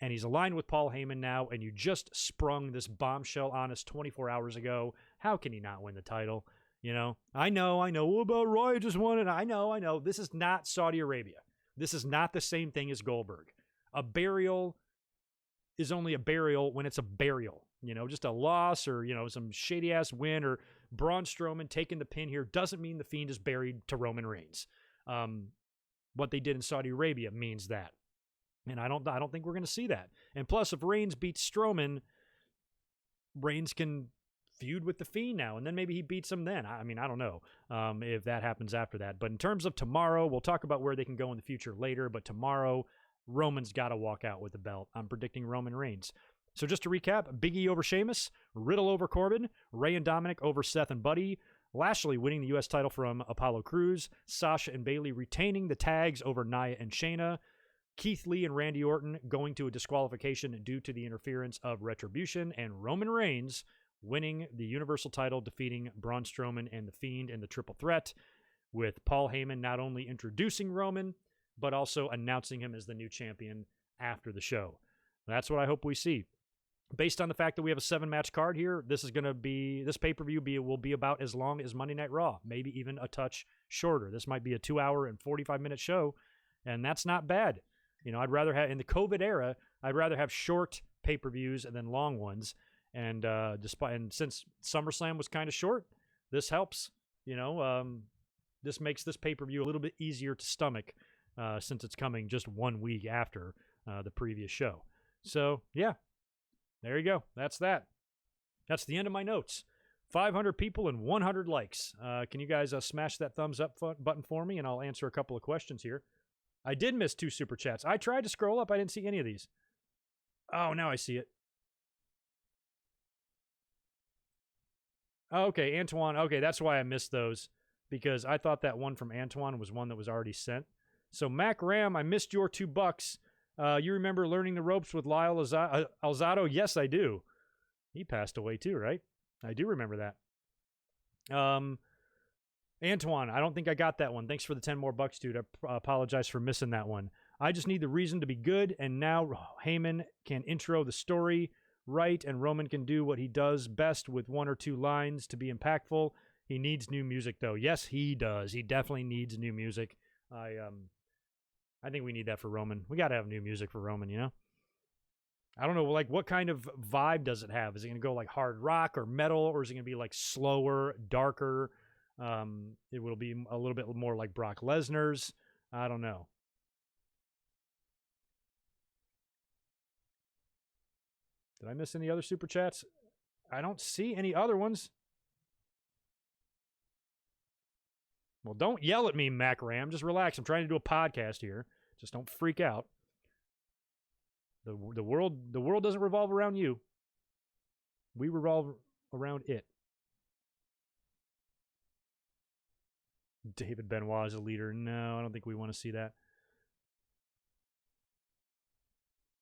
and he's aligned with Paul Heyman now, and you just sprung this bombshell on us 24 hours ago, how can he not win the title? You know, I know. What about Roy just won it? I know. This is not Saudi Arabia. This is not the same thing as Goldberg. A burial is only a burial when it's a burial. You know, just a loss, or, you know, some shady-ass win, or Braun Strowman taking the pin here doesn't mean the Fiend is buried to Roman Reigns. What they did in Saudi Arabia means that. And I don't think we're going to see that. And plus, if Reigns beats Strowman, Reigns can feud with the Fiend now, and then maybe he beats him then. I mean, I don't know if that happens after that. But in terms of tomorrow, we'll talk about where they can go in the future later. But tomorrow, Roman's got to walk out with the belt. I'm predicting Roman Reigns. So just to recap, Big E over Sheamus, Riddle over Corbin, Rey and Dominic over Seth and Buddy, Lashley winning the U.S. title from Apollo Crews, Sasha and Bayley retaining the tags over Nia and Shayna, Keith Lee and Randy Orton going to a disqualification due to the interference of Retribution, and Roman Reigns winning the Universal title, defeating Braun Strowman and The Fiend in the triple threat, with Paul Heyman not only introducing Roman, but also announcing him as the new champion after the show. That's what I hope we see. Based on the fact that we have a 7-match card here, this pay-per-view will be about as long as Monday Night Raw, maybe even a touch shorter. This might be a 2-hour and 45-minute show, and that's not bad. I'd rather have, in the COVID era, I'd rather have short pay-per-views than long ones. And since SummerSlam was kind of short, this helps. This makes this pay-per-view a little bit easier to stomach since it's coming just 1 week after the previous show. So, yeah. There you go. That's that. That's the end of my notes. 500 people and 100 likes. Can you guys smash that thumbs up button for me, and I'll answer a couple of questions here. I did miss 2 super chats. I tried to scroll up. I didn't see any of these. Oh, now I see it. Oh, okay, Antoine. Okay, that's why I missed those, because I thought that one from Antoine was one that was already sent. So, Mac Ram, I missed your $2. You remember learning the ropes with Lyle Alzado? Yes, I do. He passed away too, right? I do remember that. Antoine, I don't think I got that one. Thanks for the 10 more bucks, dude. I apologize for missing that one. I just need the reason to be good, and now Heyman can intro the story right, and Roman can do what he does best with 1 or 2 lines to be impactful. He needs new music, though. Yes, he does. He definitely needs new music. I think we need that for Roman. We got to have new music for Roman, I don't know, what kind of vibe does it have? Is it going to go hard rock or metal, or is it going to be slower, darker? It will be a little bit more like Brock Lesnar's. I don't know. Did I miss any other super chats? I don't see any other ones. Well, don't yell at me, Mac Ram. Just relax. I'm trying to do a podcast here. Just don't freak out. The world doesn't revolve around you. We revolve around it. David Benoit is a leader. No, I don't think we want to see that.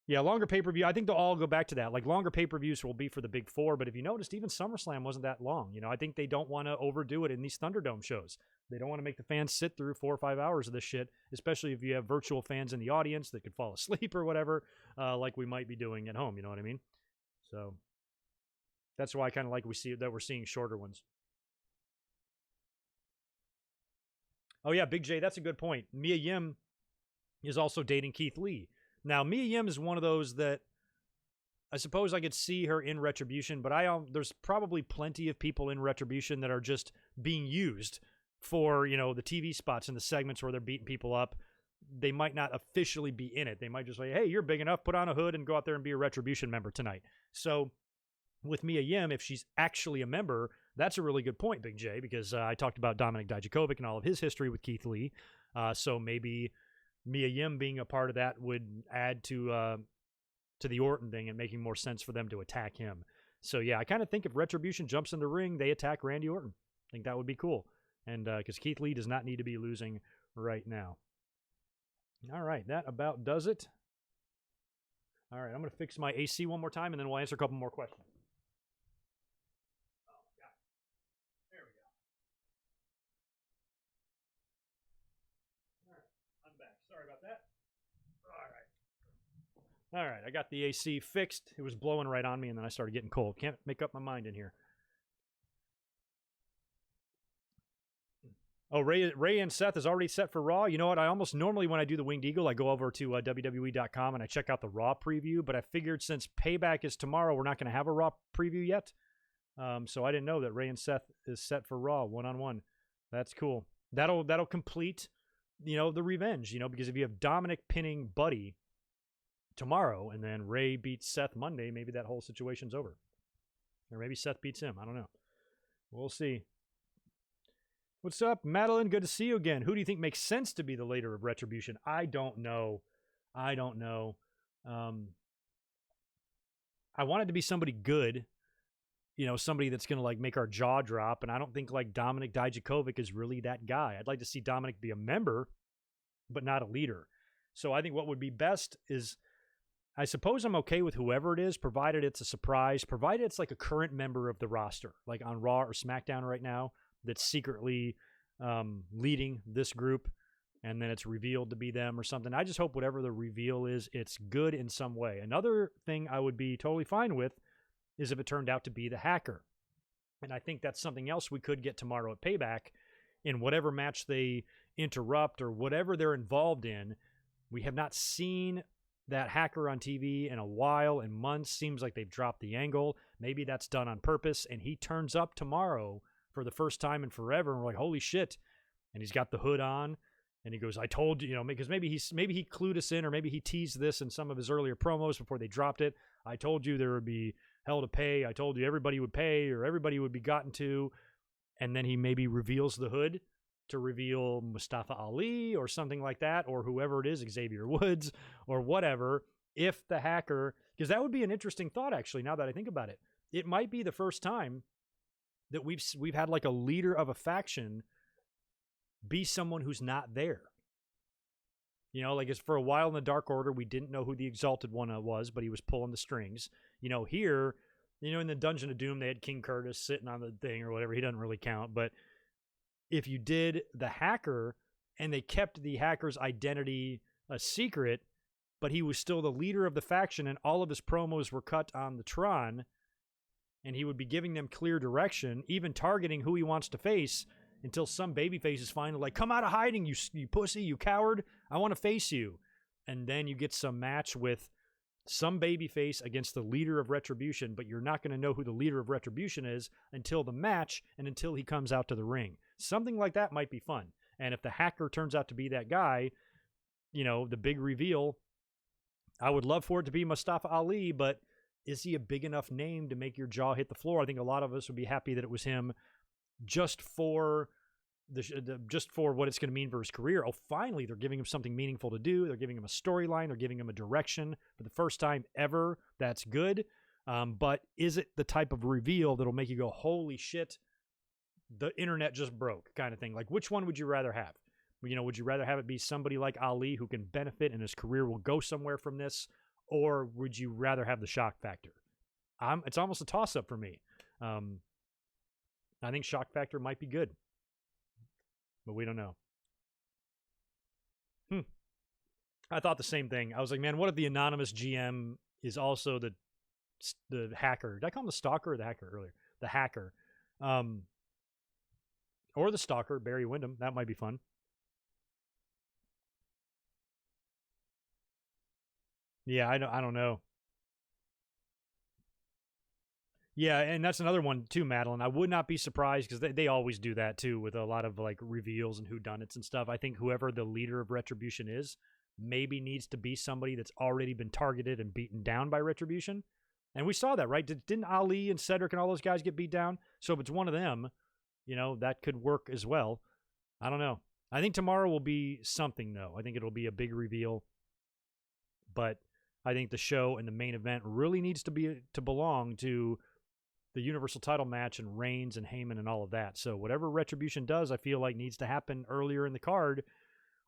Yeah, longer pay-per-view. I think they'll all go back to that. Longer pay-per-views will be for the big 4, but if you noticed, even SummerSlam wasn't that long. I think they don't want to overdo it in these Thunderdome shows. They don't want to make the fans sit through 4 or 5 hours of this shit, especially if you have virtual fans in the audience that could fall asleep or whatever, like we might be doing at home, you know what I mean? So that's why I kind of like we're seeing shorter ones. Oh yeah, Big J, that's a good point. Mia Yim is also dating Keith Lee. Now, Mia Yim is one of those that I suppose I could see her in Retribution, but there's probably plenty of people in Retribution that are just being used for, the TV spots and the segments where they're beating people up. They might not officially be in it. They might just say, hey, you're big enough, put on a hood and go out there and be a Retribution member tonight. So with Mia Yim, if she's actually a member, that's a really good point, Big J, because I talked about Dominic Dijakovic and all of his history with Keith Lee. So maybe Mia Yim being a part of that would add to the Orton thing and making more sense for them to attack him. So yeah, I kind of think if Retribution jumps in the ring, they attack Randy Orton. I think that would be cool. And because Keith Lee does not need to be losing right now. All right, that about does it. All right, I'm going to fix my AC one more time, and then we'll answer a couple more questions. Oh, yeah. There we go. All right, I'm back. Sorry about that. All right, I got the AC fixed. It was blowing right on me, and then I started getting cold. Can't make up my mind in here. Oh, Ray and Seth is already set for Raw. You know what? I almost normally, when I do the Winged Eagle, I go over to WWE.com and I check out the Raw preview. But I figured since Payback is tomorrow, we're not going to have a Raw preview yet. So I didn't know that Ray and Seth is set for Raw one-on-one. That's cool. That'll complete, the revenge. Because if you have Dominic pinning Buddy tomorrow and then Ray beats Seth Monday, maybe that whole situation's over. Or maybe Seth beats him. I don't know. We'll see. What's up, Madeline? Good to see you again. Who do you think makes sense to be the leader of Retribution? I don't know. I want it to be somebody good, somebody that's going to make our jaw drop. And I don't think Dominic Dijakovic is really that guy. I'd like to see Dominic be a member, but not a leader. So I think what would be best is, I suppose I'm okay with whoever it is, provided it's a surprise, provided it's a current member of the roster, on Raw or SmackDown right now, that's secretly leading this group. and then it's revealed to be them or something. I just hope whatever the reveal is, it's good in some way. Another thing I would be totally fine with is if it turned out to be the Hacker. And I think that's something else we could get tomorrow at Payback. In whatever match they interrupt or whatever they're involved in, we have not seen that Hacker on TV in a while, in months. Seems like they've dropped the angle. Maybe that's done on purpose, and he turns up tomorrow for the first time in forever, and we're like, holy shit. And he's got the hood on, and he goes, I told you, because maybe he clued us in, or maybe he teased this in some of his earlier promos before they dropped it. I told you there would be hell to pay. I told you everybody would pay, or everybody would be gotten to. And then he maybe reveals the hood to reveal Mustafa Ali or something like that, or whoever it is, Xavier Woods or whatever, if the Hacker, because that would be an interesting thought, actually, now that I think about it. It might be the first time that we've had like a leader of a faction be someone who's not there. Like it's for a while in the Dark Order, we didn't know who the Exalted One was, but he was pulling the strings. Here, in the Dungeon of Doom, they had King Curtis sitting on the thing or whatever. He doesn't really count, but if you did the Hacker and they kept the Hacker's identity a secret, but he was still the leader of the faction and all of his promos were cut on the Tron, and he would be giving them clear direction, even targeting who he wants to face, until some babyface is finally like, come out of hiding, you pussy, you coward, I want to face you. And then you get some match with some babyface against the leader of Retribution, but you're not going to know who the leader of Retribution is until the match and until he comes out to the ring. Something like that might be fun. And if the Hacker turns out to be that guy, the big reveal, I would love for it to be Mustafa Ali, but is he a big enough name to make your jaw hit the floor? I think a lot of us would be happy that it was him just for what it's going to mean for his career. Oh, finally, they're giving him something meaningful to do. They're giving him a storyline. They're giving him a direction for the first time ever. That's good. But is it the type of reveal that'll make you go, holy shit, the internet just broke kind of thing? Like, which one would you rather have? Would you rather have it be somebody like Ali who can benefit and his career will go somewhere from this? Or would you rather have the shock factor? It's almost a toss-up for me. I think shock factor might be good, but we don't know. I thought the same thing. I was like, man, what if the anonymous GM is also the Hacker? Did I call him the Stalker or the Hacker earlier? The Hacker. Or the Stalker, Barry Windham. That might be fun. Yeah, I don't know. Yeah, and that's another one too, Madeline. I would not be surprised, because they always do that too with a lot of like reveals and whodunits and stuff. I think whoever the leader of Retribution is maybe needs to be somebody that's already been targeted and beaten down by Retribution. And we saw that, right? Didn't Ali and Cedric and all those guys get beat down? So if it's one of them, that could work as well. I don't know. I think tomorrow will be something, though. I think it'll be a big reveal. But I think the show and the main event really needs to belong to the Universal title match and Reigns and Heyman and all of that. So whatever Retribution does, I feel like needs to happen earlier in the card.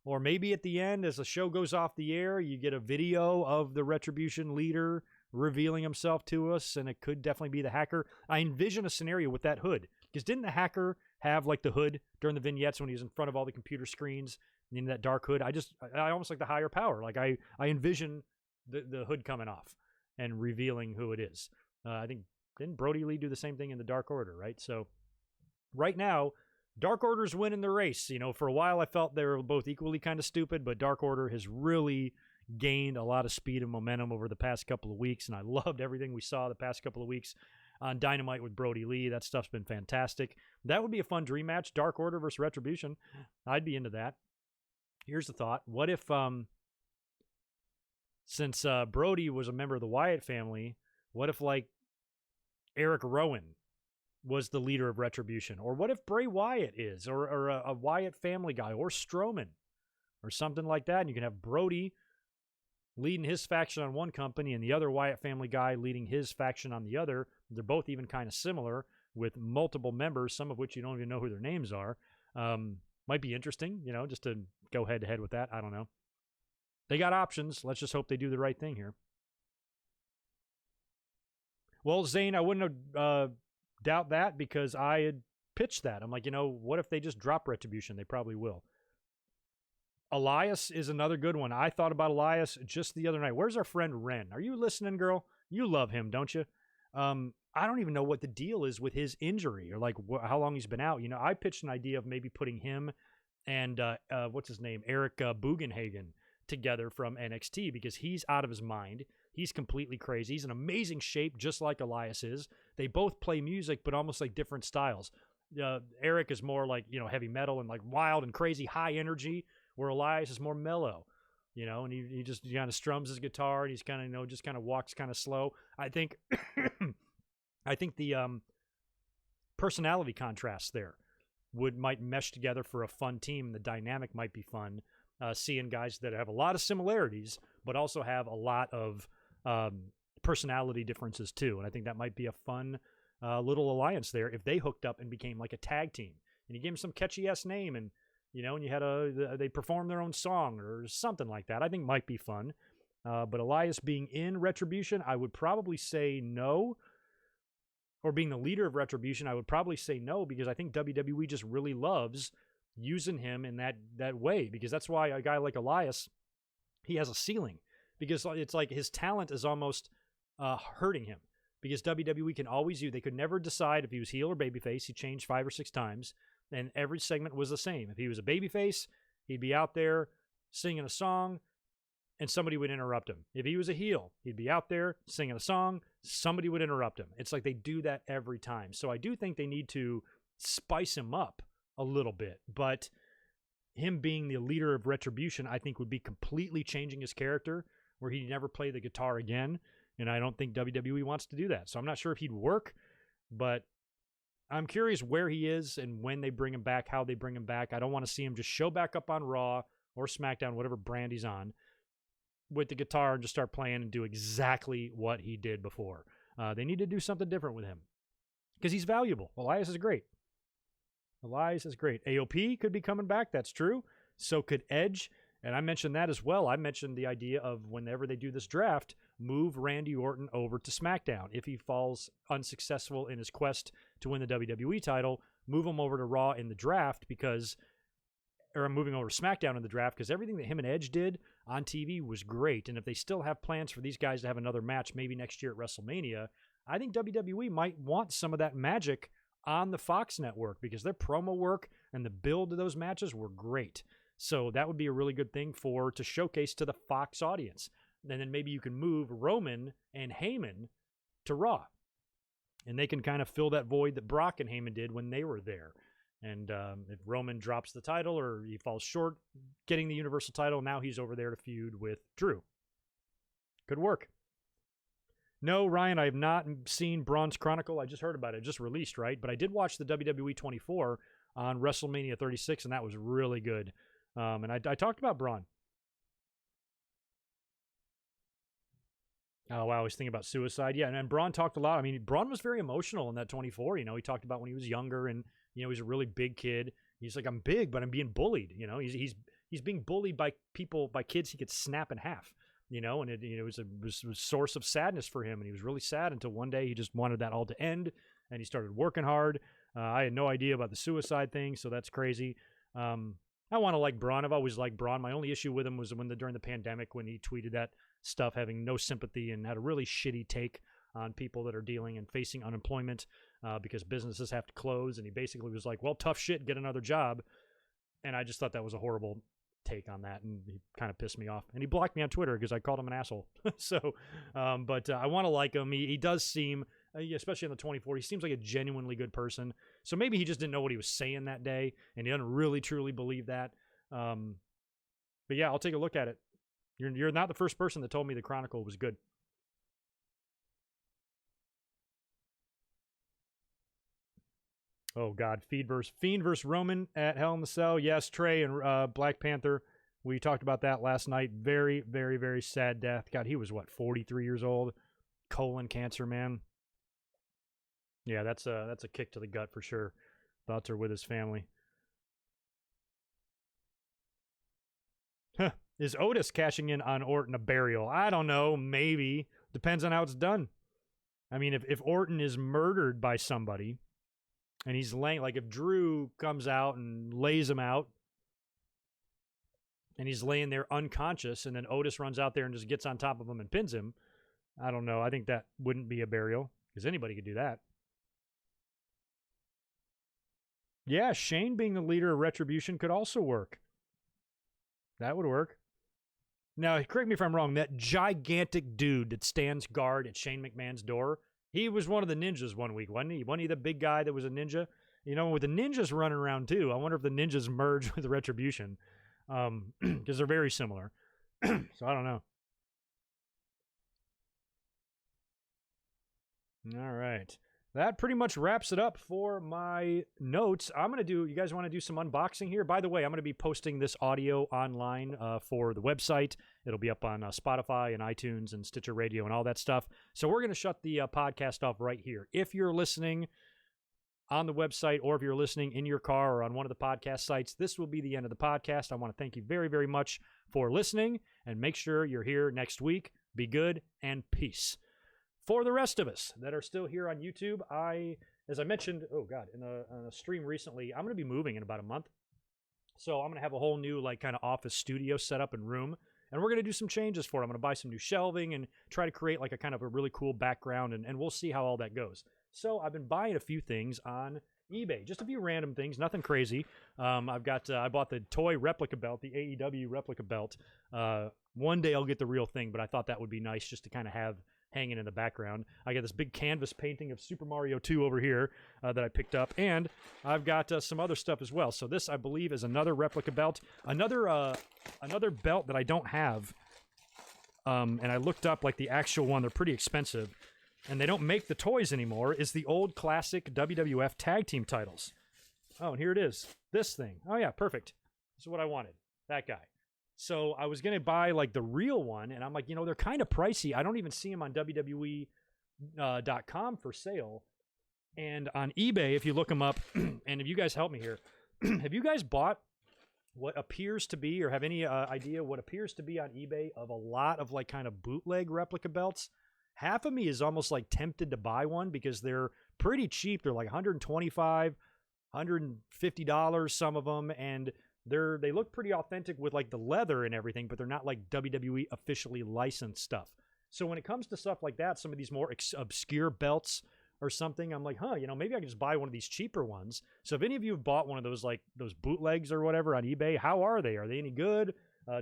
Or maybe at the end, as the show goes off the air, you get a video of the Retribution leader revealing himself to us, and it could definitely be the Hacker. I envision a scenario with that hood, because didn't the Hacker have like the hood during the vignettes when he was in front of all the computer screens and in that dark hood? I almost like the higher power. Like I envision the hood coming off and revealing who it is. I think, didn't Brodie Lee do the same thing in the Dark Order, right? So right now, Dark Order's winning the race. For a while I felt they were both equally kind of stupid, but Dark Order has really gained a lot of speed and momentum over the past couple of weeks, and I loved everything we saw the past couple of weeks on Dynamite with Brodie Lee. That stuff's been fantastic. That would be a fun dream match, Dark Order versus Retribution. I'd be into that. Here's the thought. What if, since Brodie was a member of the Wyatt family, what if, like, Eric Rowan was the leader of Retribution? Or what if Bray Wyatt is, or a Wyatt family guy, or Strowman, or something like that? And you can have Brodie leading his faction on one company and the other Wyatt family guy leading his faction on the other. They're both even kind of similar with multiple members, some of which you don't even know who their names are. Might be interesting, just to go head to head with that. I don't know. They got options. Let's just hope they do the right thing here. Well, Zane, I wouldn't have doubt that, because I had pitched that. I'm like, what if they just drop Retribution? They probably will. Elias is another good one. I thought about Elias just the other night. Where's our friend Ren? Are you listening, girl? You love him, don't you? I don't even know what the deal is with his injury or like how long he's been out. You know, I pitched an idea of maybe putting him and what's his name, Eric Bugenhagen together from NXT because he's out of his mind. He's completely crazy. He's in amazing shape, just like Elias is. They both play music, but almost like different styles. Eric is more like, heavy metal and like wild and crazy, high energy, where Elias is more mellow, and he just kind of strums his guitar and he's kind of, just kind of walks kind of slow. I think, I think the personality contrast there might mesh together for a fun team. The dynamic might be fun. Seeing guys that have a lot of similarities, but also have a lot of personality differences too. And I think that might be a fun little alliance there if they hooked up and became like a tag team. And you gave them some catchy ass name, and and you had they perform their own song or something like that. I think might be fun. But Elias being in Retribution, I would probably say no. Or being the leader of Retribution, I would probably say no because I think WWE just really loves using him in that way, because that's why a guy like Elias, he has a ceiling, because it's like his talent is almost hurting him, because WWE can always they could never decide if he was heel or babyface. He changed 5 or 6 times, and every segment was the same. If he was a babyface, he'd be out there singing a song, and somebody would interrupt him. If he was a heel, he'd be out there singing a song, somebody would interrupt him. It's like they do that every time. So I do think they need to spice him up a little bit, but him being the leader of Retribution, I think would be completely changing his character, where he'd never play the guitar again, and I don't think WWE wants to do that. So I'm not sure if he'd work, but I'm curious where he is and when they bring him back, how they bring him back. I don't want to see him just show back up on Raw or SmackDown, whatever brand he's on, with the guitar and just start playing and do exactly what he did before. They need to do something different with him because he's valuable. Elias is great. Elias is great. AOP could be coming back. That's true. So could Edge. And I mentioned that as well. I mentioned the idea of whenever they do this draft, move Randy Orton over to SmackDown. If he falls unsuccessful in his quest to win the WWE title, move him over to Raw in the draft or I'm moving over to SmackDown in the draft, because everything that him and Edge did on TV was great. And if they still have plans for these guys to have another match maybe next year at WrestleMania, I think WWE might want some of that magic on the Fox network, because their promo work and the build of those matches were great. So that would be a really good thing to showcase to the Fox audience. And then maybe you can move Roman and Heyman to Raw, and they can kind of fill that void that Brock and Heyman did when they were there. And if Roman drops the title or he falls short getting the Universal title, now he's over there to feud with Drew. Could work. No, Ryan, I have not seen Braun's Chronicle. I just heard about it. It just released, right? But I did watch the WWE 24 on WrestleMania 36, and that was really good. And I talked about Braun. Oh, wow, I was thinking about suicide. Yeah, and Braun talked a lot. I mean, Braun was very emotional in that 24. He talked about when he was younger, and, he's a really big kid. He's like, I'm big, but I'm being bullied. He's being bullied by kids he could snap in half. And it was a source of sadness for him, and he was really sad until one day he just wanted that all to end, and he started working hard. I had no idea about the suicide thing, so that's crazy. I want to like Braun. I've always liked Braun. My only issue with him was during the pandemic, when he tweeted that stuff, having no sympathy and had a really shitty take on people that are dealing and facing unemployment because businesses have to close, and he basically was like, well, tough shit, get another job. And I just thought that was a horrible take on that, and he kind of pissed me off, and he blocked me on Twitter because I called him an asshole. So but I want to like him. He does seem, especially in the 24, he seems like a genuinely good person. So maybe he just didn't know what he was saying that day, and he doesn't really truly believe that. But yeah, I'll take a look at it. You're not the first person that told me the Chronicle was good. Oh, God. Fiend versus Roman at Hell in the Cell. Yes, Trey and Black Panther. We talked about that last night. Very, very, very sad death. God, he was, 43 years old? Colon cancer, man. Yeah, that's a kick to the gut for sure. Thoughts are with his family. Is Otis cashing in on Orton a burial? I don't know. Maybe. Depends on how it's done. I mean, if Orton is murdered by somebody, and he's laying, like if Drew comes out and lays him out, and he's laying there unconscious, and then Otis runs out there and just gets on top of him and pins him. I don't know. I think that wouldn't be a burial, because anybody could do that. Yeah, Shane being the leader of Retribution could also work. That would work. Now, correct me if I'm wrong, that gigantic dude that stands guard at Shane McMahon's door, he was one of the ninjas one week, wasn't he? Wasn't he the big guy that was a ninja? You know, with the ninjas running around too, I wonder if the ninjas merge with Retribution, because they're very similar. So I don't know. All right. That pretty much wraps it up for my notes. You guys want to do some unboxing here? By the way, I'm going to be posting this audio online for the website. It'll be up on Spotify and iTunes and Stitcher Radio and all that stuff. So we're going to shut the podcast off right here. If you're listening on the website, or if you're listening in your car or on one of the podcast sites, this will be the end of the podcast. I want to thank you very, very much for listening, and make sure you're here next week. Be good, and peace. For the rest of us that are still here on YouTube, as I mentioned, in a stream recently, I'm going to be moving in about a month. So I'm going to have a whole new kind of office studio set up and room, and we're going to do some changes for it. I'm going to buy some new shelving and try to create a kind of a really cool background, and we'll see how all that goes. So I've been buying a few things on eBay, just a few random things, nothing crazy. I bought the toy replica belt, the AEW replica belt. One day I'll get the real thing, but I thought that would be nice just to kind of have hanging in the background. I got this big canvas painting of Super Mario 2 over here that I picked up, and I've got some other stuff as well. So this, I believe, is another replica belt, another belt that I don't have, and I looked up the actual one. They're pretty expensive, and they don't make the toys anymore, is the old classic WWF tag team titles. Oh, and here it is, this thing. Oh yeah, perfect. This is what I wanted, that guy. So I was going to buy the real one, and I'm like, they're kind of pricey. I don't even see them on WWE.com for sale. And on eBay, if you look them up, and if you guys help me here, have you guys bought what appears to be, or have any idea what appears to be on eBay of a lot of kind of bootleg replica belts? Half of me is almost tempted to buy one because they're pretty cheap. They're $125, $150, some of them, and they look pretty authentic with the leather and everything, but they're not WWE officially licensed stuff. So when it comes to stuff like that, some of these more obscure belts or something, I'm like, maybe I can just buy one of these cheaper ones. So if any of you have bought one of those those bootlegs or whatever on eBay, how are they? Are they any good?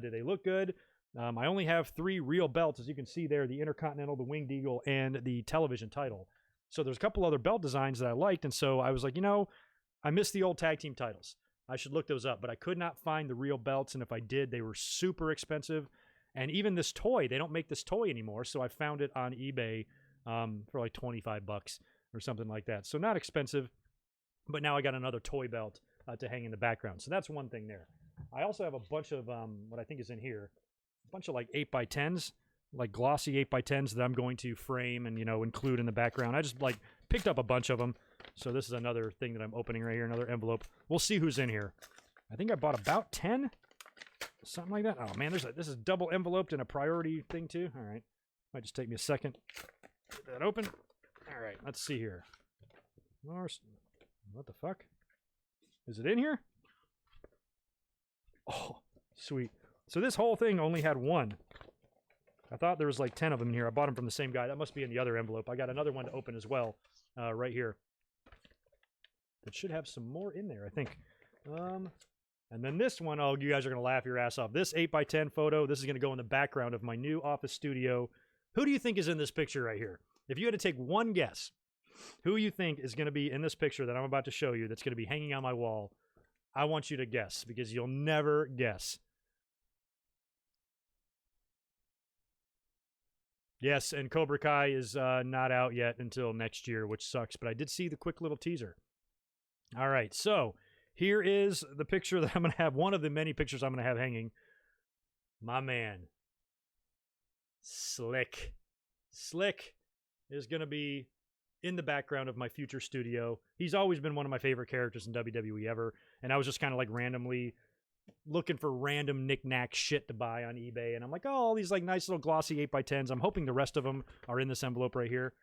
Do they look good? I only have 3 real belts, as you can see there: the Intercontinental, the Winged Eagle, and the television title. So there's a couple other belt designs that I liked, and so I was like, I miss the old tag team titles. I should look those up, but I could not find the real belts, and if I did, they were super expensive. And even this toy, they don't make this toy anymore, so I found it on eBay for $25 or something like that. So not expensive, but now I got another toy belt to hang in the background. So that's one thing there. I also have a bunch of what I think is in here, a bunch of 8x10s, glossy 8x10s that I'm going to frame and include in the background. I just picked up a bunch of them. So this is another thing that I'm opening right here, another envelope. We'll see who's in here. I think I bought about 10, something like that. Oh man, this is double enveloped and a priority thing too. All right, might just take me a second. Get that open. All right, let's see here. What the fuck? Is it in here? Oh, sweet. So this whole thing only had one. I thought there was 10 of them in here. I bought them from the same guy. That must be in the other envelope. I got another one to open as well, right here. It should have some more in there, I think. And then this one, oh, you guys are going to laugh your ass off. This 8x10 photo, this is going to go in the background of my new office studio. Who do you think is in this picture right here? If you had to take one guess, who you think is going to be in this picture that I'm about to show you that's going to be hanging on my wall, I want you to guess, because you'll never guess. Yes, and Cobra Kai is not out yet until next year, which sucks, but I did see the quick little teaser. All right, so here is the picture that I'm going to have, one of the many pictures I'm going to have hanging. My man, Slick. Slick is going to be in the background of my future studio. He's always been one of my favorite characters in WWE ever, and I was just kind of randomly looking for random knick-knack shit to buy on eBay, and I'm like, oh, all these nice little glossy 8x10s. I'm hoping the rest of them are in this envelope right here.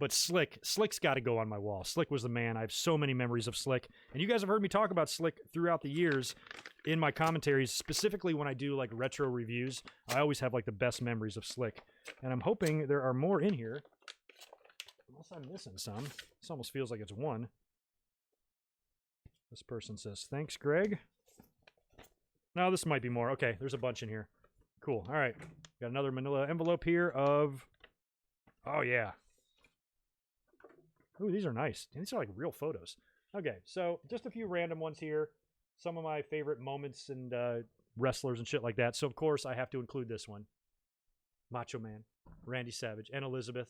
But Slick's got to go on my wall. Slick was the man. I have so many memories of Slick. And you guys have heard me talk about Slick throughout the years in my commentaries, specifically when I do like retro reviews. I always have like the best memories of Slick. And I'm hoping there are more in here. Unless I'm missing some. This almost feels like it's one. This person says, thanks, Greg. No, this might be more. Okay, there's a bunch in here. Cool. All right. Got another manila envelope here of... Oh, yeah. Ooh, these are nice. These are like real photos. Okay, so just a few random ones here. Some of my favorite moments and wrestlers and shit like that. So, of course, I have to include this one. Macho Man, Randy Savage, and Elizabeth.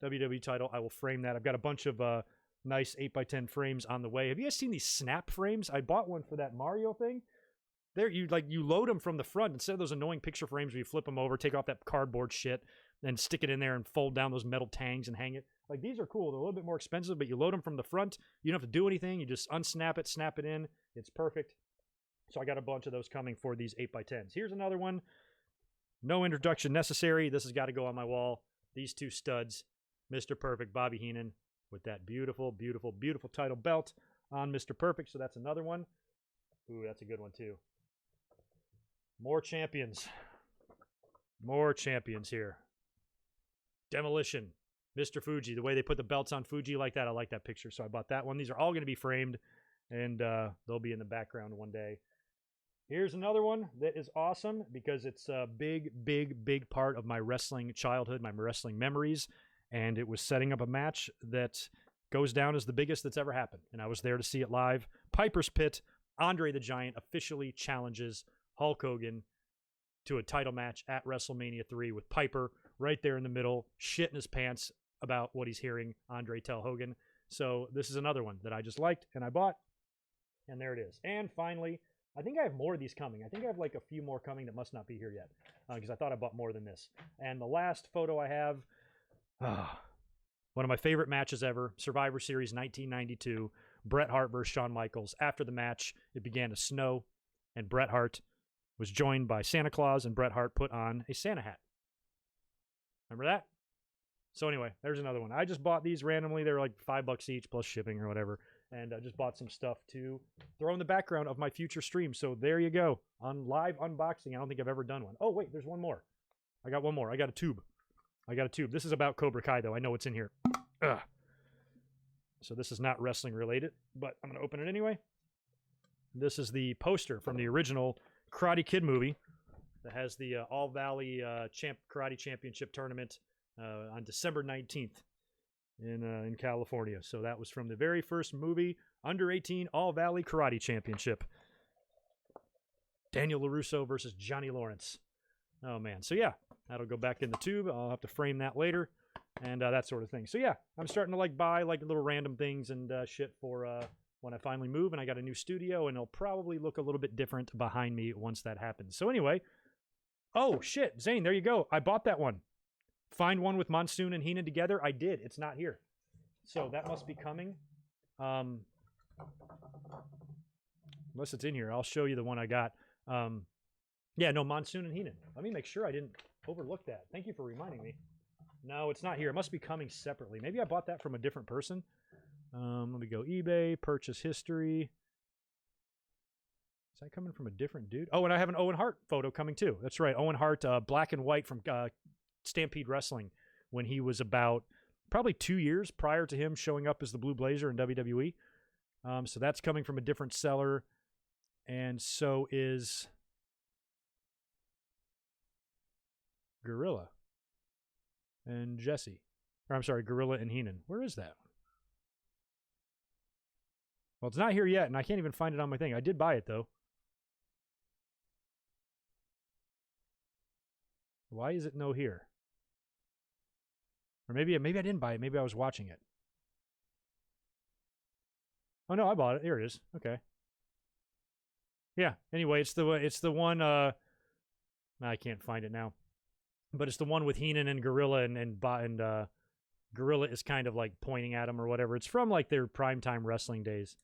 WWE title. I will frame that. I've got a bunch of nice 8x10 frames on the way. Have you guys seen these snap frames? I bought one for that Mario thing. There, you load them from the front instead of those annoying picture frames where you flip them over, take off that cardboard shit, and stick it in there and fold down those metal tangs and hang it. Like, these are cool. They're a little bit more expensive, but you load them from the front. You don't have to do anything. You just unsnap it, snap it in. It's perfect. So I got a bunch of those coming for these 8x10s. Here's another one. No introduction necessary. This has got to go on my wall. These two studs, Mr. Perfect, Bobby Heenan, with that beautiful, beautiful, beautiful title belt on Mr. Perfect. So that's another one. Ooh, that's a good one, too. More champions. More champions here. Demolition. Mr. Fuji, the way they put the belts on Fuji like that, I like that picture, so I bought that one. These are all going to be framed, and they'll be in the background one day. Here's another one that is awesome because it's a big, big, big part of my wrestling childhood, my wrestling memories, and it was setting up a match that goes down as the biggest that's ever happened, and I was there to see it live. Piper's Pit, Andre the Giant officially challenges Hulk Hogan to a title match at WrestleMania 3 with Piper right there in the middle, shitting his pants about what he's hearing Andre tell Hogan. So this is another one that I just liked and I bought, and there it is. And finally, I think I have more of these coming. I think I have like a few more coming that must not be here yet because I thought I bought more than this. And the last photo I have, one of my favorite matches ever, Survivor Series 1992, Bret Hart versus Shawn Michaels. After the match, it began to snow, and Bret Hart was joined by Santa Claus, and Bret Hart put on a Santa hat. Remember that? So anyway, there's another one. I just bought these randomly. They were like $5 each plus shipping or whatever. And I just bought some stuff to throw in the background of my future stream. So there you go. On live unboxing. I don't think I've ever done one. Oh, wait, there's one more. I got one more. I got a tube. This is about Cobra Kai, though. I know it's in here. Ugh. So this is not wrestling related, but I'm going to open it anyway. This is the poster from the original Karate Kid movie that has the All Valley Karate Championship tournament on December 19th in California. So that was from the very first movie, Under 18 All Valley Karate Championship. Daniel LaRusso versus Johnny Lawrence. Oh, man. So, yeah, that'll go back in the tube. I'll have to frame that later and that sort of thing. So, yeah, I'm starting to, like, buy, like, little random things and shit for when I finally move, and I got a new studio, and it'll probably look a little bit different behind me once that happens. So, anyway, oh, shit, Zane, there you go. I bought that one. Find one with Monsoon and Heenan together. I did. It's not here. So that must be coming. Unless it's in here. I'll show you the one I got. Yeah, no, Monsoon and Heenan. Let me make sure I didn't overlook that. Thank you for reminding me. No, it's not here. It must be coming separately. Maybe I bought that from a different person. Let me go eBay, purchase history. Is that coming from a different dude? Oh, and I have an Owen Hart photo coming too. That's right. Owen Hart, black and white from Stampede Wrestling when he was about probably 2 years prior to him showing up as the Blue Blazer in WWE. So that's coming from a different seller. And so is Gorilla and Jesse. Or I'm sorry, Gorilla and Heenan. Where is that? Well, it's not here yet, and I can't even find it on my thing. I did buy it, though. Why is it no here? Or maybe I didn't buy it. Maybe I was watching it. Oh, no, I bought it. Here it is. Okay. Yeah, anyway, it's the one, I can't find it now. But it's the one with Heenan and Gorilla, and Gorilla is kind of like pointing at him or whatever. It's from like their primetime wrestling days.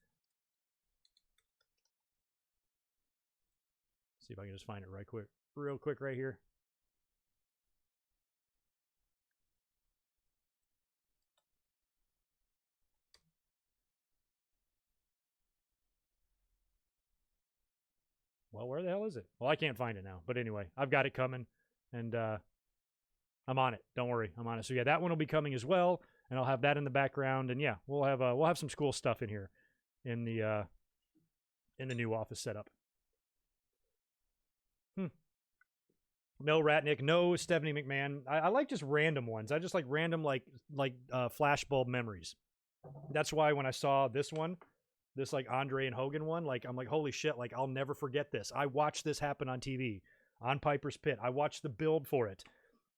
See if I can just find it real quick right here. Well, where the hell is it? Well, I can't find it now. But anyway, I've got it coming, and I'm on it. Don't worry, I'm on it. So yeah, that one will be coming as well, and I'll have that in the background. And yeah, we'll have some cool stuff in here in the new office setup. No Ratnick, no Stephanie McMahon. I like just random ones. I just like random like flashbulb memories. That's why when I saw this one, this like Andre and Hogan one, like I'm like, holy shit, like I'll never forget this. I watched this happen on TV, on Piper's Pit. I watched the build for it.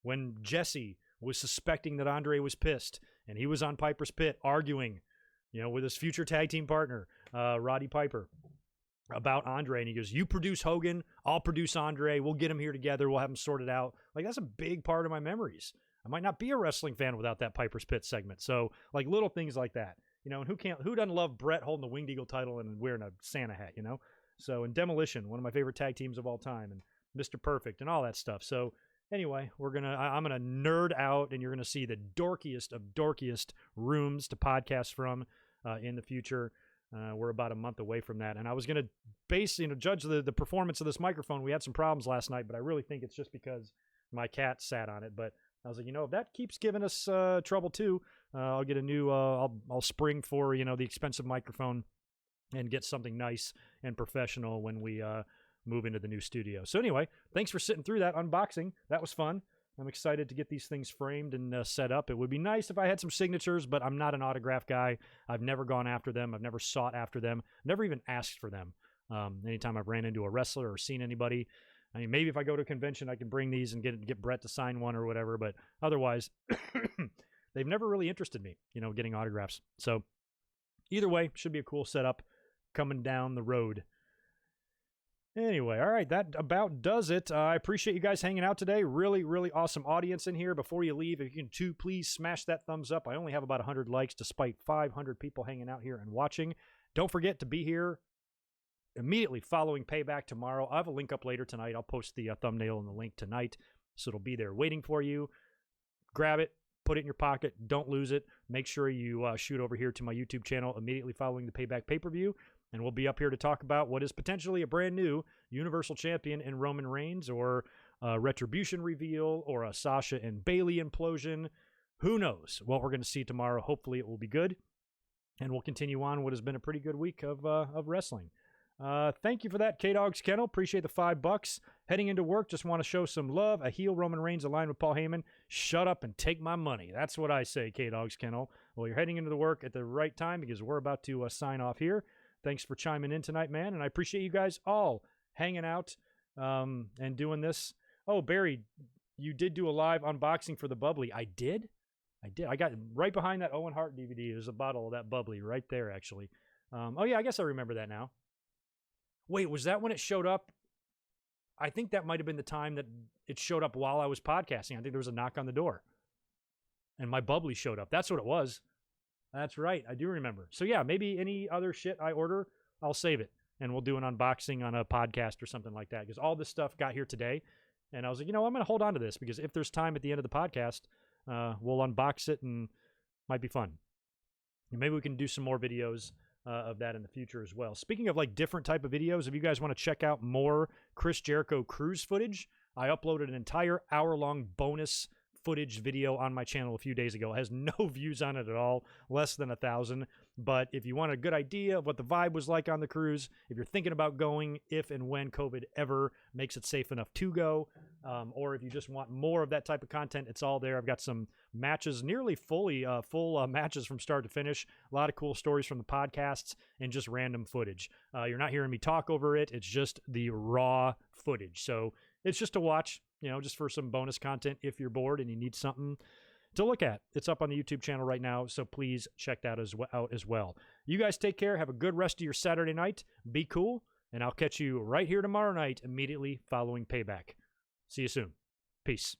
When Jesse was suspecting that Andre was pissed, and he was on Piper's Pit arguing, with his future tag team partner, Roddy Piper, about Andre, and he goes, you produce Hogan, I'll produce Andre, we'll get him here together, we'll have him sorted out. Like, that's a big part of my memories. I might not be a wrestling fan without that Piper's Pit segment. So, like, little things like that, and who doesn't love Brett holding the Winged Eagle title and wearing a Santa hat, So, and Demolition, one of my favorite tag teams of all time, and Mr. Perfect and all that stuff. So anyway, I'm gonna nerd out, and you're gonna see the dorkiest of dorkiest rooms to podcast from in the future. We're about a month away from that, and I was going to judge the performance of this microphone. We had some problems last night, but I really think it's just because my cat sat on it. But I was like, if that keeps giving us trouble too, I'll get a new, I'll spring for, the expensive microphone and get something nice and professional when we move into the new studio. So anyway, thanks for sitting through that unboxing. That was fun. I'm excited to get these things framed and set up. It would be nice if I had some signatures, but I'm not an autograph guy. I've never gone after them. I've never sought after them. Never even asked for them. Anytime I've ran into a wrestler or seen anybody, I mean, maybe if I go to a convention, I can bring these and get Brett to sign one or whatever. But otherwise, they've never really interested me, getting autographs. So either way, should be a cool setup coming down the road. Anyway, all right, that about does it. I appreciate you guys hanging out today. Really, really awesome audience in here. Before you leave, if you can too, please smash that thumbs up. I only have about 100 likes despite 500 people hanging out here and watching. Don't forget to be here immediately following Payback tomorrow. I'll have a link up later tonight. I'll post the thumbnail and the link tonight, so it'll be there waiting for you. Grab it, put it in your pocket. Don't lose it. Make sure you shoot over here to my YouTube channel immediately following the Payback pay-per-view. And we'll be up here to talk about what is potentially a brand new Universal Champion in Roman Reigns, or a Retribution reveal, or a Sasha and Bayley implosion. Who knows what we're going to see tomorrow. Hopefully it will be good. And we'll continue on what has been a pretty good week of wrestling. Thank you for that, K-Dog's Kennel. Appreciate the $5. Heading into work, just want to show some love. A heel Roman Reigns aligned with Paul Heyman. Shut up and take my money. That's what I say, K-Dog's Kennel. Well, you're heading into the work at the right time, because we're about to sign off here. Thanks for chiming in tonight, man, and I appreciate you guys all hanging out and doing this. Oh, Barry, you did do a live unboxing for the bubbly. I did? I got right behind that Owen Hart DVD. There's a bottle of that bubbly right there, actually. Oh, yeah, I guess I remember that now. Wait, was that when it showed up? I think that might have been the time that it showed up while I was podcasting. I think there was a knock on the door, and my bubbly showed up. That's what it was. That's right. I do remember. So yeah, maybe any other shit I order, I'll save it, and we'll do an unboxing on a podcast or something like that, because all this stuff got here today, and I was like, I'm going to hold on to this, because if there's time at the end of the podcast, we'll unbox it, and might be fun. And maybe we can do some more videos of that in the future as well. Speaking of like different type of videos, if you guys want to check out more Chris Jericho cruise footage, I uploaded an entire hour-long bonus footage video on my channel a few days ago. It has no views on it at all, less than 1,000. But if you want a good idea of what the vibe was like on the cruise, if you're thinking about going, if and when COVID ever makes it safe enough to go, or if you just want more of that type of content, it's all there. I've got some matches, nearly full matches from start to finish. A lot of cool stories from the podcasts and just random footage. You're not hearing me talk over it. It's just the raw footage. So it's just to watch, just for some bonus content if you're bored and you need something to look at. It's up on the YouTube channel right now, so please check that out as well. You guys take care. Have a good rest of your Saturday night. Be cool, and I'll catch you right here tomorrow night immediately following Payback. See you soon. Peace.